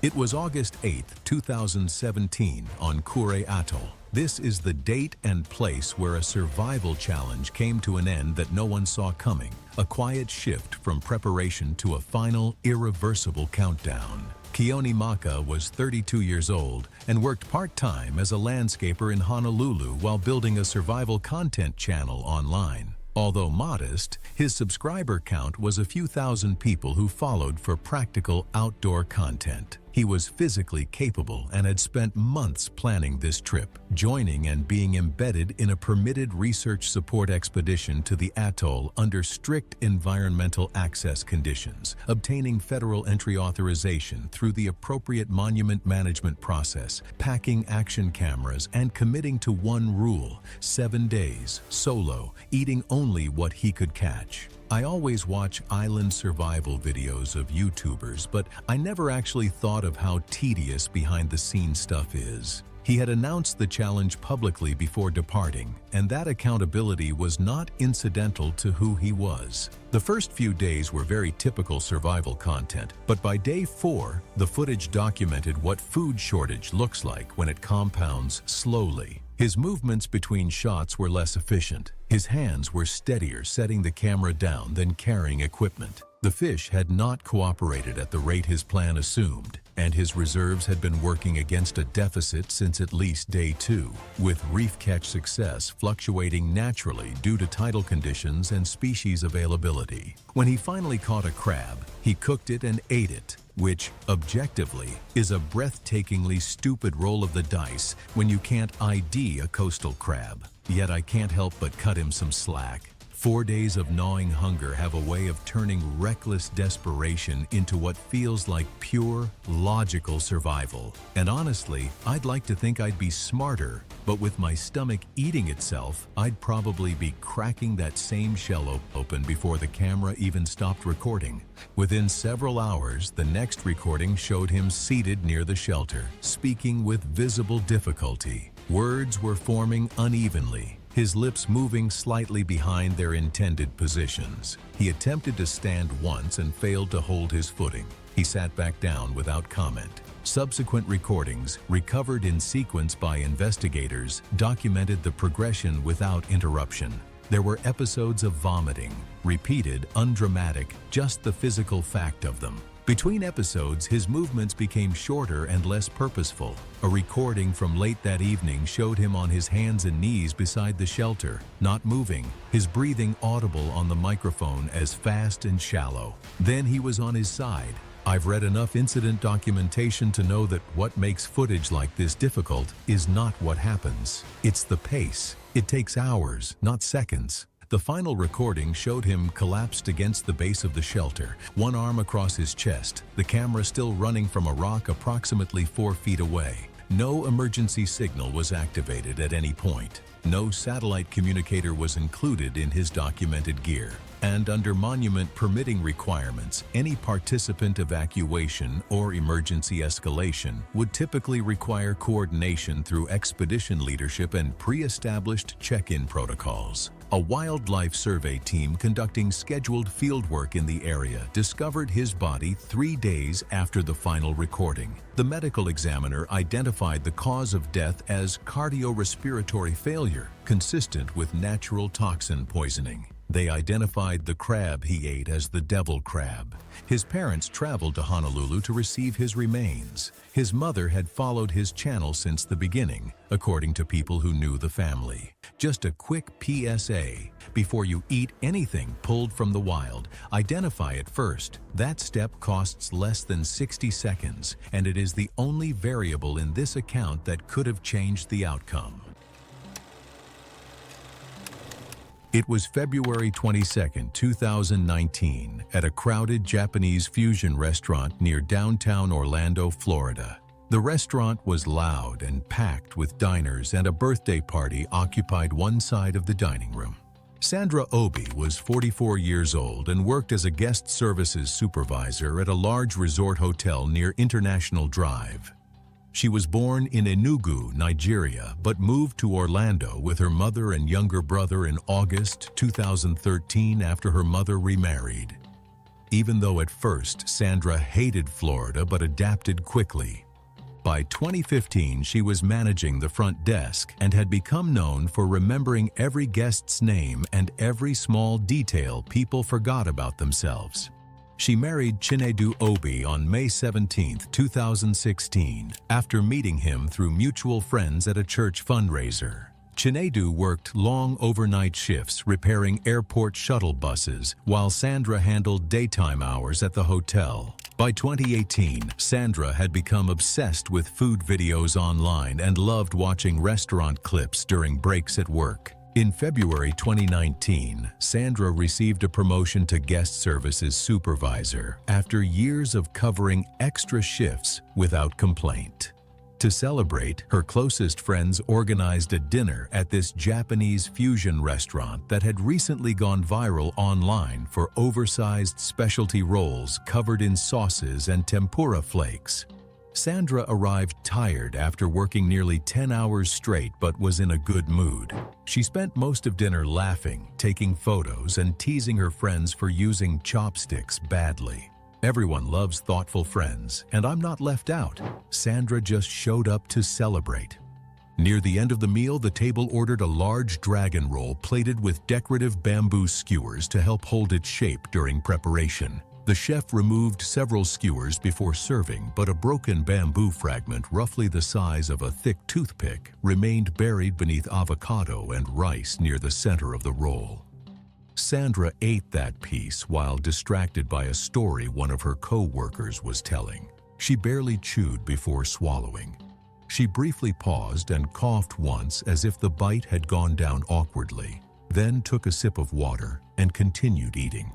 It was August 8, 2017, on Kure Atoll. This is the date and place where a survival challenge came to an end that no one saw coming, a quiet shift from preparation to a final, irreversible countdown. Keone Maka was 32 years old and worked part-time as a landscaper in Honolulu while building a survival content channel online. Although modest, his subscriber count was a few thousand people who followed for practical outdoor content. He was physically capable and had spent months planning this trip, joining and being embedded in a permitted research support expedition to the atoll under strict environmental access conditions, obtaining federal entry authorization through the appropriate monument management process, packing action cameras, and committing to one rule: 7 days, solo, eating only what he could catch. I always watch island survival videos of YouTubers, but I never actually thought of how tedious behind-the-scenes stuff is. He had announced the challenge publicly before departing, and that accountability was not incidental to who he was. The first few days were very typical survival content, but by day 4, the footage documented what food shortage looks like when it compounds slowly. His movements between shots were less efficient. His hands were steadier setting the camera down than carrying equipment. The fish had not cooperated at the rate his plan assumed, and his reserves had been working against a deficit since at least day 2, with reef catch success fluctuating naturally due to tidal conditions and species availability. When he finally caught a crab, he cooked it and ate it, which, objectively, is a breathtakingly stupid roll of the dice when you can't ID a coastal crab. Yet I can't help but cut him some slack. 4 days of gnawing hunger have a way of turning reckless desperation into what feels like pure, logical survival. And honestly, I'd like to think I'd be smarter, but with my stomach eating itself, I'd probably be cracking that same shell open before the camera even stopped recording. Within several hours, the next recording showed him seated near the shelter, speaking with visible difficulty. Words were forming unevenly, his lips moving slightly behind their intended positions. He attempted to stand once and failed to hold his footing. He sat back down without comment. Subsequent recordings, recovered in sequence by investigators, documented the progression without interruption. There were episodes of vomiting, repeated, undramatic, just the physical fact of them. Between episodes, his movements became shorter and less purposeful. A recording from late that evening showed him on his hands and knees beside the shelter, not moving, his breathing audible on the microphone as fast and shallow. Then he was on his side. I've read enough incident documentation to know that what makes footage like this difficult is not what happens. It's the pace. It takes hours, not seconds. The final recording showed him collapsed against the base of the shelter, one arm across his chest, the camera still running from a rock approximately 4 feet away. No emergency signal was activated at any point. No satellite communicator was included in his documented gear. And under monument permitting requirements, any participant evacuation or emergency escalation would typically require coordination through expedition leadership and pre-established check-in protocols. A wildlife survey team conducting scheduled fieldwork in the area discovered his body 3 days after the final recording. The medical examiner identified the cause of death as cardiorespiratory failure, consistent with natural toxin poisoning. They identified the crab he ate as the devil crab. His parents traveled to Honolulu to receive his remains. His mother had followed his channel since the beginning, according to people who knew the family. Just a quick PSA. Before you eat anything pulled from the wild, identify it first. That step costs less than 60 seconds, and it is the only variable in this account that could have changed the outcome. It was February 22, 2019, at a crowded Japanese fusion restaurant near downtown Orlando, Florida. The restaurant was loud and packed with diners, and a birthday party occupied one side of the dining room. Sandra Obi was 44 years old and worked as a guest services supervisor at a large resort hotel near International Drive. She was born in Enugu, Nigeria, but moved to Orlando with her mother and younger brother in August 2013 after her mother remarried. Even though at first Sandra hated Florida but adapted quickly. By 2015, she was managing the front desk and had become known for remembering every guest's name and every small detail people forgot about themselves. She married Chinedu Obi on May 17, 2016, after meeting him through mutual friends at a church fundraiser. Chinedu worked long overnight shifts repairing airport shuttle buses, while Sandra handled daytime hours at the hotel. By 2018, Sandra had become obsessed with food videos online and loved watching restaurant clips during breaks at work. In February 2019, Sandra received a promotion to guest services supervisor after years of covering extra shifts without complaint. To celebrate, her closest friends organized a dinner at this Japanese fusion restaurant that had recently gone viral online for oversized specialty rolls covered in sauces and tempura flakes. Sandra arrived tired after working nearly 10 hours straight but was in a good mood. She spent most of dinner laughing, taking photos, and teasing her friends for using chopsticks badly. Everyone loves thoughtful friends, and I'm not left out. Sandra just showed up to celebrate. Near the end of the meal, the table ordered a large dragon roll plated with decorative bamboo skewers to help hold its shape during preparation. The chef removed several skewers before serving, but a broken bamboo fragment roughly the size of a thick toothpick remained buried beneath avocado and rice near the center of the roll. Sandra ate that piece while distracted by a story one of her co-workers was telling. She barely chewed before swallowing. She briefly paused and coughed once as if the bite had gone down awkwardly, then took a sip of water and continued eating.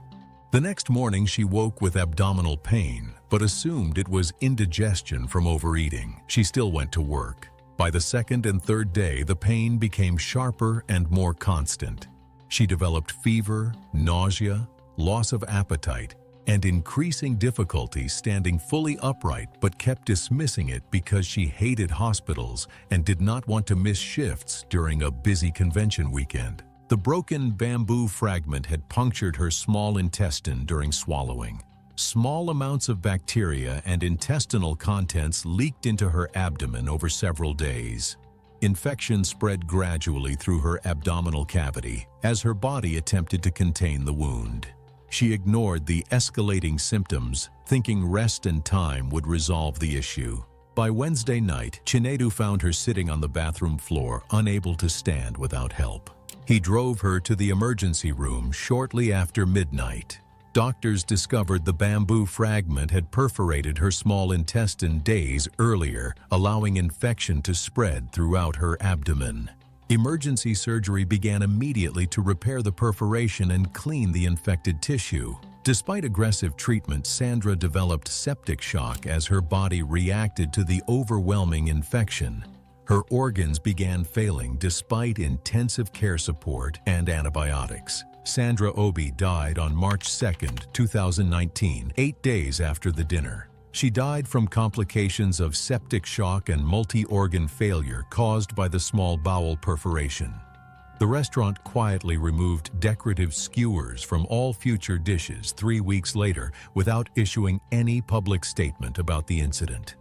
The next morning, she woke with abdominal pain, but assumed it was indigestion from overeating. She still went to work. By the second and third day, the pain became sharper and more constant. She developed fever, nausea, loss of appetite, and increasing difficulty standing fully upright, but kept dismissing it because she hated hospitals and did not want to miss shifts during a busy convention weekend. The broken bamboo fragment had punctured her small intestine during swallowing. Small amounts of bacteria and intestinal contents leaked into her abdomen over several days. Infection spread gradually through her abdominal cavity as her body attempted to contain the wound. She ignored the escalating symptoms, thinking rest and time would resolve the issue. By Wednesday night, Chinedu found her sitting on the bathroom floor, unable to stand without help. He drove her to the emergency room shortly after midnight. Doctors discovered the bamboo fragment had perforated her small intestine days earlier, allowing infection to spread throughout her abdomen. Emergency surgery began immediately to repair the perforation and clean the infected tissue. Despite aggressive treatment, Sandra developed septic shock as her body reacted to the overwhelming infection. Her organs began failing despite intensive care support and antibiotics. Sandra Obi died on March 2, 2019, 8 days after the dinner. She died from complications of septic shock and multi-organ failure caused by the small bowel perforation. The restaurant quietly removed decorative skewers from all future dishes 3 weeks later without issuing any public statement about the incident.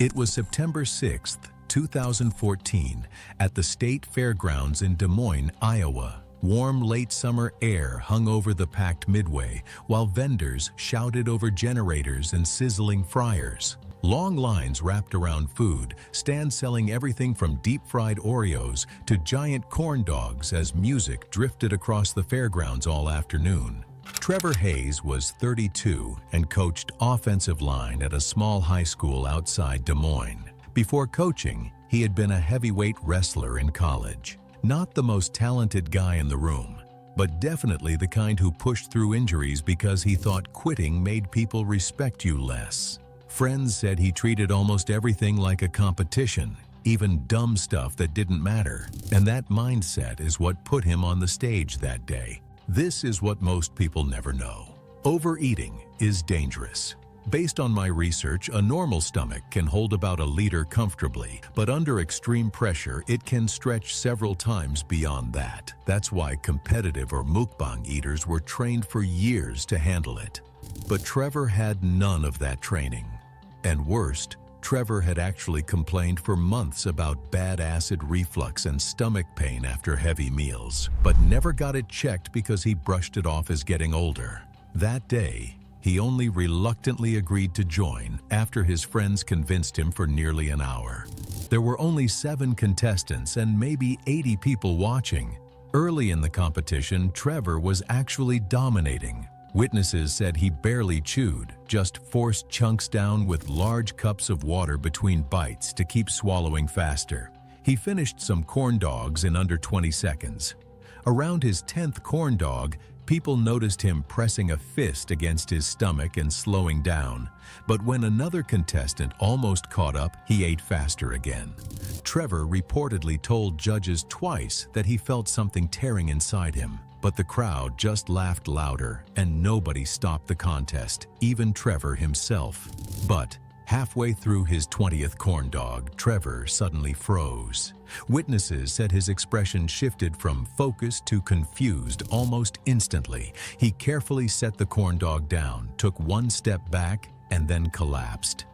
It was September 6, 2014, at the State Fairgrounds in Des Moines, Iowa. Warm late summer air hung over the packed midway, while vendors shouted over generators and sizzling fryers. Long lines wrapped around food, stands selling everything from deep-fried Oreos to giant corn dogs as music drifted across the fairgrounds all afternoon. Trevor Hayes was 32 and coached offensive line at a small high school outside Des Moines. Before coaching, he had been a heavyweight wrestler in college. Not the most talented guy in the room, but definitely the kind who pushed through injuries because he thought quitting made people respect you less. Friends said he treated almost everything like a competition, even dumb stuff that didn't matter, and that mindset is what put him on the stage that day. This is what most people never know. Overeating is dangerous. Based on my research, a normal stomach can hold about a liter comfortably, but under extreme pressure, it can stretch several times beyond that. That's why competitive or mukbang eaters were trained for years to handle it. But Trevor had none of that training. And worst, Trevor had actually complained for months about bad acid reflux and stomach pain after heavy meals, but never got it checked because he brushed it off as getting older. That day, he only reluctantly agreed to join after his friends convinced him for nearly an hour. There were only 7 contestants and maybe 80 people watching. Early in the competition, Trevor was actually dominating. Witnesses said he barely chewed, just forced chunks down with large cups of water between bites to keep swallowing faster. He finished some corn dogs in under 20 seconds. Around his 10th corn dog, people noticed him pressing a fist against his stomach and slowing down. But when another contestant almost caught up, he ate faster again. Trevor reportedly told judges twice that he felt something tearing inside him, But the crowd just laughed louder, and nobody stopped the contest, even Trevor himself. But halfway through his 20th corn dog, Trevor suddenly froze. Witnesses said his expression shifted from focused to confused almost instantly. He carefully set the corn dog down, took one step back, and then collapsed.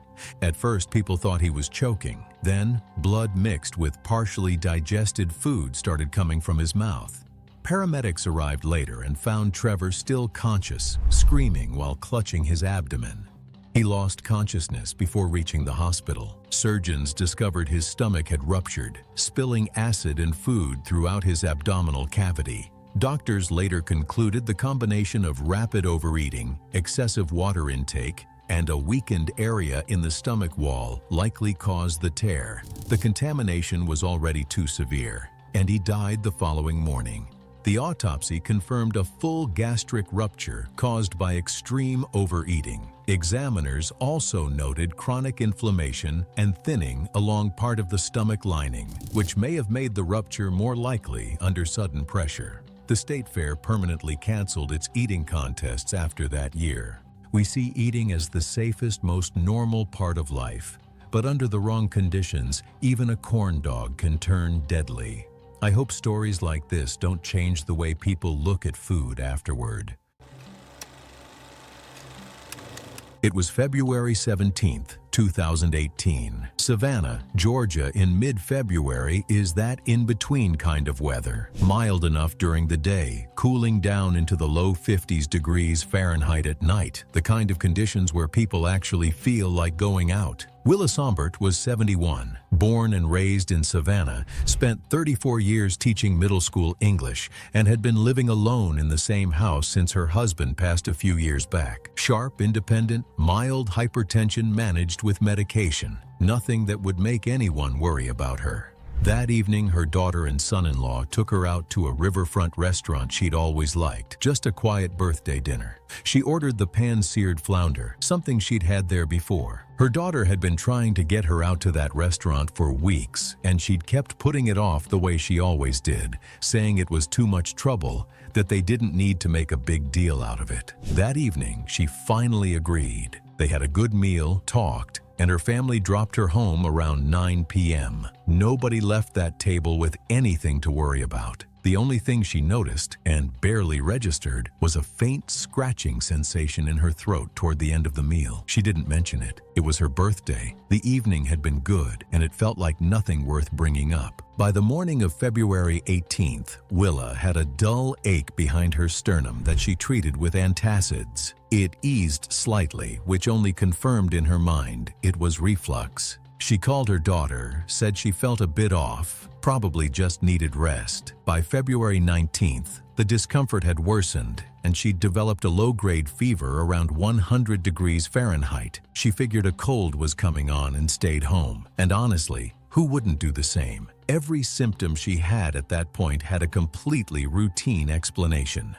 At first, people thought he was choking. Then, blood mixed with partially digested food started coming from his mouth. Paramedics arrived later and found Trevor still conscious, screaming while clutching his abdomen. He lost consciousness before reaching the hospital. Surgeons discovered his stomach had ruptured, spilling acid and food throughout his abdominal cavity. Doctors later concluded the combination of rapid overeating, excessive water intake, and a weakened area in the stomach wall likely caused the tear. The contamination was already too severe, and he died the following morning. The autopsy confirmed a full gastric rupture caused by extreme overeating. Examiners also noted chronic inflammation and thinning along part of the stomach lining, which may have made the rupture more likely under sudden pressure. The State Fair permanently canceled its eating contests after that year. We see eating as the safest, most normal part of life. But under the wrong conditions, even a corn dog can turn deadly. I hope stories like this don't change the way people look at food afterward. It was February 17th, 2018. Savannah, Georgia in mid-February is that in-between kind of weather. Mild enough during the day, cooling down into the low 50s degrees Fahrenheit at night, the kind of conditions where people actually feel like going out. Willa Sombert was 71, born and raised in Savannah, spent 34 years teaching middle school English, and had been living alone in the same house since her husband passed a few years back. Sharp, independent, mild hypertension managed with medication. Nothing that would make anyone worry about her. That evening, her daughter and son-in-law took her out to a riverfront restaurant she'd always liked, just a quiet birthday dinner. She ordered the pan-seared flounder, something she'd had there before. Her daughter had been trying to get her out to that restaurant for weeks, and she'd kept putting it off the way she always did, saying it was too much trouble, that they didn't need to make a big deal out of it. That evening, she finally agreed. They had a good meal, talked, and her family dropped her home around 9 p.m. Nobody left that table with anything to worry about. The only thing she noticed, and barely registered, was a faint scratching sensation in her throat toward the end of the meal. She didn't mention it. It was her birthday. The evening had been good, and it felt like nothing worth bringing up. By the morning of February 18th, Willa had a dull ache behind her sternum that she treated with antacids. It eased slightly, which only confirmed in her mind it was reflux. She called her daughter, said she felt a bit off, probably just needed rest. By February 19th, the discomfort had worsened, and she'd developed a low-grade fever around 100 degrees Fahrenheit. She figured a cold was coming on and stayed home. And honestly, who wouldn't do the same? Every symptom she had at that point had a completely routine explanation.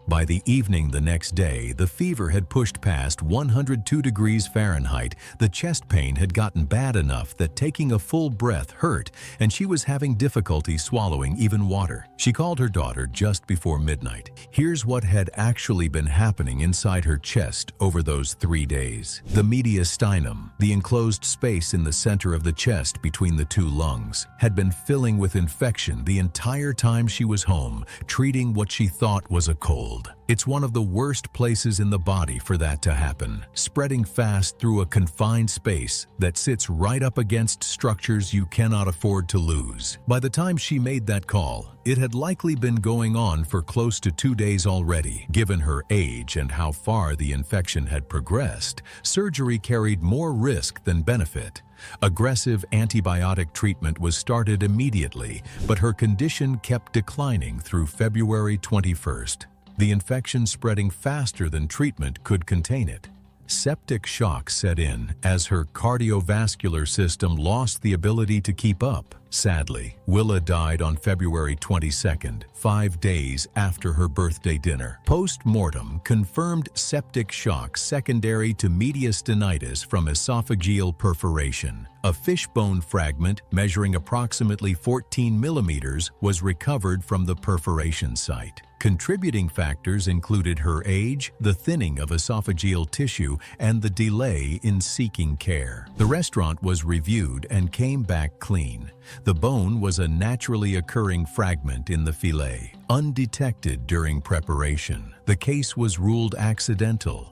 By the evening the next day, the fever had pushed past 102 degrees Fahrenheit. The chest pain had gotten bad enough that taking a full breath hurt, and she was having difficulty swallowing even water. She called her daughter just before midnight. Here's what had actually been happening inside her chest over those 3 days. The mediastinum, the enclosed space in the center of the chest between the two lungs, had been filling with infection the entire time she was home, treating what she thought was a cold. It's one of the worst places in the body for that to happen, spreading fast through a confined space that sits right up against structures you cannot afford to lose. By the time she made that call, it had likely been going on for close to 2 days already. Given her age and how far the infection had progressed, surgery carried more risk than benefit. Aggressive antibiotic treatment was started immediately, but her condition kept declining through February 21st. The infection spreading faster than treatment could contain it. Septic shock set in as her cardiovascular system lost the ability to keep up. Sadly, Willa died on February 22nd, 5 days after her birthday dinner. Post-mortem confirmed septic shock secondary to mediastinitis from esophageal perforation. A fishbone fragment measuring approximately 14 millimeters was recovered from the perforation site. Contributing factors included her age, the thinning of esophageal tissue, and the delay in seeking care. The restaurant was reviewed and came back clean. The bone was a naturally occurring fragment in the fillet, undetected during preparation. The case was ruled accidental.